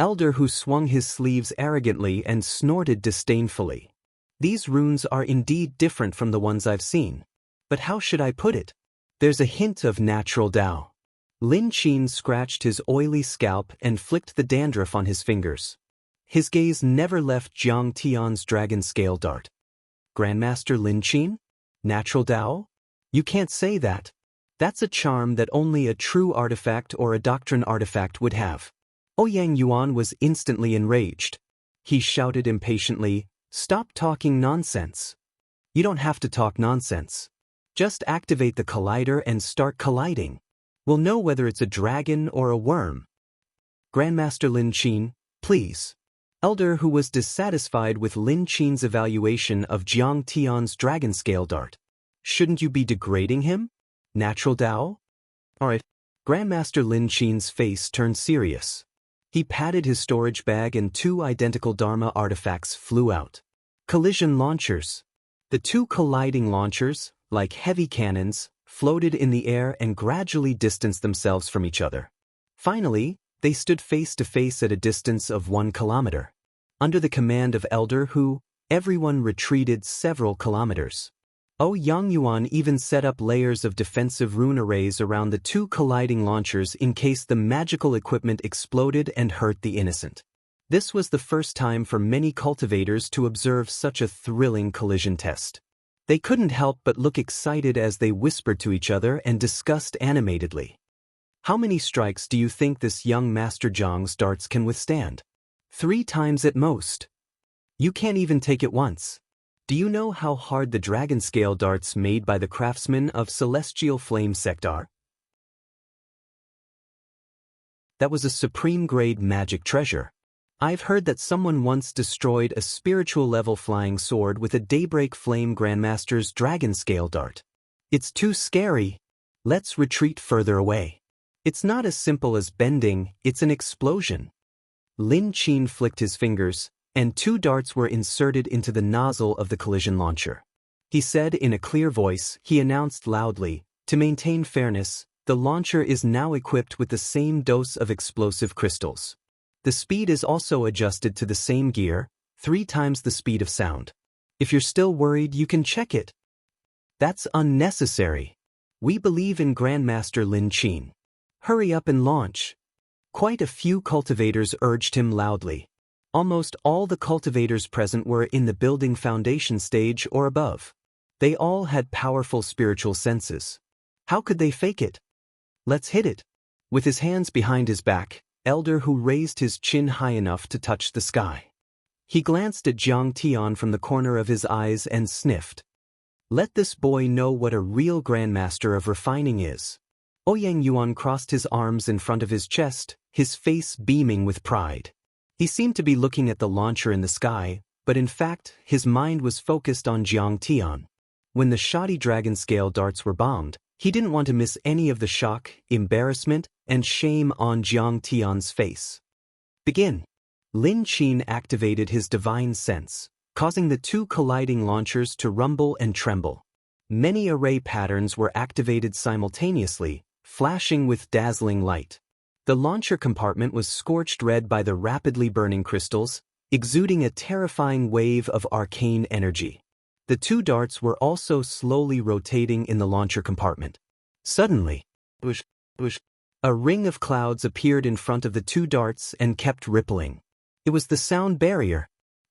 Elder Who swung his sleeves arrogantly and snorted disdainfully. These runes are indeed different from the ones I've seen. But how should I put it? There's a hint of natural Tao. Lin Qin scratched his oily scalp and flicked the dandruff on his fingers. His gaze never left Jiang Tian's dragon scale dart. Grandmaster Lin Qin? Natural Tao? You can't say that. That's a charm that only a true artifact or a doctrine artifact would have. Ouyang Yuan was instantly enraged. He shouted impatiently, "Stop talking nonsense. You don't have to talk nonsense. Just activate the collider and start colliding. We'll know whether it's a dragon or a worm." Grandmaster Lin Qin, please. Elder Who was dissatisfied with Lin Qin's evaluation of Jiang Tian's dragon scale dart. Shouldn't you be degrading him? Natural Tao? Alright. Grandmaster Lin Qin's face turned serious. He patted his storage bag and 2 identical Dharma artifacts flew out. Collision launchers. The 2 colliding launchers, like heavy cannons, floated in the air and gradually distanced themselves from each other. Finally, they stood face to face at a distance of 1 kilometer. Under the command of Elder Who, everyone retreated several kilometers. Ouyang Yuan even set up layers of defensive rune arrays around the 2 colliding launchers in case the magical equipment exploded and hurt the innocent. This was the first time for many cultivators to observe such a thrilling collision test. They couldn't help but look excited as they whispered to each other and discussed animatedly. How many strikes do you think this young Master Zhang's darts can withstand? 3 times at most. You can't even take it once. Do you know how hard the dragon scale darts made by the craftsmen of Celestial Flame Sect are? That was a supreme-grade magic treasure. I've heard that someone once destroyed a spiritual-level flying sword with a Daybreak Flame Grandmaster's dragon scale dart. It's too scary. Let's retreat further away. It's not as simple as bending, it's an explosion. Lin Qin flicked his fingers, and 2 darts were inserted into the nozzle of the collision launcher. He said in a clear voice, he announced loudly, "To maintain fairness, the launcher is now equipped with the same dose of explosive crystals. The speed is also adjusted to the same gear, 3 times the speed of sound. If you're still worried, you can check it." That's unnecessary. We believe in Grandmaster Lin Qin. Hurry up and launch. Quite a few cultivators urged him loudly. Almost all the cultivators present were in the building foundation stage or above. They all had powerful spiritual senses. How could they fake it? Let's hit it. With his hands behind his back, Elder Who raised his chin high enough to touch the sky. He glanced at Jiang Tian from the corner of his eyes and sniffed. Let this boy know what a real grandmaster of refining is. Ouyang Yuan crossed his arms in front of his chest, his face beaming with pride. He seemed to be looking at the launcher in the sky, but in fact, his mind was focused on Jiang Tian. When the shoddy dragon scale darts were bombed, he didn't want to miss any of the shock, embarrassment, and shame on Jiang Tian's face. Begin. Lin Qin activated his divine sense, causing the 2 colliding launchers to rumble and tremble. Many array patterns were activated simultaneously, flashing with dazzling light. The launcher compartment was scorched red by the rapidly burning crystals, exuding a terrifying wave of arcane energy. The 2 darts were also slowly rotating in the launcher compartment. Suddenly, a ring of clouds appeared in front of the 2 darts and kept rippling. It was the sound barrier.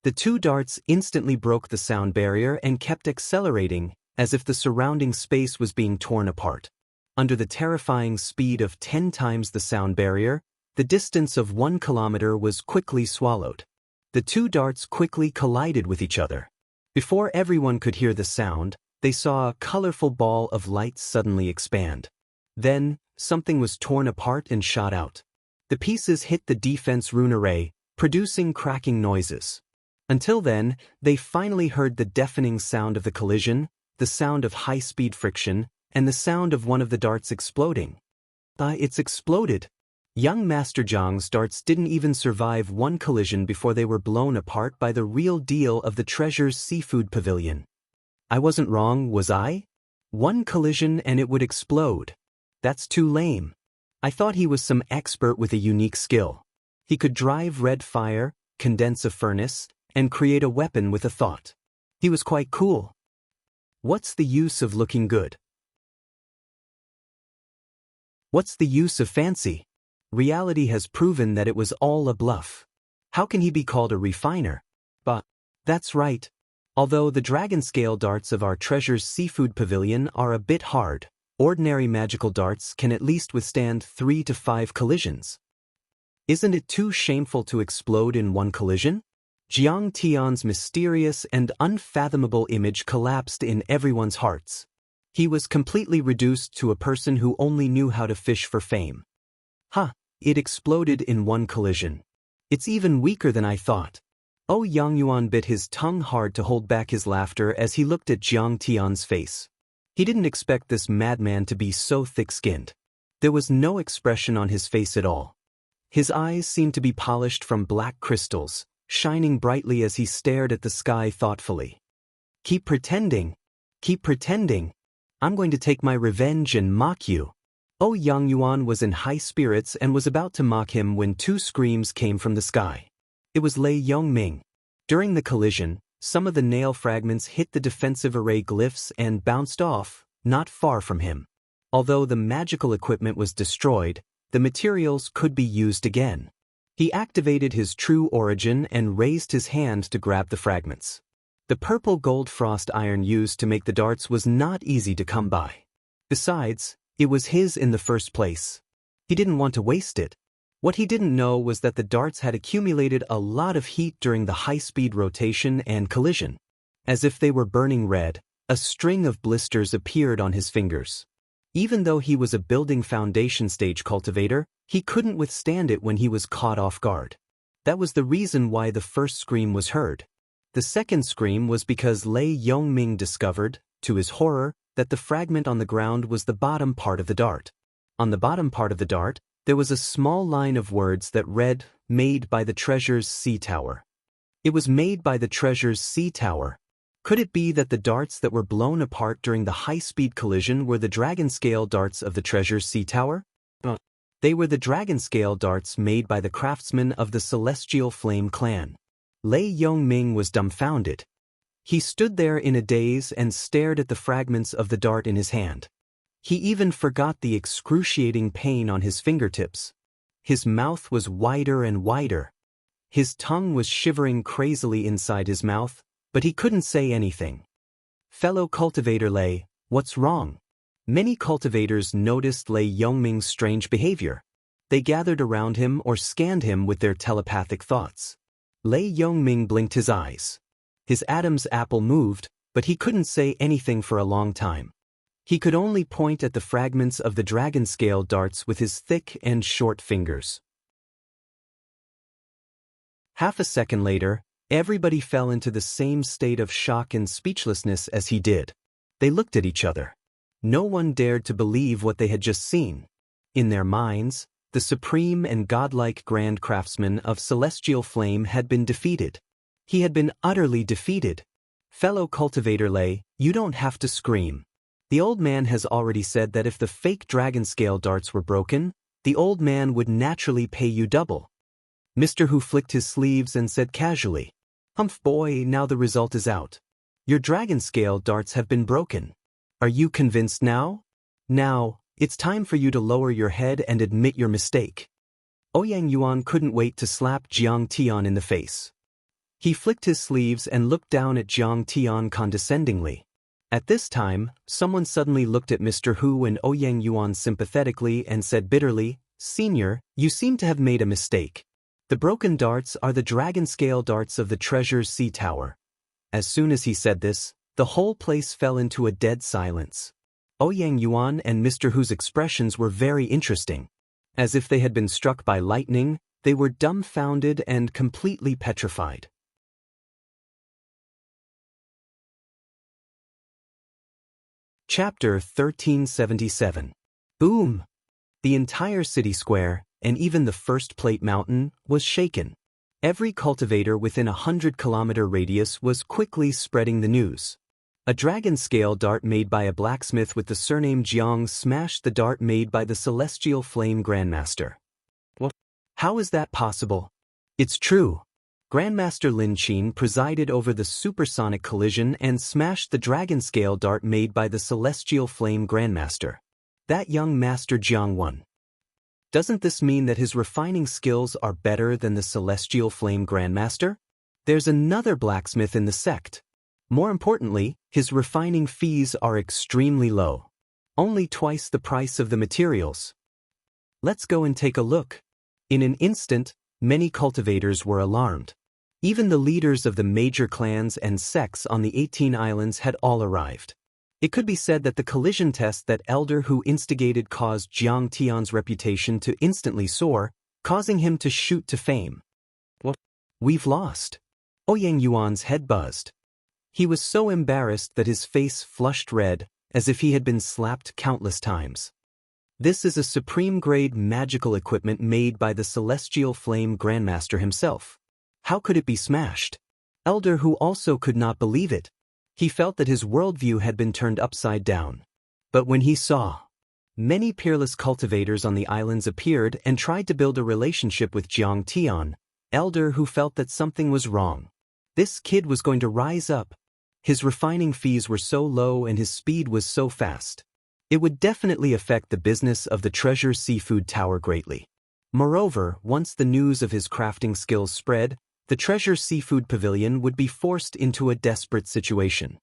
The two darts instantly broke the sound barrier and kept accelerating, as if the surrounding space was being torn apart. Under the terrifying speed of 10 times the sound barrier, the distance of 1 kilometer was quickly swallowed. The two darts quickly collided with each other. Before everyone could hear the sound, they saw a colorful ball of light suddenly expand. Then, something was torn apart and shot out. The pieces hit the defense rune array, producing cracking noises. Until then, they finally heard the deafening sound of the collision, the sound of high-speed friction, and the sound of one of the darts exploding. It's exploded. Young Master Zhang's darts didn't even survive one collision before they were blown apart by the real deal of the treasure's seafood pavilion. I wasn't wrong, was I? One collision and it would explode. That's too lame. I thought he was some expert with a unique skill. He could drive red fire, condense a furnace, and create a weapon with a thought. He was quite cool. What's the use of looking good? What's the use of fancy? Reality has proven that it was all a bluff. How can he be called a refiner? But that's right. Although the dragon scale darts of our treasure's seafood pavilion are a bit hard, ordinary magical darts can at least withstand 3 to 5 collisions. Isn't it too shameful to explode in one collision? Jiang Tian's mysterious and unfathomable image collapsed in everyone's hearts. He was completely reduced to a person who only knew how to fish for fame. It exploded in one collision. It's even weaker than I thought. Oh, Yang Yuan bit his tongue hard to hold back his laughter as he looked at Jiang Tian's face. He didn't expect this madman to be so thick-skinned. There was no expression on his face at all. His eyes seemed to be polished from black crystals, shining brightly as he stared at the sky thoughtfully. Keep pretending. Keep pretending. I'm going to take my revenge and mock you. Oh, Yang Yuan was in high spirits and was about to mock him when two screams came from the sky. It was Lei Yongming. During the collision, some of the nail fragments hit the defensive array glyphs and bounced off, not far from him. Although the magical equipment was destroyed, the materials could be used again. He activated his true origin and raised his hand to grab the fragments. The purple gold frost iron used to make the darts was not easy to come by. Besides, it was his in the first place. He didn't want to waste it. What he didn't know was that the darts had accumulated a lot of heat during the high-speed rotation and collision. As if they were burning red, a string of blisters appeared on his fingers. Even though he was a building foundation stage cultivator, he couldn't withstand it when he was caught off guard. That was the reason why the first scream was heard. The second scream was because Lei Yongming discovered, to his horror, that the fragment on the ground was the bottom part of the dart. On the bottom part of the dart, there was a small line of words that read, "Made by the treasure's sea tower." It was made by the treasure's sea tower. Could it be that the darts that were blown apart during the high-speed collision were the dragon-scale darts of the treasure's sea tower? They were the dragon-scale darts made by the craftsmen of the Celestial Flame clan. Lei Yongming was dumbfounded. He stood there in a daze and stared at the fragments of the dart in his hand. He even forgot the excruciating pain on his fingertips. His mouth was wider and wider. His tongue was shivering crazily inside his mouth, but he couldn't say anything. Fellow cultivator Lei, what's wrong? Many cultivators noticed Lei Yongming's strange behavior. They gathered around him or scanned him with their telepathic thoughts. Lei Yongming blinked his eyes. His Adam's apple moved, but he couldn't say anything for a long time. He could only point at the fragments of the dragon-scale darts with his thick and short fingers. Half a second later, everybody fell into the same state of shock and speechlessness as he did. They looked at each other. No one dared to believe what they had just seen. In their minds, the supreme and godlike grand craftsman of Celestial Flame had been defeated. He had been utterly defeated. Fellow cultivator Lei, you don't have to scream. The old man has already said that if the fake dragon-scale darts were broken, the old man would naturally pay you double. Mr. Hu flicked his sleeves and said casually, "Humph boy, now the result is out. Your dragon-scale darts have been broken. Are you convinced now? Now, it's time for you to lower your head and admit your mistake." Ouyang Yuan couldn't wait to slap Jiang Tian in the face. He flicked his sleeves and looked down at Jiang Tian condescendingly. At this time, someone suddenly looked at Mr. Hu and Ouyang Yuan sympathetically and said bitterly, "Senior, you seem to have made a mistake. The broken darts are the dragon scale darts of the Treasure's Sea Tower." As soon as he said this, the whole place fell into a dead silence. Ouyang Yuan and Mr. Hu's expressions were very interesting. As if they had been struck by lightning, they were dumbfounded and completely petrified. Chapter 1377. Boom! The entire city square, and even the First Plate Mountain, was shaken. Every cultivator within a 100-kilometer radius was quickly spreading the news. A dragon-scale dart made by a blacksmith with the surname Jiang smashed the dart made by the Celestial Flame Grandmaster. What? How is that possible? It's true. Grandmaster Lin Qin presided over the supersonic collision and smashed the dragon-scale dart made by the Celestial Flame Grandmaster. That young Master Jiang won. Doesn't this mean that his refining skills are better than the Celestial Flame Grandmaster? There's another blacksmith in the sect. More importantly, his refining fees are extremely low. Only twice the price of the materials. Let's go and take a look. In an instant, many cultivators were alarmed. Even the leaders of the major clans and sects on the 18 islands had all arrived. It could be said that the collision test that Elder Hu instigated caused Jiang Tian's reputation to instantly soar, causing him to shoot to fame. What? We've lost. Ouyang Yuan's head buzzed. He was so embarrassed that his face flushed red, as if he had been slapped countless times. This is a supreme-grade magical equipment made by the Celestial Flame Grandmaster himself. How could it be smashed? Elder Hu also could not believe it. He felt that his worldview had been turned upside down. But when he saw many peerless cultivators on the islands appeared and tried to build a relationship with Jiang Tian, Elder Hu felt that something was wrong. This kid was going to rise up. His refining fees were so low and his speed was so fast. It would definitely affect the business of the Treasure Seafood Tower greatly. Moreover, once the news of his crafting skills spread, the Treasure Seafood Pavilion would be forced into a desperate situation.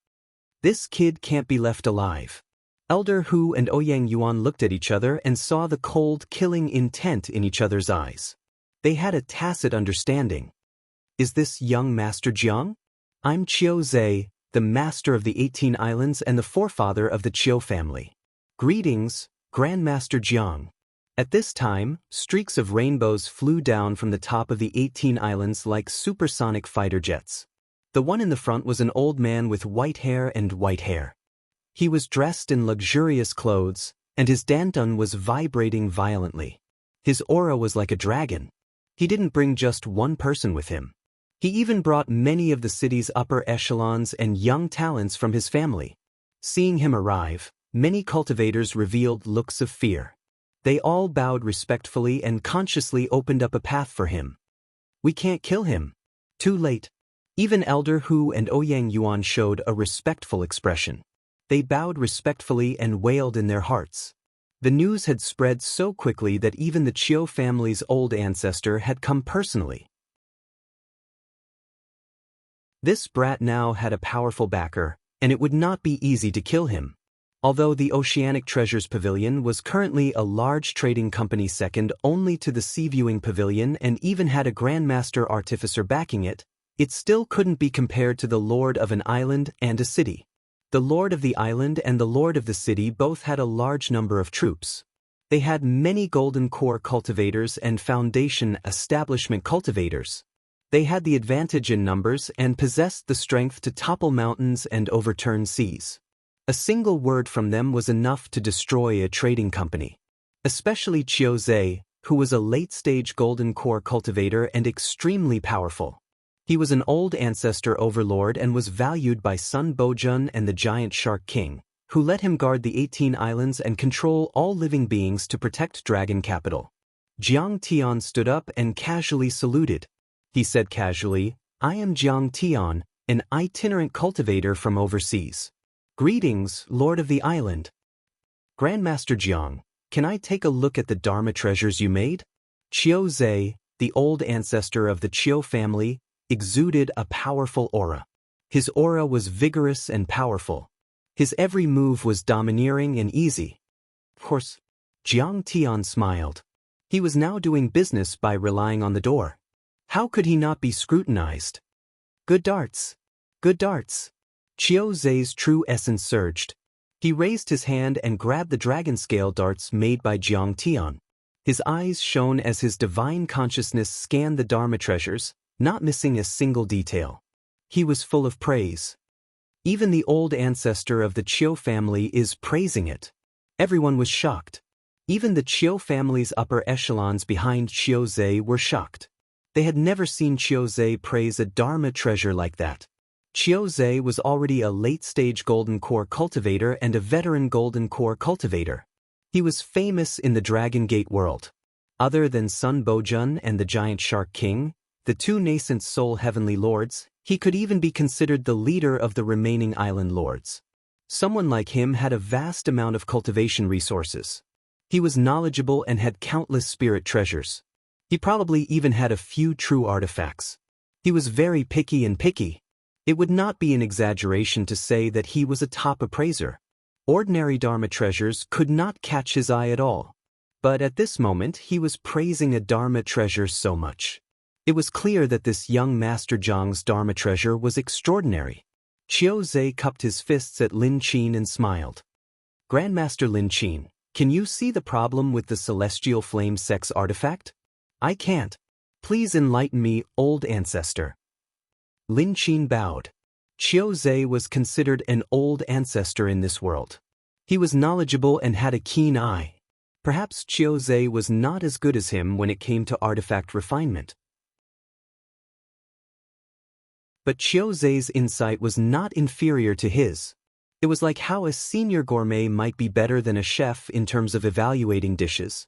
This kid can't be left alive. Elder Hu and Ouyang Yuan looked at each other and saw the cold, killing intent in each other's eyes. They had a tacit understanding. Is this young Master Jiang? I'm Qiu Zhe, the master of the 18 islands and the forefather of the Qiu family. Greetings, Grandmaster Jiang. At this time, streaks of rainbows flew down from the top of the 18 islands like supersonic fighter jets. The one in the front was an old man with white hair and white hair. He was dressed in luxurious clothes, and his danton was vibrating violently. His aura was like a dragon. He didn't bring just one person with him. He even brought many of the city's upper echelons and young talents from his family. Seeing him arrive, many cultivators revealed looks of fear. They all bowed respectfully and consciously opened up a path for him. We can't kill him. Too late. Even Elder Hu and Ouyang Yuan showed a respectful expression. They bowed respectfully and wailed in their hearts. The news had spread so quickly that even the Qiu family's old ancestor had come personally. This brat now had a powerful backer, and it would not be easy to kill him. Although the Oceanic Treasures Pavilion was currently a large trading company second only to the Sea Viewing Pavilion and even had a Grandmaster Artificer backing it, it still couldn't be compared to the Lord of an island and a city. The Lord of the island and the Lord of the city both had a large number of troops. They had many Golden Core cultivators and Foundation Establishment cultivators. They had the advantage in numbers and possessed the strength to topple mountains and overturn seas. A single word from them was enough to destroy a trading company. Especially Qiu Zhe, who was a late-stage Golden Core cultivator and extremely powerful. He was an old ancestor overlord and was valued by Sun Bojun and the Giant Shark King, who let him guard the 18 islands and control all living beings to protect Dragon Capital. Jiang Tian stood up and casually saluted. He said casually, "I am Jiang Tian, an itinerant cultivator from overseas. Greetings, Lord of the Island. Grandmaster Jiang, can I take a look at the Dharma treasures you made?" Qiu Zhe, the old ancestor of the Qiu family, exuded a powerful aura. His aura was vigorous and powerful. His every move was domineering and easy. Of course, Jiang Tian smiled. He was now doing business by relying on the door. How could he not be scrutinized? Good darts. Good darts. Qiu Zei's true essence surged. He raised his hand and grabbed the dragon scale darts made by Jiang Tian. His eyes shone as his divine consciousness scanned the Dharma treasures, not missing a single detail. He was full of praise. Even the old ancestor of the Qiu family is praising it. Everyone was shocked. Even the Qiu family's upper echelons behind Qiu Zei were shocked. They had never seen Qiu Zei praise a Dharma treasure like that. Qiu Zei was already a late-stage Golden Core cultivator and a veteran Golden Core cultivator. He was famous in the Dragon Gate world. Other than Sun Bojun and the Giant Shark King, the two nascent Soul Heavenly Lords, he could even be considered the leader of the remaining Island Lords. Someone like him had a vast amount of cultivation resources. He was knowledgeable and had countless spirit treasures. He probably even had a few true artifacts. He was very picky and picky. It would not be an exaggeration to say that he was a top appraiser. Ordinary Dharma treasures could not catch his eye at all. But at this moment he was praising a Dharma treasure so much. It was clear that this young Master Jiang's Dharma treasure was extraordinary. Qiu Zei cupped his fists at Lin Qin and smiled. Grandmaster Lin Qin, can you see the problem with the Celestial Flame Sex artifact? I can't. Please enlighten me, old ancestor. Lin Qin bowed. Qiu Zei was considered an old ancestor in this world. He was knowledgeable and had a keen eye. Perhaps Qiu Zei was not as good as him when it came to artifact refinement. But Qiu Zei's insight was not inferior to his. It was like how a senior gourmet might be better than a chef in terms of evaluating dishes.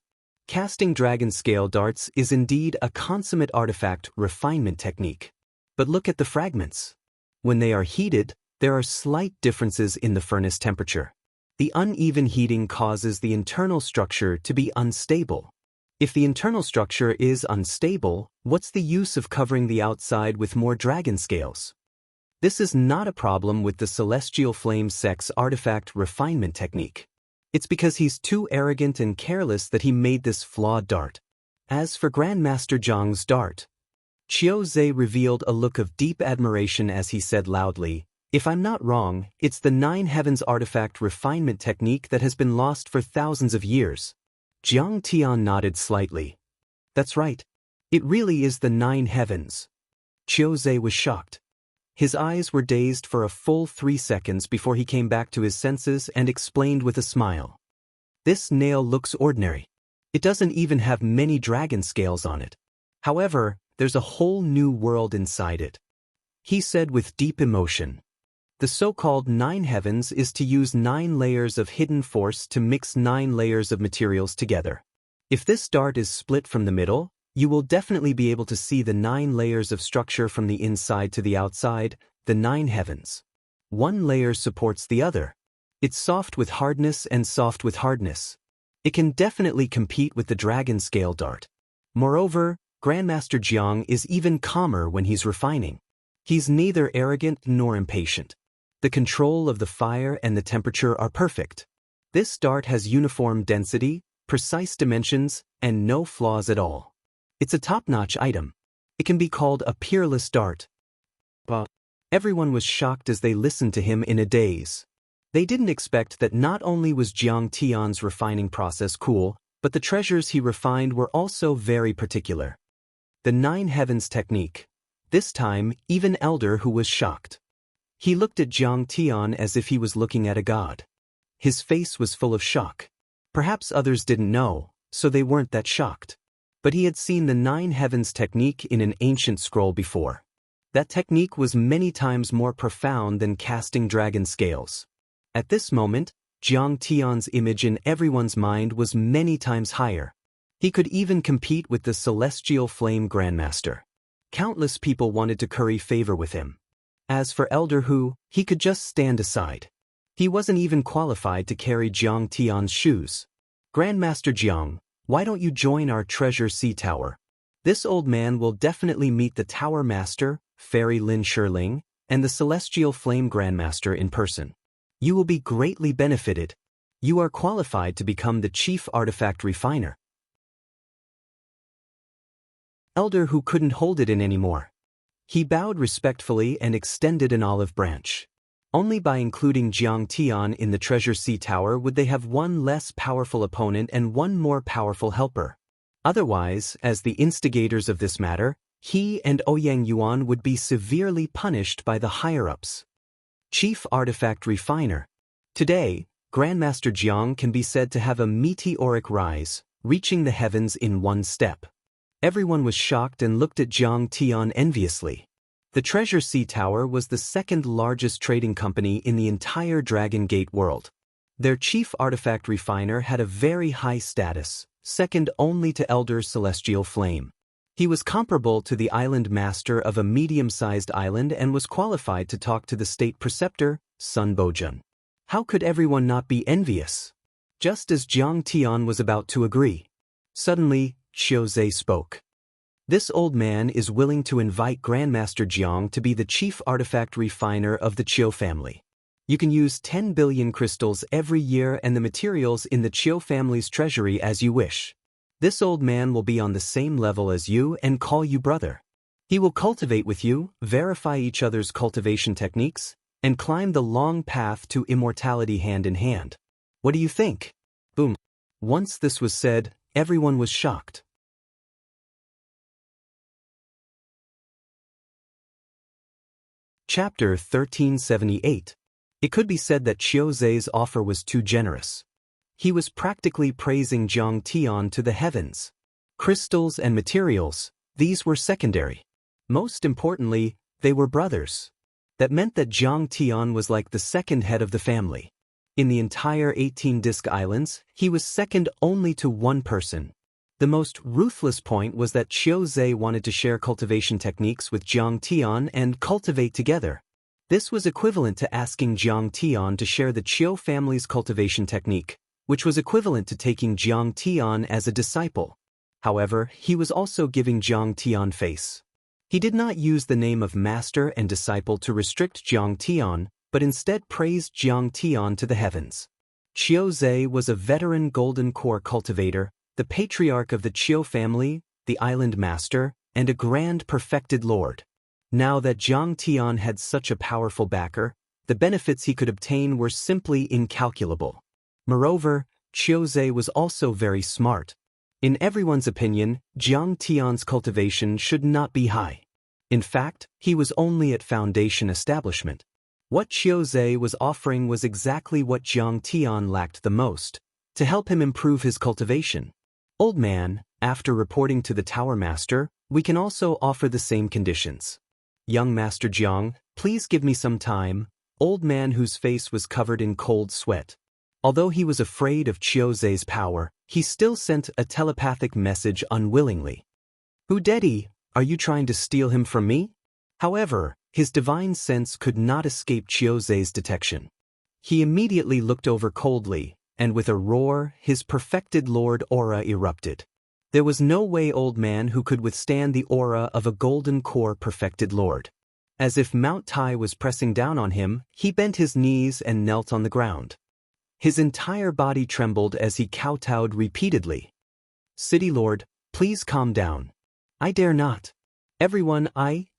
Casting dragon scale darts is indeed a consummate artifact refinement technique. But look at the fragments. When they are heated, there are slight differences in the furnace temperature. The uneven heating causes the internal structure to be unstable. If the internal structure is unstable, what's the use of covering the outside with more dragon scales? This is not a problem with the Celestial Flame Sex artifact refinement technique. It's because he's too arrogant and careless that he made this flawed dart. As for Grandmaster Jiang's dart, Qiu Zei revealed a look of deep admiration as he said loudly, "If I'm not wrong, it's the Nine Heavens artifact refinement technique that has been lost for thousands of years." Jiang Tian nodded slightly. That's right. It really is the Nine Heavens. Qiu Zei was shocked. His eyes were dazed for a full 3 seconds before he came back to his senses and explained with a smile. This nail looks ordinary. It doesn't even have many dragon scales on it. However, there's a whole new world inside it. He said with deep emotion. The so-called Nine Heavens is to use 9 layers of hidden force to mix 9 layers of materials together. If this dart is split from the middle, you will definitely be able to see the 9 layers of structure from the inside to the outside, the 9 Heavens. One layer supports the other. It's soft with hardness and soft with hardness. It can definitely compete with the dragon scale dart. Moreover, Grandmaster Jiang is even calmer when he's refining. He's neither arrogant nor impatient. The control of the fire and the temperature are perfect. This dart has uniform density, precise dimensions, and no flaws at all. It's a top-notch item. It can be called a peerless dart. But everyone was shocked as they listened to him in a daze. They didn't expect that not only was Jiang Tian's refining process cool, but the treasures he refined were also very particular. The Nine Heavens technique. This time, even Elder Hu was shocked. He looked at Jiang Tian as if he was looking at a god. His face was full of shock. Perhaps others didn't know, so they weren't that shocked. But he had seen the Nine Heavens technique in an ancient scroll before. That technique was many times more profound than casting dragon scales. At this moment, Jiang Tian's image in everyone's mind was many times higher. He could even compete with the Celestial Flame Grandmaster. Countless people wanted to curry favor with him. As for Elder Hu, he could just stand aside. He wasn't even qualified to carry Jiang Tian's shoes. Grandmaster Jiang, why don't you join our treasure sea tower? This old man will definitely meet the tower master, Fairy Lin Shirling, and the Celestial Flame Grandmaster in person. You will be greatly benefited. You are qualified to become the Chief Artifact Refiner. Elder who couldn't hold it in anymore. He bowed respectfully and extended an olive branch. Only by including Jiang Tian in the Treasure Sea Tower would they have one less powerful opponent and one more powerful helper. Otherwise, as the instigators of this matter, he and Ouyang Yuan would be severely punished by the higher-ups. Chief Artifact Refiner. Today, Grandmaster Jiang can be said to have a meteoric rise, reaching the heavens in one step. Everyone was shocked and looked at Jiang Tian enviously. The Treasure Sea Tower was the second largest trading company in the entire Dragon Gate world. Their chief artifact refiner had a very high status, second only to Elder Celestial Flame. He was comparable to the island master of a medium-sized island and was qualified to talk to the state preceptor, Sun Bojun. How could everyone not be envious? Just as Jiang Tian was about to agree, suddenly, Xiaozhe spoke. This old man is willing to invite Grandmaster Jiang to be the chief artifact refiner of the Qiu family. You can use 10 billion crystals every year and the materials in the Qiu family's treasury as you wish. This old man will be on the same level as you and call you brother. He will cultivate with you, verify each other's cultivation techniques, and climb the long path to immortality hand in hand. What do you think? Boom. Once this was said, everyone was shocked. Chapter 1378. It could be said that Xiaozhe's offer was too generous. He was practically praising Jiang Tian to the heavens. Crystals and materials, these were secondary. Most importantly, they were brothers. That meant that Jiang Tian was like the second head of the family. In the entire 18 Disc Islands, he was second only to one person. The most ruthless point was that Xiaozhe wanted to share cultivation techniques with Jiang Tian and cultivate together. This was equivalent to asking Jiang Tian to share the Qiu family's cultivation technique, which was equivalent to taking Jiang Tian as a disciple. However, he was also giving Jiang Tian face. He did not use the name of master and disciple to restrict Jiang Tian, but instead praised Jiang Tian to the heavens. Xiaozhe was a veteran golden core cultivator, the patriarch of the Qiu family, the island master, and a grand perfected lord. Now that Jiang Tian had such a powerful backer, the benefits he could obtain were simply incalculable. Moreover, Xiaozhe was also very smart. In everyone's opinion, Jiang Tian's cultivation should not be high. In fact, he was only at foundation establishment. What Xiaozhe was offering was exactly what Jiang Tian lacked the most, to help him improve his cultivation. Old man, after reporting to the Tower Master, we can also offer the same conditions. Young Master Jiang, please give me some time. Old man whose face was covered in cold sweat. Although he was afraid of Xiaozhe's power, he still sent a telepathic message unwillingly. Who Daddy, are you trying to steal him from me? However, his divine sense could not escape Xiaozhe's detection. He immediately looked over coldly, and with a roar, his perfected lord aura erupted. There was no way old man who could withstand the aura of a golden core perfected lord. As if Mount Tai was pressing down on him, he bent his knees and knelt on the ground. His entire body trembled as he kowtowed repeatedly. City Lord, please calm down. I dare not. Everyone,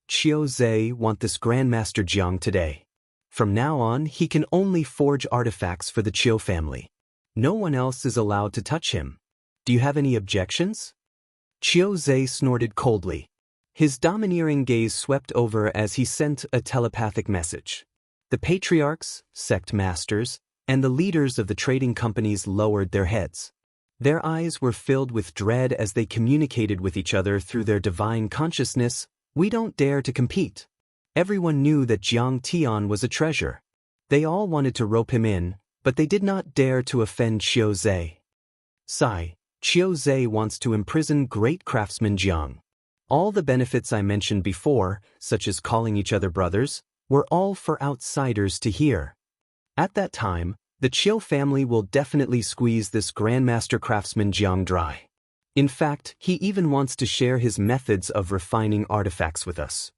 Xiaozhe, want this Grandmaster Jiang today. From now on, he can only forge artifacts for the Qiu family. No one else is allowed to touch him. Do you have any objections? Xiaozhe snorted coldly. His domineering gaze swept over as he sent a telepathic message. The patriarchs, sect masters, and the leaders of the trading companies lowered their heads. Their eyes were filled with dread as they communicated with each other through their divine consciousness. We don't dare to compete. Everyone knew that Jiang Tian was a treasure. They all wanted to rope him in, but they did not dare to offend Xiaozhe. Xiaozhe wants to imprison great craftsman Jiang. All the benefits I mentioned before, such as calling each other brothers, were all for outsiders to hear. At that time, the Qiu family will definitely squeeze this Grandmaster craftsman Jiang dry. In fact, he even wants to share his methods of refining artifacts with us.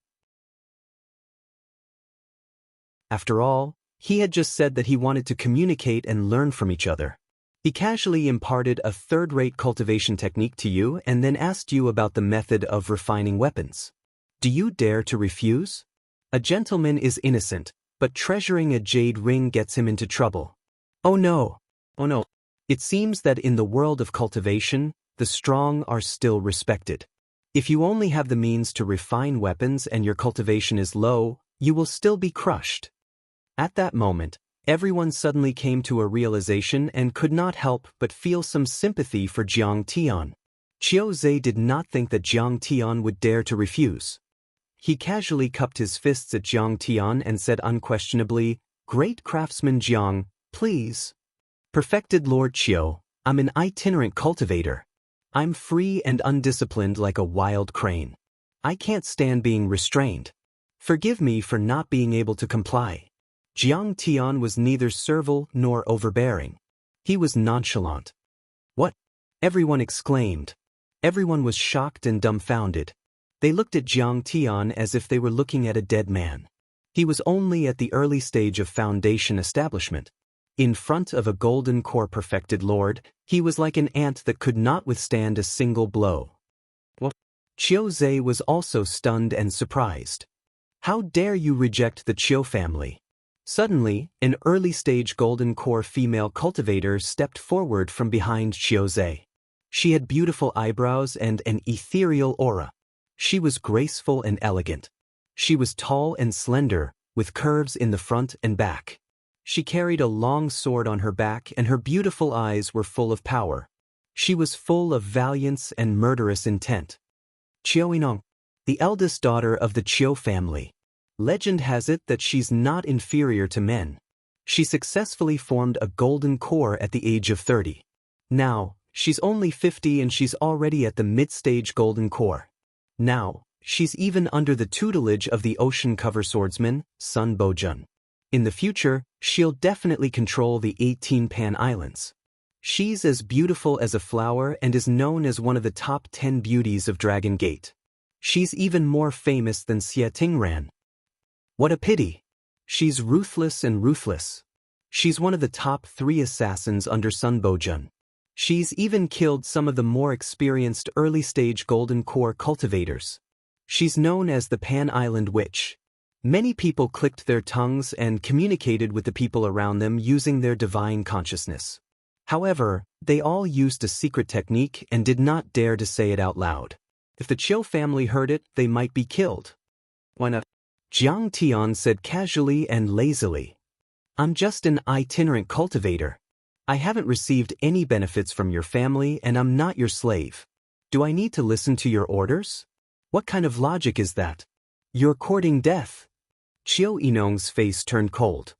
After all, he had just said that he wanted to communicate and learn from each other. He casually imparted a third-rate cultivation technique to you and then asked you about the method of refining weapons. Do you dare to refuse? A gentleman is innocent, but treasuring a jade ring gets him into trouble. Oh no! Oh no! It seems that in the world of cultivation, the strong are still respected. If you only have the means to refine weapons and your cultivation is low, you will still be crushed. At that moment, everyone suddenly came to a realization and could not help but feel some sympathy for Jiang Tian. Qiu Zhe did not think that Jiang Tian would dare to refuse. He casually cupped his fists at Jiang Tian and said unquestionably, "Great craftsman Jiang, please." Perfected Lord Qiu, I'm an itinerant cultivator. I'm free and undisciplined like a wild crane. I can't stand being restrained. Forgive me for not being able to comply. Jiang Tian was neither servile nor overbearing. He was nonchalant. What? Everyone exclaimed. Everyone was shocked and dumbfounded. They looked at Jiang Tian as if they were looking at a dead man. He was only at the early stage of foundation establishment. In front of a golden core perfected lord, he was like an ant that could not withstand a single blow. What? Qiu Zhe was also stunned and surprised. How dare you reject the Qiu family? Suddenly, an early-stage golden core female cultivator stepped forward from behind Qiu Zhe. She had beautiful eyebrows and an ethereal aura. She was graceful and elegant. She was tall and slender, with curves in the front and back. She carried a long sword on her back and her beautiful eyes were full of power. She was full of valiance and murderous intent. Qiu Yinong, the eldest daughter of the Qiu family. Legend has it that she's not inferior to men. She successfully formed a golden core at the age of 30. Now, she's only 50 and she's already at the mid-stage golden core. Now, she's even under the tutelage of the ocean cover swordsman, Sun Bojun. In the future, she'll definitely control the 18 Pan Islands. She's as beautiful as a flower and is known as one of the top 10 beauties of Dragon Gate. She's even more famous than Xie Tingran. What a pity. She's ruthless and ruthless. She's one of the top 3 assassins under Sun Bojun. She's even killed some of the more experienced early-stage golden core cultivators. She's known as the Pan Island Witch. Many people clicked their tongues and communicated with the people around them using their divine consciousness. However, they all used a secret technique and did not dare to say it out loud. If the Qiu family heard it, they might be killed. Why not? Jiang Tian said casually and lazily. I'm just an itinerant cultivator. I haven't received any benefits from your family and I'm not your slave. Do I need to listen to your orders? What kind of logic is that? You're courting death. Qiu Yinong's face turned cold.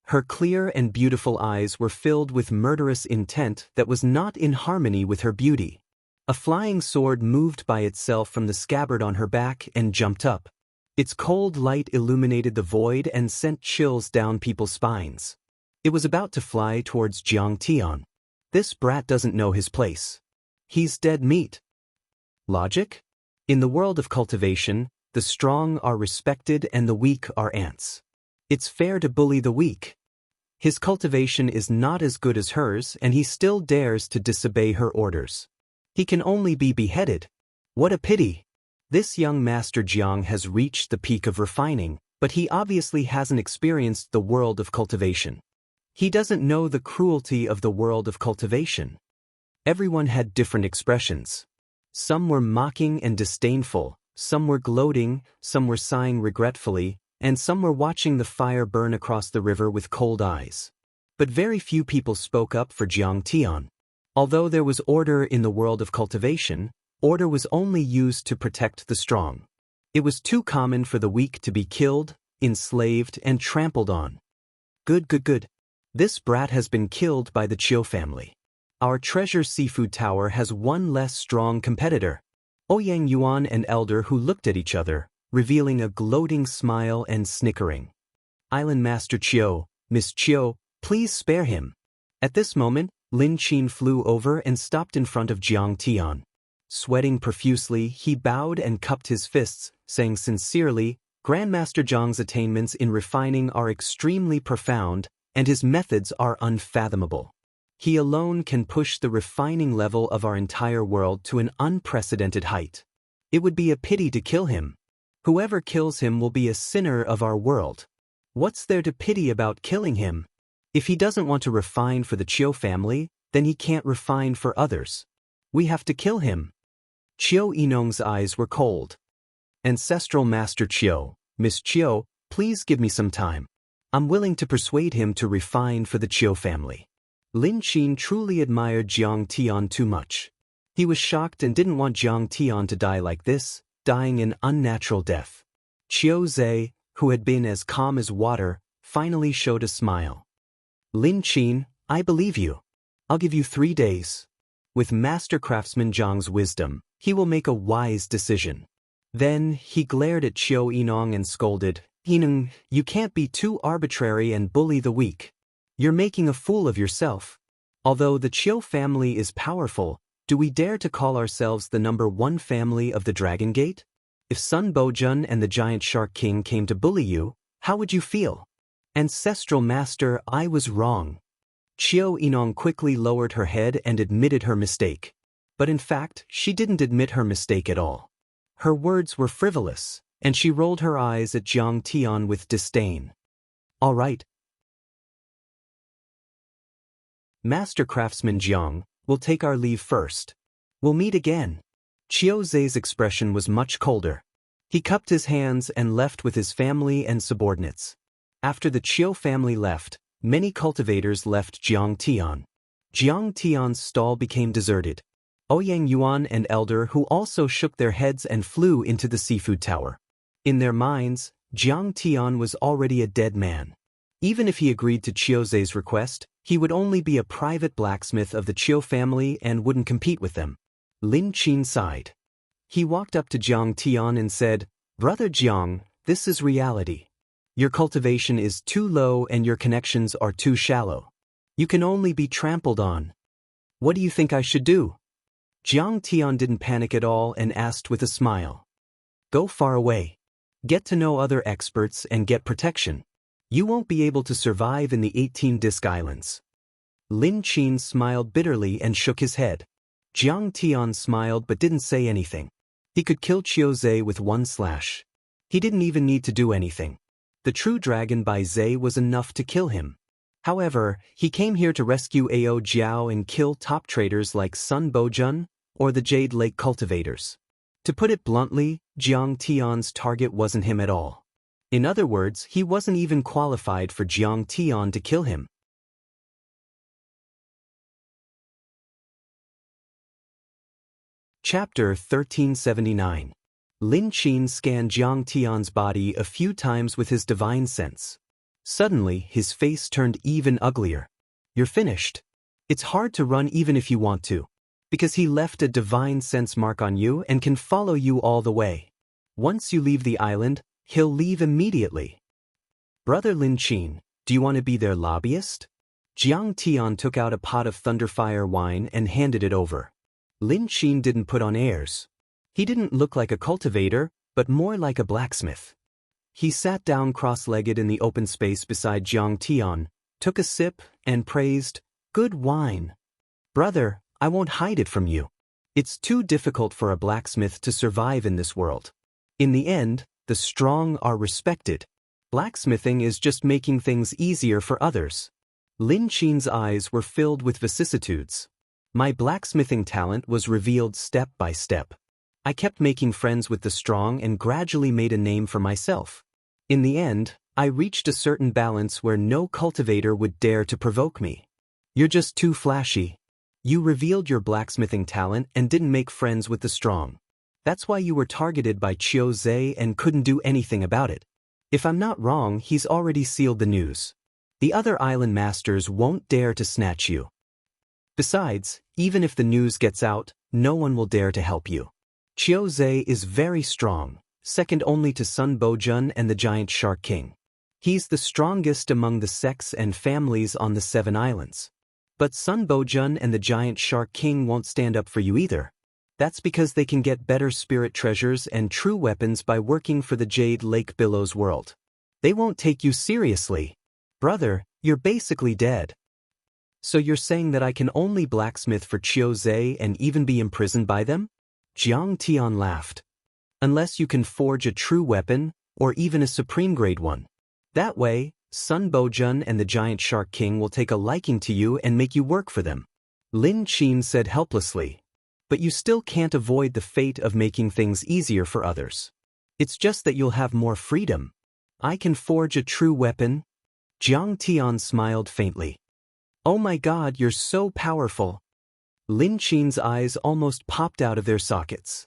Her clear and beautiful eyes were filled with murderous intent that was not in harmony with her beauty. A flying sword moved by itself from the scabbard on her back and jumped up. Its cold light illuminated the void and sent chills down people's spines. It was about to fly towards Jiang Tian. This brat doesn't know his place. He's dead meat. Logic? In the world of cultivation, the strong are respected and the weak are ants. It's fair to bully the weak. His cultivation is not as good as hers and he still dares to disobey her orders. He can only be beheaded. What a pity. This young Master Jiang has reached the peak of refining, but he obviously hasn't experienced the world of cultivation. He doesn't know the cruelty of the world of cultivation. Everyone had different expressions. Some were mocking and disdainful, some were gloating, some were sighing regretfully, and some were watching the fire burn across the river with cold eyes. But very few people spoke up for Jiang Tian. Although there was order in the world of cultivation, order was only used to protect the strong. It was too common for the weak to be killed, enslaved, and trampled on. Good. This brat has been killed by the Qiu family. Our treasure seafood tower has one less strong competitor. Ouyang Yuan and Elder who looked at each other, revealing a gloating smile and snickering. Island Master Qiu, Miss Qiu, please spare him. At this moment, Lin Qin flew over and stopped in front of Jiang Tian. Sweating profusely, he bowed and cupped his fists, saying sincerely, Grandmaster Zhang's attainments in refining are extremely profound, and his methods are unfathomable. He alone can push the refining level of our entire world to an unprecedented height. It would be a pity to kill him. Whoever kills him will be a sinner of our world. What's there to pity about killing him? If he doesn't want to refine for the Chiu family, then he can't refine for others. We have to kill him. Chiu Yinong's eyes were cold. Ancestral Master Chiu, Miss Chiu, please give me some time. I'm willing to persuade him to refine for the Chiu family. Lin Qin truly admired Jiang Tian too much. He was shocked and didn't want Jiang Tian to die like this, dying an unnatural death. Chiu Zhe, who had been as calm as water, finally showed a smile. Lin Qin, I believe you. I'll give you 3 days. With Master Craftsman Zhang's wisdom, he will make a wise decision. Then he glared at Chiu Yinong and scolded, Yinong, you can't be too arbitrary and bully the weak. You're making a fool of yourself. Although the Chiu family is powerful, do we dare to call ourselves the #1 family of the Dragon Gate? If Sun Bojun and the Giant Shark King came to bully you, how would you feel? Ancestral Master, I was wrong. Chiu Yinong quickly lowered her head and admitted her mistake. But in fact, she didn't admit her mistake at all. Her words were frivolous, and she rolled her eyes at Jiang Tian with disdain. All right. Master Craftsman Jiang, we'll take our leave first. We'll meet again. Chiu Zhe's expression was much colder. He cupped his hands and left with his family and subordinates. After the Chiu family left, many cultivators left Jiang Tian. Jiang Tian's stall became deserted. Ouyang Yuan and Elder who also shook their heads and flew into the seafood tower. In their minds, Jiang Tian was already a dead man. Even if he agreed to Chiu Zhe's request, he would only be a private blacksmith of the Chiu family and wouldn't compete with them. Lin Qin sighed. He walked up to Jiang Tian and said, Brother Jiang, this is reality. Your cultivation is too low and your connections are too shallow. You can only be trampled on. What do you think I should do? Jiang Tian didn't panic at all and asked with a smile. Go far away. Get to know other experts and get protection. You won't be able to survive in the 18 Disc Islands. Lin Qin smiled bitterly and shook his head. Jiang Tian smiled but didn't say anything. He could kill Chiu Zhe with one slash. He didn't even need to do anything. The true dragon by Zhe was enough to kill him. However, he came here to rescue Ao Jiao and kill top traders like Sun Bojun or the Jade Lake cultivators. To put it bluntly, Jiang Tian's target wasn't him at all. In other words, he wasn't even qualified for Jiang Tian to kill him. Chapter 1379. Lin Qin scanned Jiang Tian's body a few times with his divine sense. Suddenly, his face turned even uglier. You're finished. It's hard to run even if you want to, because he left a divine sense mark on you and can follow you all the way. Once you leave the island, he'll leave immediately. Brother Lin Qin, do you want to be their lobbyist? Jiang Tian took out a pot of Thunderfire wine and handed it over. Lin Qin didn't put on airs. He didn't look like a cultivator, but more like a blacksmith. He sat down cross-legged in the open space beside Jiang Tian, took a sip, and praised, Good wine. Brother, I won't hide it from you. It's too difficult for a blacksmith to survive in this world. In the end, the strong are respected. Blacksmithing is just making things easier for others. Lin Qin's eyes were filled with vicissitudes. My blacksmithing talent was revealed step by step. I kept making friends with the strong and gradually made a name for myself. In the end, I reached a certain balance where no cultivator would dare to provoke me. You're just too flashy. You revealed your blacksmithing talent and didn't make friends with the strong. That's why you were targeted by Chiu Zhe and couldn't do anything about it. If I'm not wrong, he's already sealed the news. The other island masters won't dare to snatch you. Besides, even if the news gets out, no one will dare to help you. Chiu Zhe is very strong, second only to Sun Bojun and the Giant Shark King. He's the strongest among the sects and families on the 7 islands. But Sun Bojun and the Giant Shark King won't stand up for you either. That's because they can get better spirit treasures and true weapons by working for the Jade Lake Billows world. They won't take you seriously. Brother, you're basically dead. So you're saying that I can only blacksmith for Chiu Zhe and even be imprisoned by them? Jiang Tian laughed. Unless you can forge a true weapon, or even a supreme grade one. That way, Sun Bojun and the Giant Shark King will take a liking to you and make you work for them. Lin Qin said helplessly. But you still can't avoid the fate of making things easier for others. It's just that you'll have more freedom. I can forge a true weapon? Jiang Tian smiled faintly. Oh my God, you're so powerful. Lin Qin's eyes almost popped out of their sockets.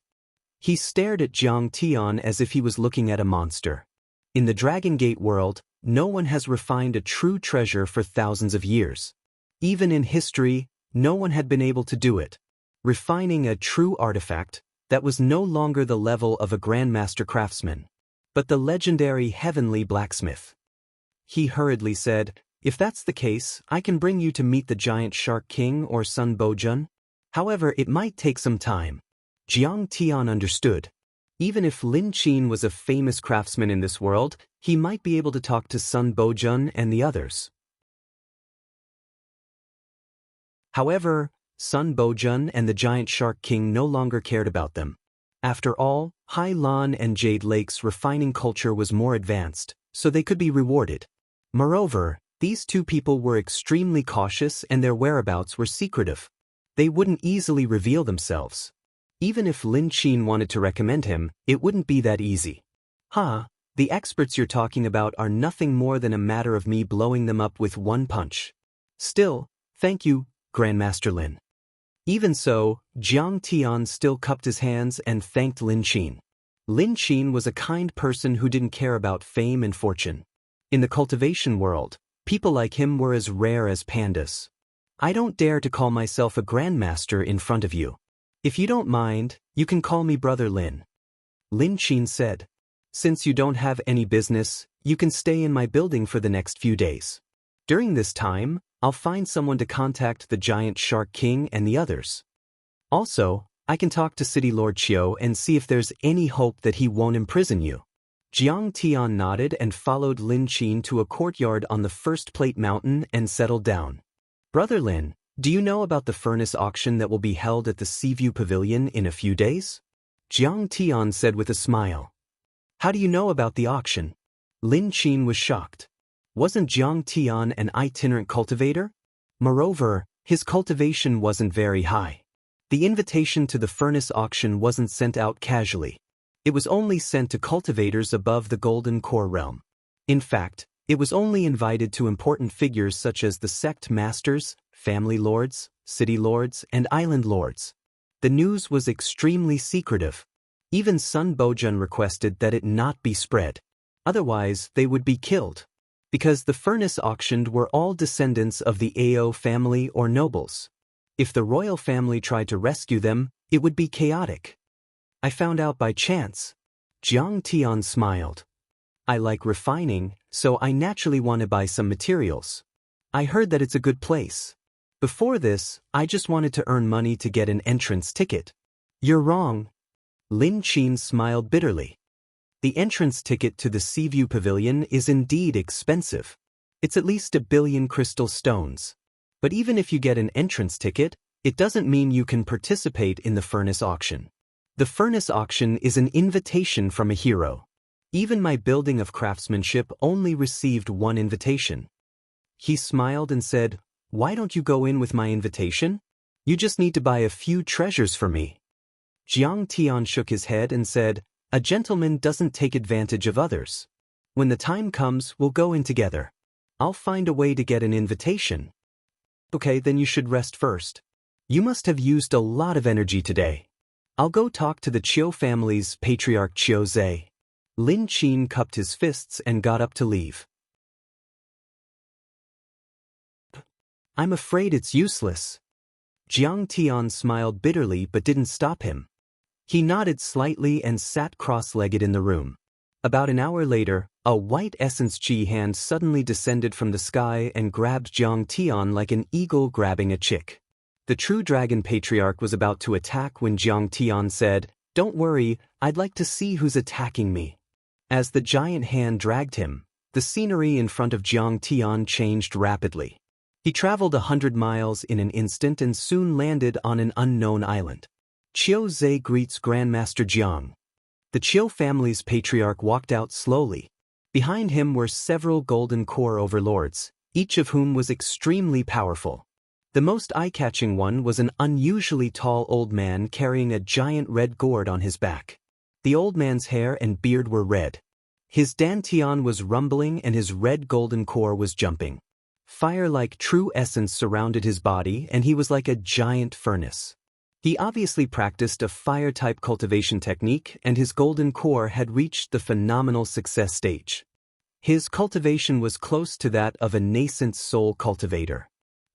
He stared at Jiang Tian as if he was looking at a monster. In the Dragon Gate world, no one has refined a true treasure for thousands of years. Even in history, no one had been able to do it. Refining a true artifact that was no longer the level of a grandmaster craftsman, but the legendary heavenly blacksmith. He hurriedly said, if that's the case, I can bring you to meet the Giant Shark King or Sun Bojun. However, it might take some time. Jiang Tian understood. Even if Lin Qin was a famous craftsman in this world, he might be able to talk to Sun Bojun and the others. However, Sun Bojun and the Giant Shark King no longer cared about them. After all, Hai Lan and Jade Lake's refining culture was more advanced, so they could be rewarded. Moreover, these two people were extremely cautious and their whereabouts were secretive. They wouldn't easily reveal themselves. Even if Lin Qin wanted to recommend him, it wouldn't be that easy. The experts you're talking about are nothing more than a matter of me blowing them up with one punch. Still, thank you, Grandmaster Lin. Even so, Jiang Tian still cupped his hands and thanked Lin Qin. Lin Qin was a kind person who didn't care about fame and fortune. In the cultivation world, people like him were as rare as pandas. I don't dare to call myself a grandmaster in front of you. If you don't mind, you can call me Brother Lin. Lin Qin said. Since you don't have any business, you can stay in my building for the next few days. During this time, I'll find someone to contact the Giant Shark King and the others. Also, I can talk to City Lord Chiu and see if there's any hope that he won't imprison you. Jiang Tian nodded and followed Lin Qin to a courtyard on the First Plate Mountain and settled down. Brother Lin, do you know about the furnace auction that will be held at the Seaview Pavilion in a few days? Jiang Tian said with a smile. How do you know about the auction? Lin Qin was shocked. Wasn't Jiang Tian an itinerant cultivator? Moreover, his cultivation wasn't very high. The invitation to the furnace auction wasn't sent out casually. It was only sent to cultivators above the Golden Core realm. In fact, it was only invited to important figures such as the sect masters, family lords, city lords, and island lords. The news was extremely secretive. Even Sun Bojun requested that it not be spread. Otherwise, they would be killed. Because the furnace auctioned were all descendants of the Ao family or nobles. If the royal family tried to rescue them, it would be chaotic. I found out by chance. Jiang Tian smiled. I like refining, so I naturally want to buy some materials. I heard that it's a good place. Before this, I just wanted to earn money to get an entrance ticket. You're wrong. Lin Qin smiled bitterly. The entrance ticket to the Seaview Pavilion is indeed expensive. It's at least 1 billion crystal stones. But even if you get an entrance ticket, it doesn't mean you can participate in the furnace auction. The furnace auction is an invitation from a hero. Even my building of craftsmanship only received one invitation. He smiled and said, why don't you go in with my invitation? You just need to buy a few treasures for me. Jiang Tian shook his head and said, a gentleman doesn't take advantage of others. When the time comes, we'll go in together. I'll find a way to get an invitation. Okay, then you should rest first. You must have used a lot of energy today. I'll go talk to the Chiu family's patriarch Chiu Zhe. Lin Qin cupped his fists and got up to leave. I'm afraid it's useless. Jiang Tian smiled bitterly but didn't stop him. He nodded slightly and sat cross-legged in the room. About an hour later, a white essence chi hand suddenly descended from the sky and grabbed Jiang Tian like an eagle grabbing a chick. The true dragon patriarch was about to attack when Jiang Tian said, "Don't worry, I'd like to see who's attacking me." As the giant hand dragged him, the scenery in front of Jiang Tian changed rapidly. He traveled 100 miles in an instant and soon landed on an unknown island. Qiu Zhe greets Grandmaster Jiang. The Qiu family's patriarch walked out slowly. Behind him were several golden core overlords, each of whom was extremely powerful. The most eye-catching one was an unusually tall old man carrying a giant red gourd on his back. The old man's hair and beard were red. His dantian was rumbling and his red golden core was jumping. Fire like true essence surrounded his body and he was like a giant furnace. He obviously practiced a fire-type cultivation technique and his golden core had reached the phenomenal success stage. His cultivation was close to that of a nascent soul cultivator.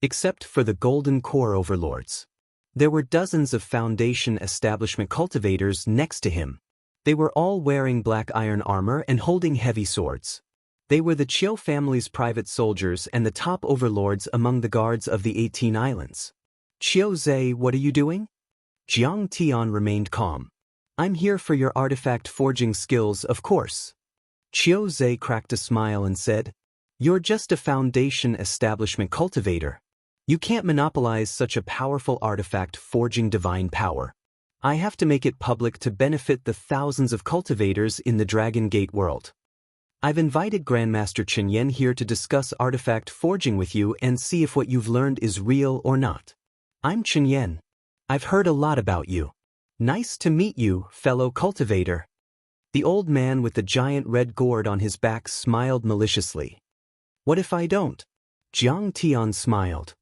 Except for the golden core overlords. There were dozens of foundation establishment cultivators next to him. They were all wearing black iron armor and holding heavy swords. They were the Qiu family's private soldiers and the top overlords among the guards of the 18 islands. "Qiu Zhe, what are you doing?" Jiang Tian remained calm. "I'm here for your artifact forging skills, of course." Qiu Zhe cracked a smile and said, "You're just a foundation establishment cultivator. You can't monopolize such a powerful artifact forging divine power. I have to make it public to benefit the thousands of cultivators in the Dragon Gate world. I've invited Grandmaster Chenyan here to discuss artifact forging with you and see if what you've learned is real or not. I'm Chenyan. I've heard a lot about you. Nice to meet you, fellow cultivator." The old man with the giant red gourd on his back smiled maliciously. "What if I don't?" Jiang Tian smiled.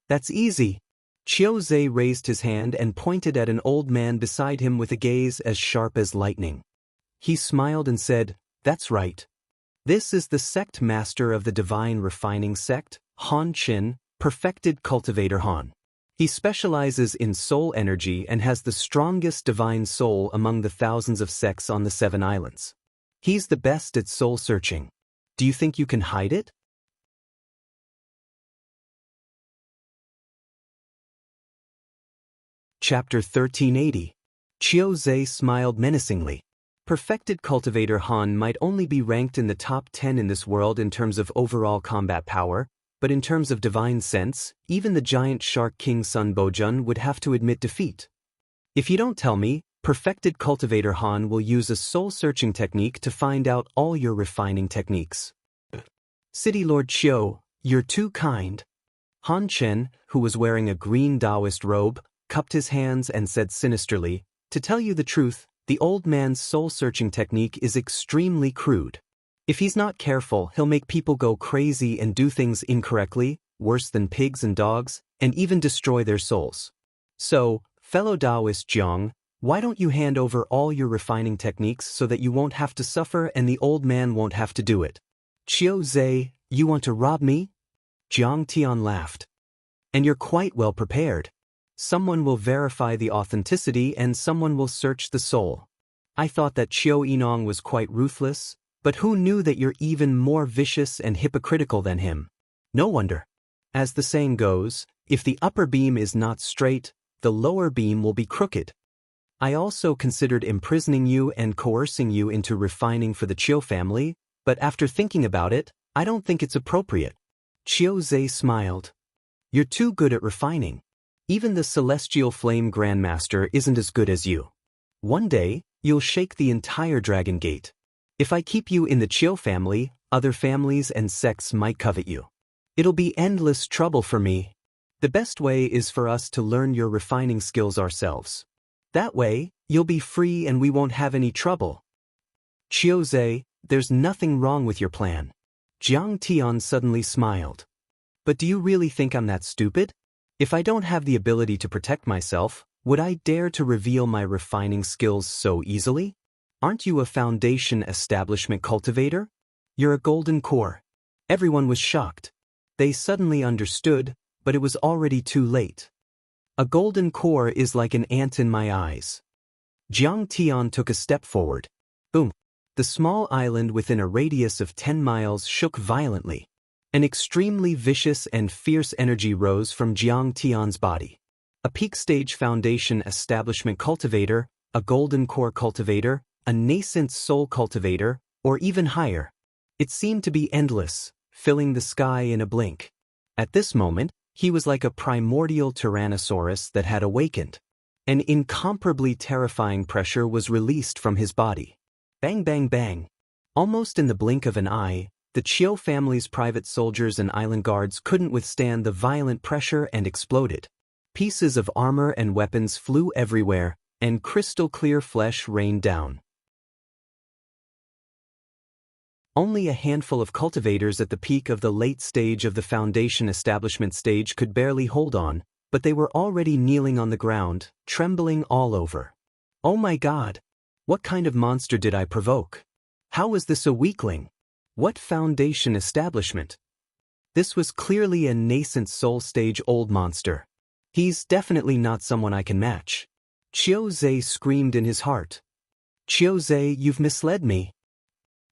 "That's easy." Qiu Zhe raised his hand and pointed at an old man beside him with a gaze as sharp as lightning. He smiled and said, "That's right. This is the sect master of the divine refining sect, Han Qin, perfected cultivator Han. He specializes in soul energy and has the strongest divine soul among the thousands of sects on the 7 islands. He's the best at soul searching. Do you think you can hide it?" Chapter 1380. Qiu Zhe smiled menacingly. Perfected cultivator Han might only be ranked in the top 10 in this world in terms of overall combat power, but in terms of divine sense, even the giant shark king Sun Bojun would have to admit defeat. "If you don't tell me, perfected cultivator Han will use a soul-searching technique to find out all your refining techniques." "City Lord Qiu, you're too kind." Han Chen, who was wearing a green Taoist robe, cupped his hands and said sinisterly, "To tell you the truth, the old man's soul-searching technique is extremely crude. If he's not careful, he'll make people go crazy and do things incorrectly, worse than pigs and dogs, and even destroy their souls. So, fellow Taoist Jiang, why don't you hand over all your refining techniques so that you won't have to suffer and the old man won't have to do it?" "Qiu Zhe, you want to rob me?" Jiang Tian laughed. "And you're quite well prepared. Someone will verify the authenticity and someone will search the soul. I thought that Qiu Yinong was quite ruthless, but who knew that you're even more vicious and hypocritical than him? No wonder. As the saying goes, if the upper beam is not straight, the lower beam will be crooked. I also considered imprisoning you and coercing you into refining for the Qiu family, but after thinking about it, I don't think it's appropriate." Qiu Zhe smiled. "You're too good at refining. Even the Celestial Flame Grandmaster isn't as good as you. One day, you'll shake the entire Dragon Gate. If I keep you in the Qiu family, other families and sects might covet you. It'll be endless trouble for me. The best way is for us to learn your refining skills ourselves. That way, you'll be free and we won't have any trouble." "Qiu Zhe, there's nothing wrong with your plan." Jiang Tian suddenly smiled. "But do you really think I'm that stupid? If I don't have the ability to protect myself, would I dare to reveal my refining skills so easily? Aren't you a foundation establishment cultivator? You're a golden core." Everyone was shocked. They suddenly understood, but it was already too late. A golden core is like an ant in my eyes. Jiang Tian took a step forward. Boom. The small island within a radius of 10 miles shook violently. An extremely vicious and fierce energy rose from Jiang Tian's body. A peak stage foundation establishment cultivator, a golden core cultivator, a nascent soul cultivator, or even higher. It seemed to be endless, filling the sky in a blink. At this moment, he was like a primordial tyrannosaurus that had awakened. An incomparably terrifying pressure was released from his body. Bang bang bang. Almost in the blink of an eye, the Chiu family's private soldiers and island guards couldn't withstand the violent pressure and exploded. Pieces of armor and weapons flew everywhere, and crystal-clear flesh rained down. Only a handful of cultivators at the peak of the late stage of the foundation establishment stage could barely hold on, but they were already kneeling on the ground, trembling all over. Oh my God! What kind of monster did I provoke? How is this a weakling? What foundation establishment? This was clearly a nascent soul stage old monster. He's definitely not someone I can match. Chiu Zhe screamed in his heart. Chiu Zhe, you've misled me.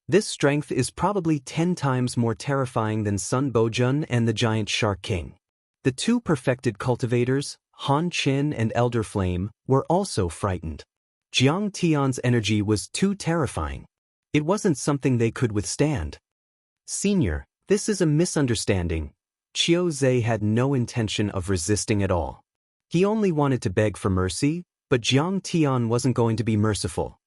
This strength is probably 10 times more terrifying than Sun Bojun and the giant Shark King. The two perfected cultivators, Han Qin and Elder Flame, were also frightened. Jiang Tian's energy was too terrifying. It wasn't something they could withstand. Senior, this is a misunderstanding. Chiu Zhe had no intention of resisting at all. He only wanted to beg for mercy, but Jiang Tian wasn't going to be merciful.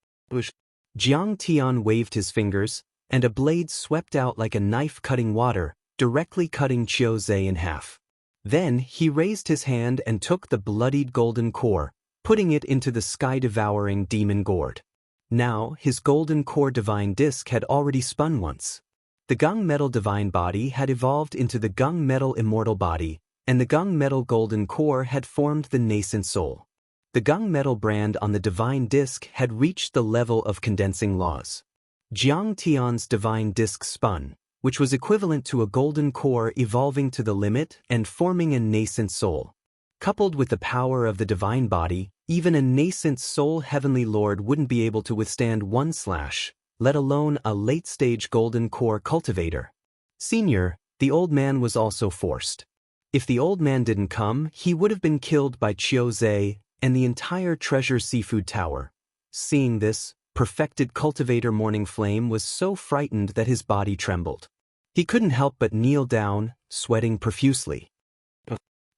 Jiang Tian waved his fingers, and a blade swept out like a knife cutting water, directly cutting Chiu Zhe in half. Then he raised his hand and took the bloodied golden core, putting it into the sky-devouring demon gourd. Now, his golden core divine disc had already spun once. The gung metal divine body had evolved into the gung metal immortal body, and the gung metal golden core had formed the nascent soul. The gung metal brand on the divine disc had reached the level of condensing laws. Jiang Tian's divine disc spun, which was equivalent to a golden core evolving to the limit and forming a nascent soul. Coupled with the power of the divine body, even a nascent soul heavenly lord wouldn't be able to withstand one slash, let alone a late-stage golden core cultivator. Senior, the old man was also forced. If the old man didn't come, he would have been killed by Chiu Zhe and the entire treasure seafood tower. Seeing this, perfected cultivator Morning Flame was so frightened that his body trembled. He couldn't help but kneel down, sweating profusely.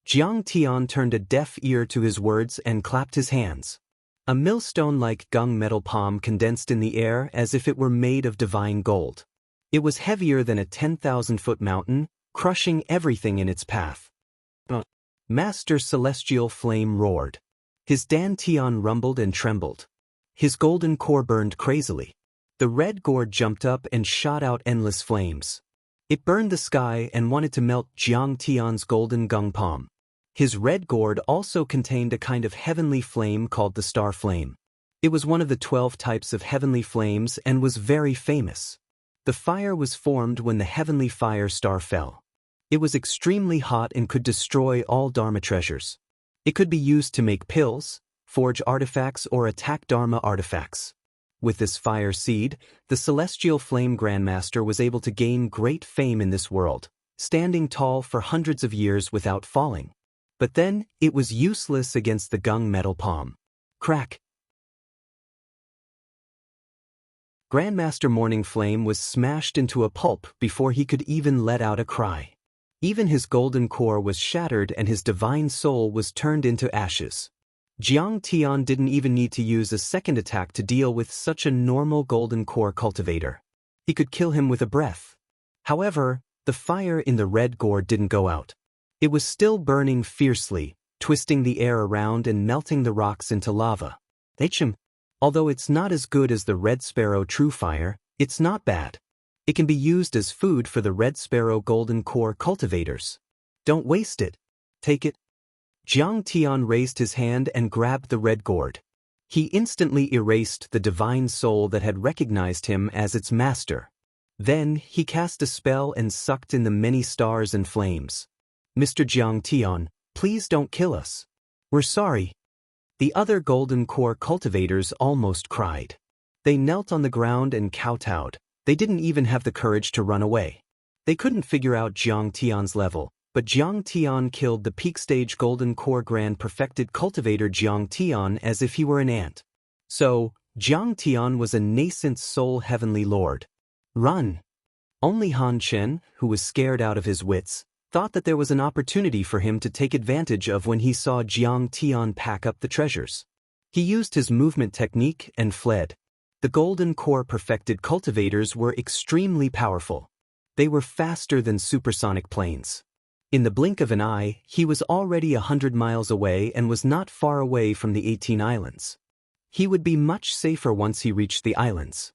Jiang Tian turned a deaf ear to his words and clapped his hands. A millstone-like gung metal palm condensed in the air as if it were made of divine gold. It was heavier than a 10,000-foot mountain, crushing everything in its path. Master Celestial Flame roared. His dantian rumbled and trembled. His golden core burned crazily. The red gourd jumped up and shot out endless flames. It burned the sky and wanted to melt Jiang Tian's golden gung palm. His red gourd also contained a kind of heavenly flame called the star flame. It was one of the 12 types of heavenly flames and was very famous. The fire was formed when the heavenly fire star fell. It was extremely hot and could destroy all Dharma treasures. It could be used to make pills, forge artifacts, or attack Dharma artifacts. With this fire seed, the Celestial Flame Grandmaster was able to gain great fame in this world, standing tall for hundreds of years without falling. But then, it was useless against the gung metal palm. Crack! Grandmaster Morning Flame was smashed into a pulp before he could even let out a cry. Even his golden core was shattered and his divine soul was turned into ashes. Jiang Tian didn't even need to use a second attack to deal with such a normal golden core cultivator. He could kill him with a breath. However, the fire in the red gourd didn't go out. It was still burning fiercely, twisting the air around and melting the rocks into lava. Although it's not as good as the Red Sparrow True Fire, it's not bad. It can be used as food for the Red Sparrow Golden Core cultivators. Don't waste it. Take it. Jiang Tian raised his hand and grabbed the red gourd. He instantly erased the divine soul that had recognized him as its master. Then, he cast a spell and sucked in the many stars and flames. Mr. Jiang Tian, please don't kill us. We're sorry. The other golden core cultivators almost cried. They knelt on the ground and kowtowed. They didn't even have the courage to run away. They couldn't figure out Jiang Tian's level, but Jiang Tian killed the peak stage golden core grand perfected cultivator Jiang Tian as if he were an ant. So, Jiang Tian was a nascent soul heavenly lord. Run! Only Han Chen, who was scared out of his wits, thought that there was an opportunity for him to take advantage of when he saw Jiang Tian pack up the treasures. He used his movement technique and fled. The golden core perfected cultivators were extremely powerful. They were faster than supersonic planes. In the blink of an eye, he was already 100 miles away and was not far away from the 18 islands. He would be much safer once he reached the islands.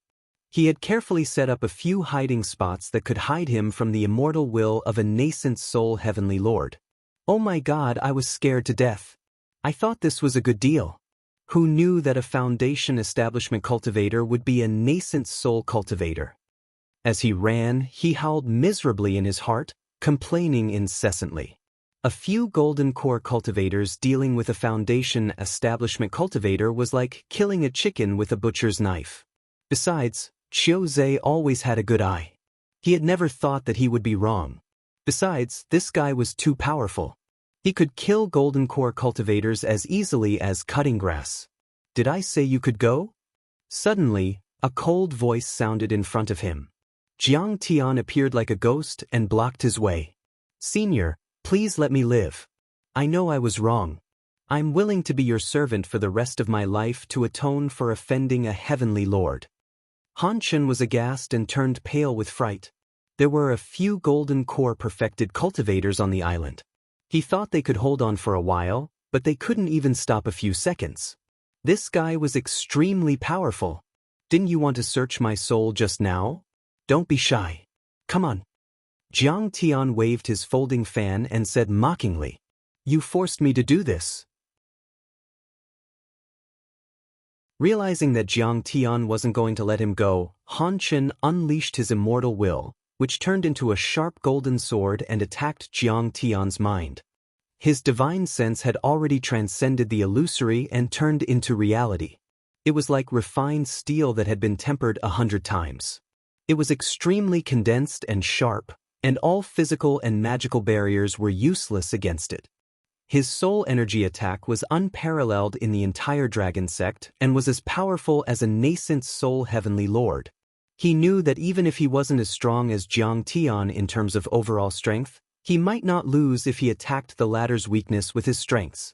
He had carefully set up a few hiding spots that could hide him from the immortal will of a nascent soul heavenly lord. Oh my God, I was scared to death. I thought this was a good deal. Who knew that a foundation establishment cultivator would be a nascent soul cultivator? As he ran, he howled miserably in his heart, complaining incessantly. A few golden core cultivators dealing with a foundation establishment cultivator was like killing a chicken with a butcher's knife. Besides, Qiu Zhe always had a good eye. He had never thought that he would be wrong. Besides, this guy was too powerful. He could kill golden core cultivators as easily as cutting grass. Did I say you could go? Suddenly, a cold voice sounded in front of him. Jiang Tian appeared like a ghost and blocked his way. Senior, please let me live. I know I was wrong. I'm willing to be your servant for the rest of my life to atone for offending a heavenly lord. Han Chen was aghast and turned pale with fright. There were a few golden core perfected cultivators on the island. He thought they could hold on for a while, but they couldn't even stop a few seconds. This guy was extremely powerful. Didn't you want to search my soul just now? Don't be shy. Come on. Jiang Tian waved his folding fan and said mockingly, "You forced me to do this." Realizing that Jiang Tian wasn't going to let him go, Han Chen unleashed his immortal will, which turned into a sharp golden sword and attacked Jiang Tian's mind. His divine sense had already transcended the illusory and turned into reality. It was like refined steel that had been tempered 100 times. It was extremely condensed and sharp, and all physical and magical barriers were useless against it. His soul energy attack was unparalleled in the entire dragon sect and was as powerful as a nascent soul heavenly lord. He knew that even if he wasn't as strong as Jiang Tian in terms of overall strength, he might not lose if he attacked the latter's weakness with his strengths.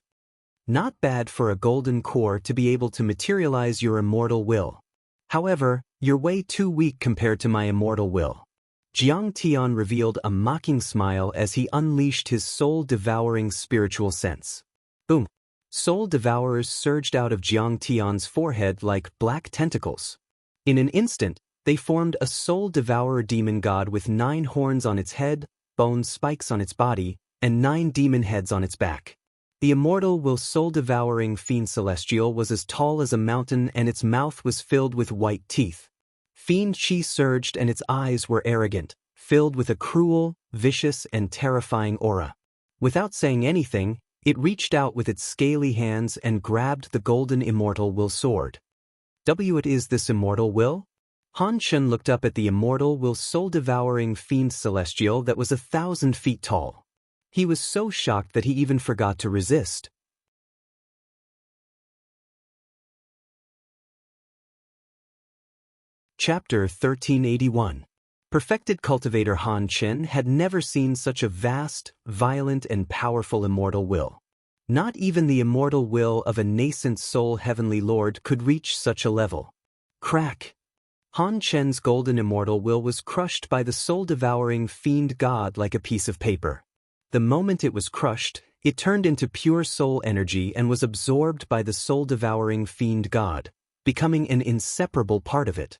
Not bad for a golden core to be able to materialize your immortal will. However, you're way too weak compared to my immortal will. Jiang Tian revealed a mocking smile as he unleashed his soul-devouring spiritual sense. Boom! Soul devourers surged out of Jiang Tian's forehead like black tentacles. In an instant, they formed a soul-devourer demon god with 9 horns on its head, bone spikes on its body, and 9 demon heads on its back. The immortal will soul-devouring fiend celestial was as tall as a mountain and its mouth was filled with white teeth. Fiend chi surged and its eyes were arrogant, filled with a cruel, vicious, and terrifying aura. Without saying anything, it reached out with its scaly hands and grabbed the golden immortal will sword. What is this immortal will? Han Chen looked up at the immortal will soul-devouring fiend celestial that was 1,000 feet tall. He was so shocked that he even forgot to resist. Chapter 1381. Perfected cultivator Han Chen had never seen such a vast, violent, and powerful immortal will. Not even the immortal will of a nascent soul heavenly lord could reach such a level. Crack! Han Chen's golden immortal will was crushed by the soul-devouring fiend god like a piece of paper. The moment it was crushed, it turned into pure soul energy and was absorbed by the soul-devouring fiend god, becoming an inseparable part of it.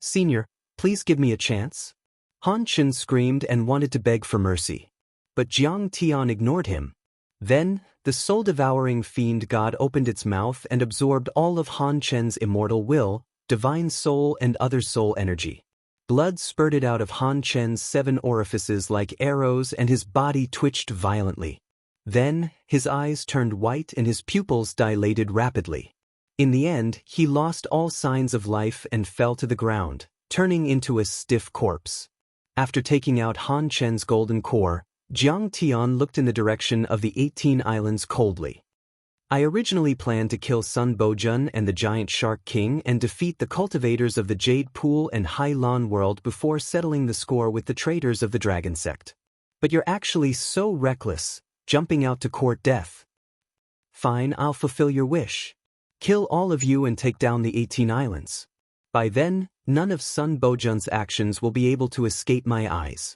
Senior, please give me a chance. Han Chen screamed and wanted to beg for mercy. But Jiang Tian ignored him. Then, the soul-devouring fiend god opened its mouth and absorbed all of Han Chen's immortal will, divine soul and other soul energy. Blood spurted out of Han Chen's 7 orifices like arrows and his body twitched violently. Then, his eyes turned white and his pupils dilated rapidly. In the end, he lost all signs of life and fell to the ground, turning into a stiff corpse. After taking out Han Chen's golden core, Jiang Tian looked in the direction of the 18 islands coldly. I originally planned to kill Sun Bojun and the Giant Shark King and defeat the cultivators of the Jade Pool and Hai Lan world before settling the score with the traitors of the Dragon Sect. But you're actually so reckless, jumping out to court death. Fine, I'll fulfill your wish. Kill all of you and take down the 18 islands. By then, none of Sun Bojun's actions will be able to escape my eyes.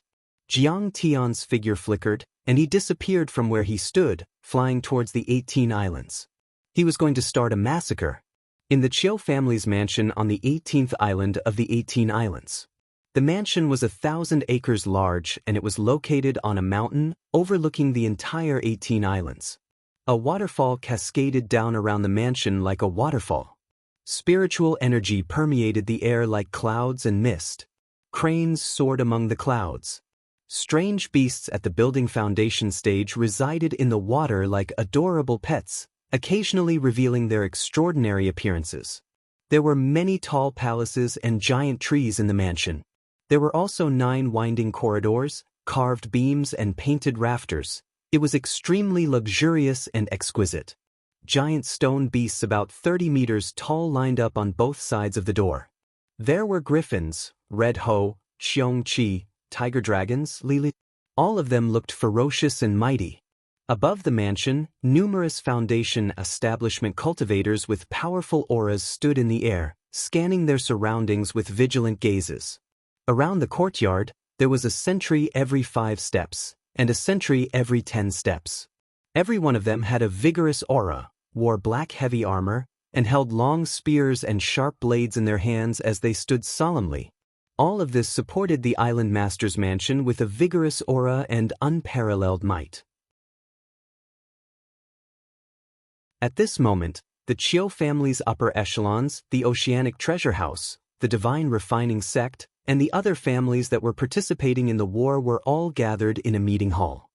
Jiang Tian's figure flickered, and he disappeared from where he stood, flying towards the 18 islands. He was going to start a massacre. In the Chiu family's mansion on the 18th island of the 18 islands. The mansion was 1,000 acres large and it was located on a mountain overlooking the entire 18 islands. A waterfall cascaded down around the mansion like a waterfall. Spiritual energy permeated the air like clouds and mist. Cranes soared among the clouds. Strange beasts at the building foundation stage resided in the water like adorable pets, occasionally revealing their extraordinary appearances. There were many tall palaces and giant trees in the mansion. There were also 9 winding corridors, carved beams and painted rafters. It was extremely luxurious and exquisite. Giant stone beasts about 30 meters tall lined up on both sides of the door. There were griffins, red ho, xiong qi, tiger dragons, lili. All of them looked ferocious and mighty. Above the mansion, numerous foundation establishment cultivators with powerful auras stood in the air, scanning their surroundings with vigilant gazes. Around the courtyard, there was a sentry every 5 steps, and a sentry every 10 steps. Every one of them had a vigorous aura, wore black heavy armor, and held long spears and sharp blades in their hands as they stood solemnly. All of this supported the Island Master's mansion with a vigorous aura and unparalleled might. At this moment, the Chiu family's upper echelons, the Oceanic Treasure House, the Divine Refining Sect, and the other families that were participating in the war were all gathered in a meeting hall.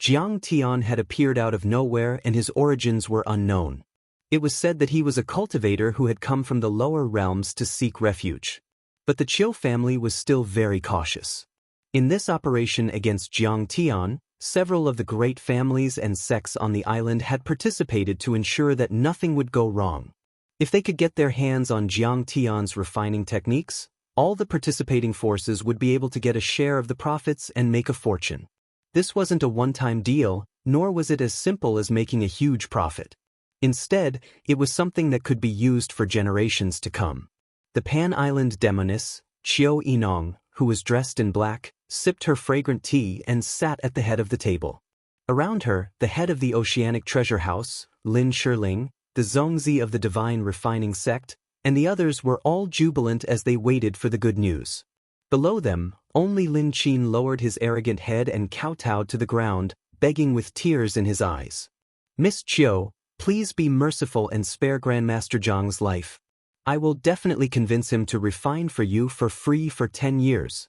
Jiang Tian had appeared out of nowhere and his origins were unknown. It was said that he was a cultivator who had come from the lower realms to seek refuge. But the Chiu family was still very cautious. In this operation against Jiang Tian, several of the great families and sects on the island had participated to ensure that nothing would go wrong. If they could get their hands on Jiang Tian's refining techniques, all the participating forces would be able to get a share of the profits and make a fortune. This wasn't a one-time deal, nor was it as simple as making a huge profit. Instead, it was something that could be used for generations to come. The Pan-Island demoness, Chiu Inong, who was dressed in black, sipped her fragrant tea and sat at the head of the table. Around her, the head of the Oceanic Treasure House, Lin Shiling, the Zongzi of the Divine Refining Sect, and the others were all jubilant as they waited for the good news. Below them, only Lin Qin lowered his arrogant head and kowtowed to the ground, begging with tears in his eyes. "Miss Chiu, please be merciful and spare Grandmaster Zhang's life. I will definitely convince him to refine for you for free for 10 years.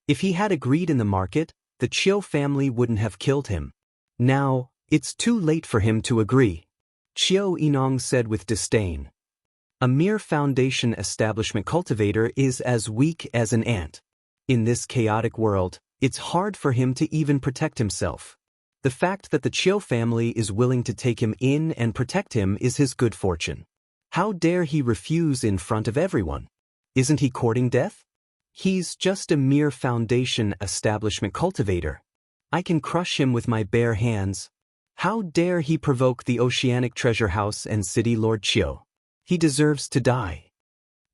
If he had agreed in the market, the Chiu family wouldn't have killed him. Now, it's too late for him to agree," Chiu Inong said with disdain. A mere foundation establishment cultivator is as weak as an ant. In this chaotic world, it's hard for him to even protect himself. The fact that the Chiu family is willing to take him in and protect him is his good fortune. How dare he refuse in front of everyone? Isn't he courting death? He's just a mere foundation establishment cultivator. I can crush him with my bare hands. How dare he provoke the Oceanic Treasure House and City Lord Chiu? He deserves to die.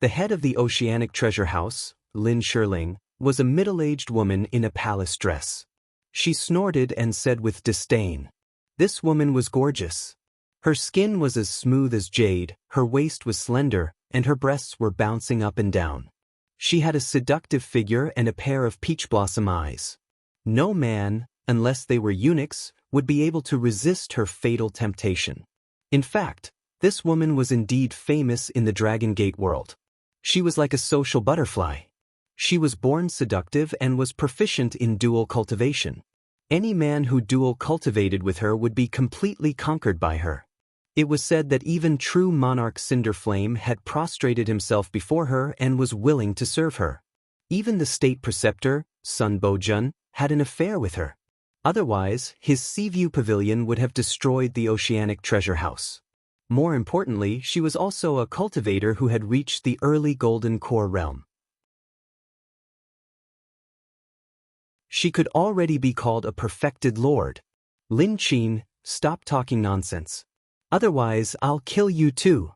The head of the Oceanic Treasure House, Lin Shiling, was a middle-aged woman in a palace dress. She snorted and said with disdain. This woman was gorgeous. Her skin was as smooth as jade, her waist was slender, and her breasts were bouncing up and down. She had a seductive figure and a pair of peach blossom eyes. No man, unless they were eunuchs, would be able to resist her fatal temptation. In fact, this woman was indeed famous in the Dragon Gate world. She was like a social butterfly. She was born seductive and was proficient in dual cultivation. Any man who dual cultivated with her would be completely conquered by her. It was said that even true monarch Cinderflame had prostrated himself before her and was willing to serve her. Even the state preceptor, Sun Bojun, had an affair with her. Otherwise, his Seaview Pavilion would have destroyed the oceanic treasure house. More importantly, she was also a cultivator who had reached the early Golden Core realm. She could already be called a perfected lord. Lin Qin, stop talking nonsense. Otherwise, I'll kill you too.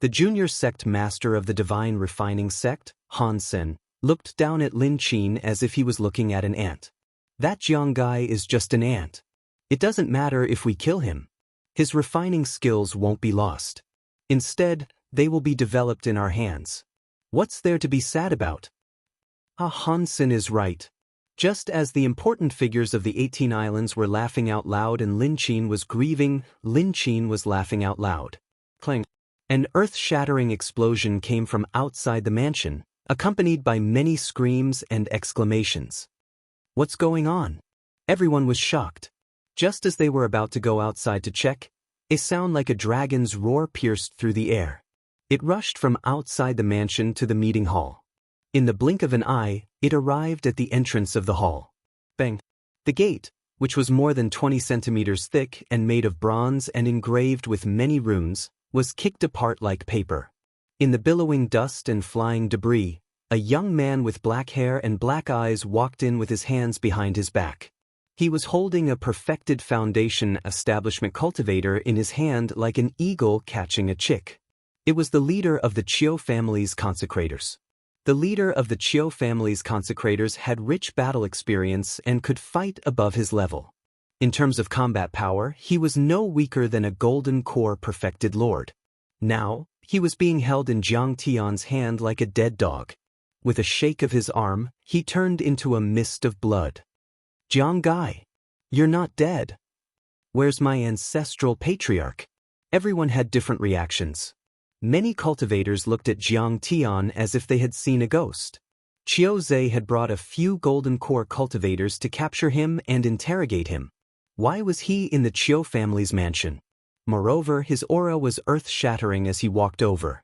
The junior sect master of the divine refining sect, Han Sen, looked down at Lin Qin as if he was looking at an ant. That Jiang guy is just an ant. It doesn't matter if we kill him. His refining skills won't be lost. Instead, they will be developed in our hands. What's there to be sad about? Han Sen is right. Just as the important figures of the 18 islands were laughing out loud and Lin Qin was grieving, Lin Qin was laughing out loud. Clang. An earth-shattering explosion came from outside the mansion, accompanied by many screams and exclamations. What's going on? Everyone was shocked. Just as they were about to go outside to check, a sound like a dragon's roar pierced through the air. It rushed from outside the mansion to the meeting hall. In the blink of an eye, it arrived at the entrance of the hall. Bang! The gate, which was more than 20 centimeters thick and made of bronze and engraved with many runes, was kicked apart like paper. In the billowing dust and flying debris, a young man with black hair and black eyes walked in with his hands behind his back. He was holding a perfected foundation establishment cultivator in his hand like an eagle catching a chick. It was the leader of the Chiu family's consecrators. The leader of the Chiu family's consecrators had rich battle experience and could fight above his level. In terms of combat power, he was no weaker than a Golden Core perfected lord. Now, he was being held in Jiang Tian's hand like a dead dog. With a shake of his arm, he turned into a mist of blood. Jiang Gai, you're not dead. Where's my ancestral patriarch? Everyone had different reactions. Many cultivators looked at Jiang Tian as if they had seen a ghost. Qiu Zhe had brought a few Golden Core cultivators to capture him and interrogate him. Why was he in the Qiu family's mansion? Moreover, his aura was earth-shattering as he walked over.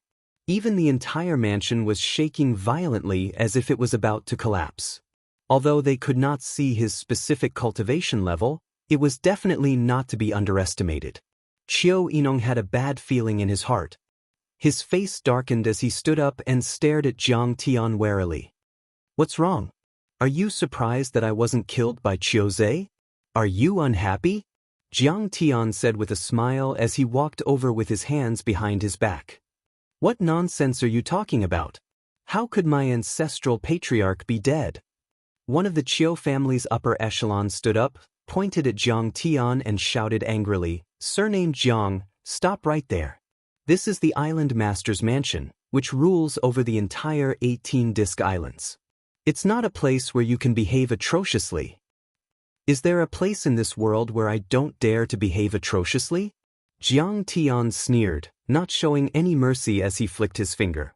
Even the entire mansion was shaking violently as if it was about to collapse. Although they could not see his specific cultivation level, it was definitely not to be underestimated. Qiu Yinong had a bad feeling in his heart. His face darkened as he stood up and stared at Jiang Tian warily. What's wrong? Are you surprised that I wasn't killed by Qiu Zhe? Are you unhappy? Jiang Tian said with a smile as he walked over with his hands behind his back. What nonsense are you talking about? How could my ancestral patriarch be dead? One of the Qiu family's upper echelons stood up, pointed at Jiang Tian and shouted angrily, "Surnamed Jiang, stop right there. This is the Island Master's mansion, which rules over the entire 18 Disc Islands. It's not a place where you can behave atrociously." Is there a place in this world where I don't dare to behave atrociously? Jiang Tian sneered, not showing any mercy as he flicked his finger.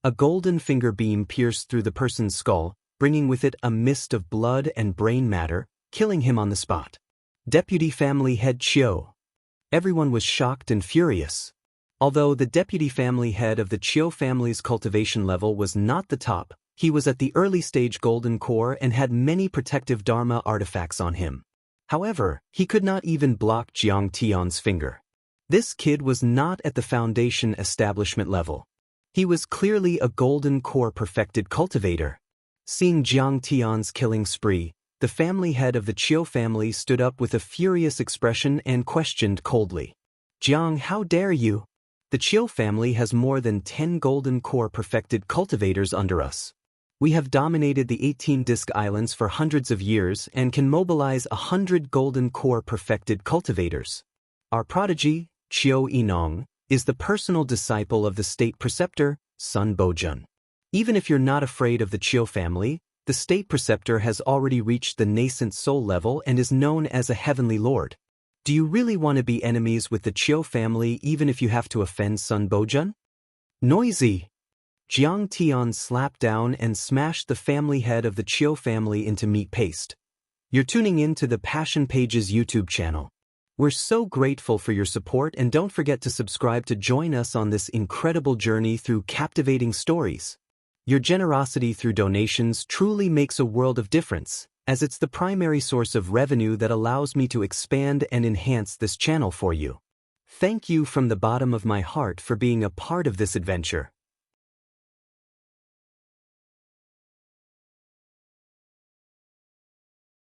A golden finger beam pierced through the person's skull, bringing with it a mist of blood and brain matter, killing him on the spot. Deputy Family Head Qiu. Everyone was shocked and furious. Although the deputy family head of the Qiu family's cultivation level was not the top, he was at the early stage Golden Core and had many protective Dharma artifacts on him. However, he could not even block Jiang Tian's finger. This kid was not at the foundation establishment level. He was clearly a Golden Core perfected cultivator. Seeing Jiang Tian's killing spree, the family head of the Qiu family stood up with a furious expression and questioned coldly. Jiang, how dare you? The Qiu family has more than 10 Golden Core perfected cultivators under us. We have dominated the 18 Disc Islands for hundreds of years and can mobilize 100 Golden Core perfected cultivators. Our prodigy, Qiu Yinong, is the personal disciple of the state preceptor, Sun Bojun. Even if you're not afraid of the Qiu family, the state preceptor has already reached the nascent soul level and is known as a heavenly lord. Do you really want to be enemies with the Qiu family even if you have to offend Sun Bojun? Noisy! Jiang Tian slapped down and smashed the family head of the Qiu family into meat paste. You're tuning in to the Passion Pages YouTube channel. We're so grateful for your support and don't forget to subscribe to join us on this incredible journey through captivating stories. Your generosity through donations truly makes a world of difference, as it's the primary source of revenue that allows me to expand and enhance this channel for you. Thank you from the bottom of my heart for being a part of this adventure.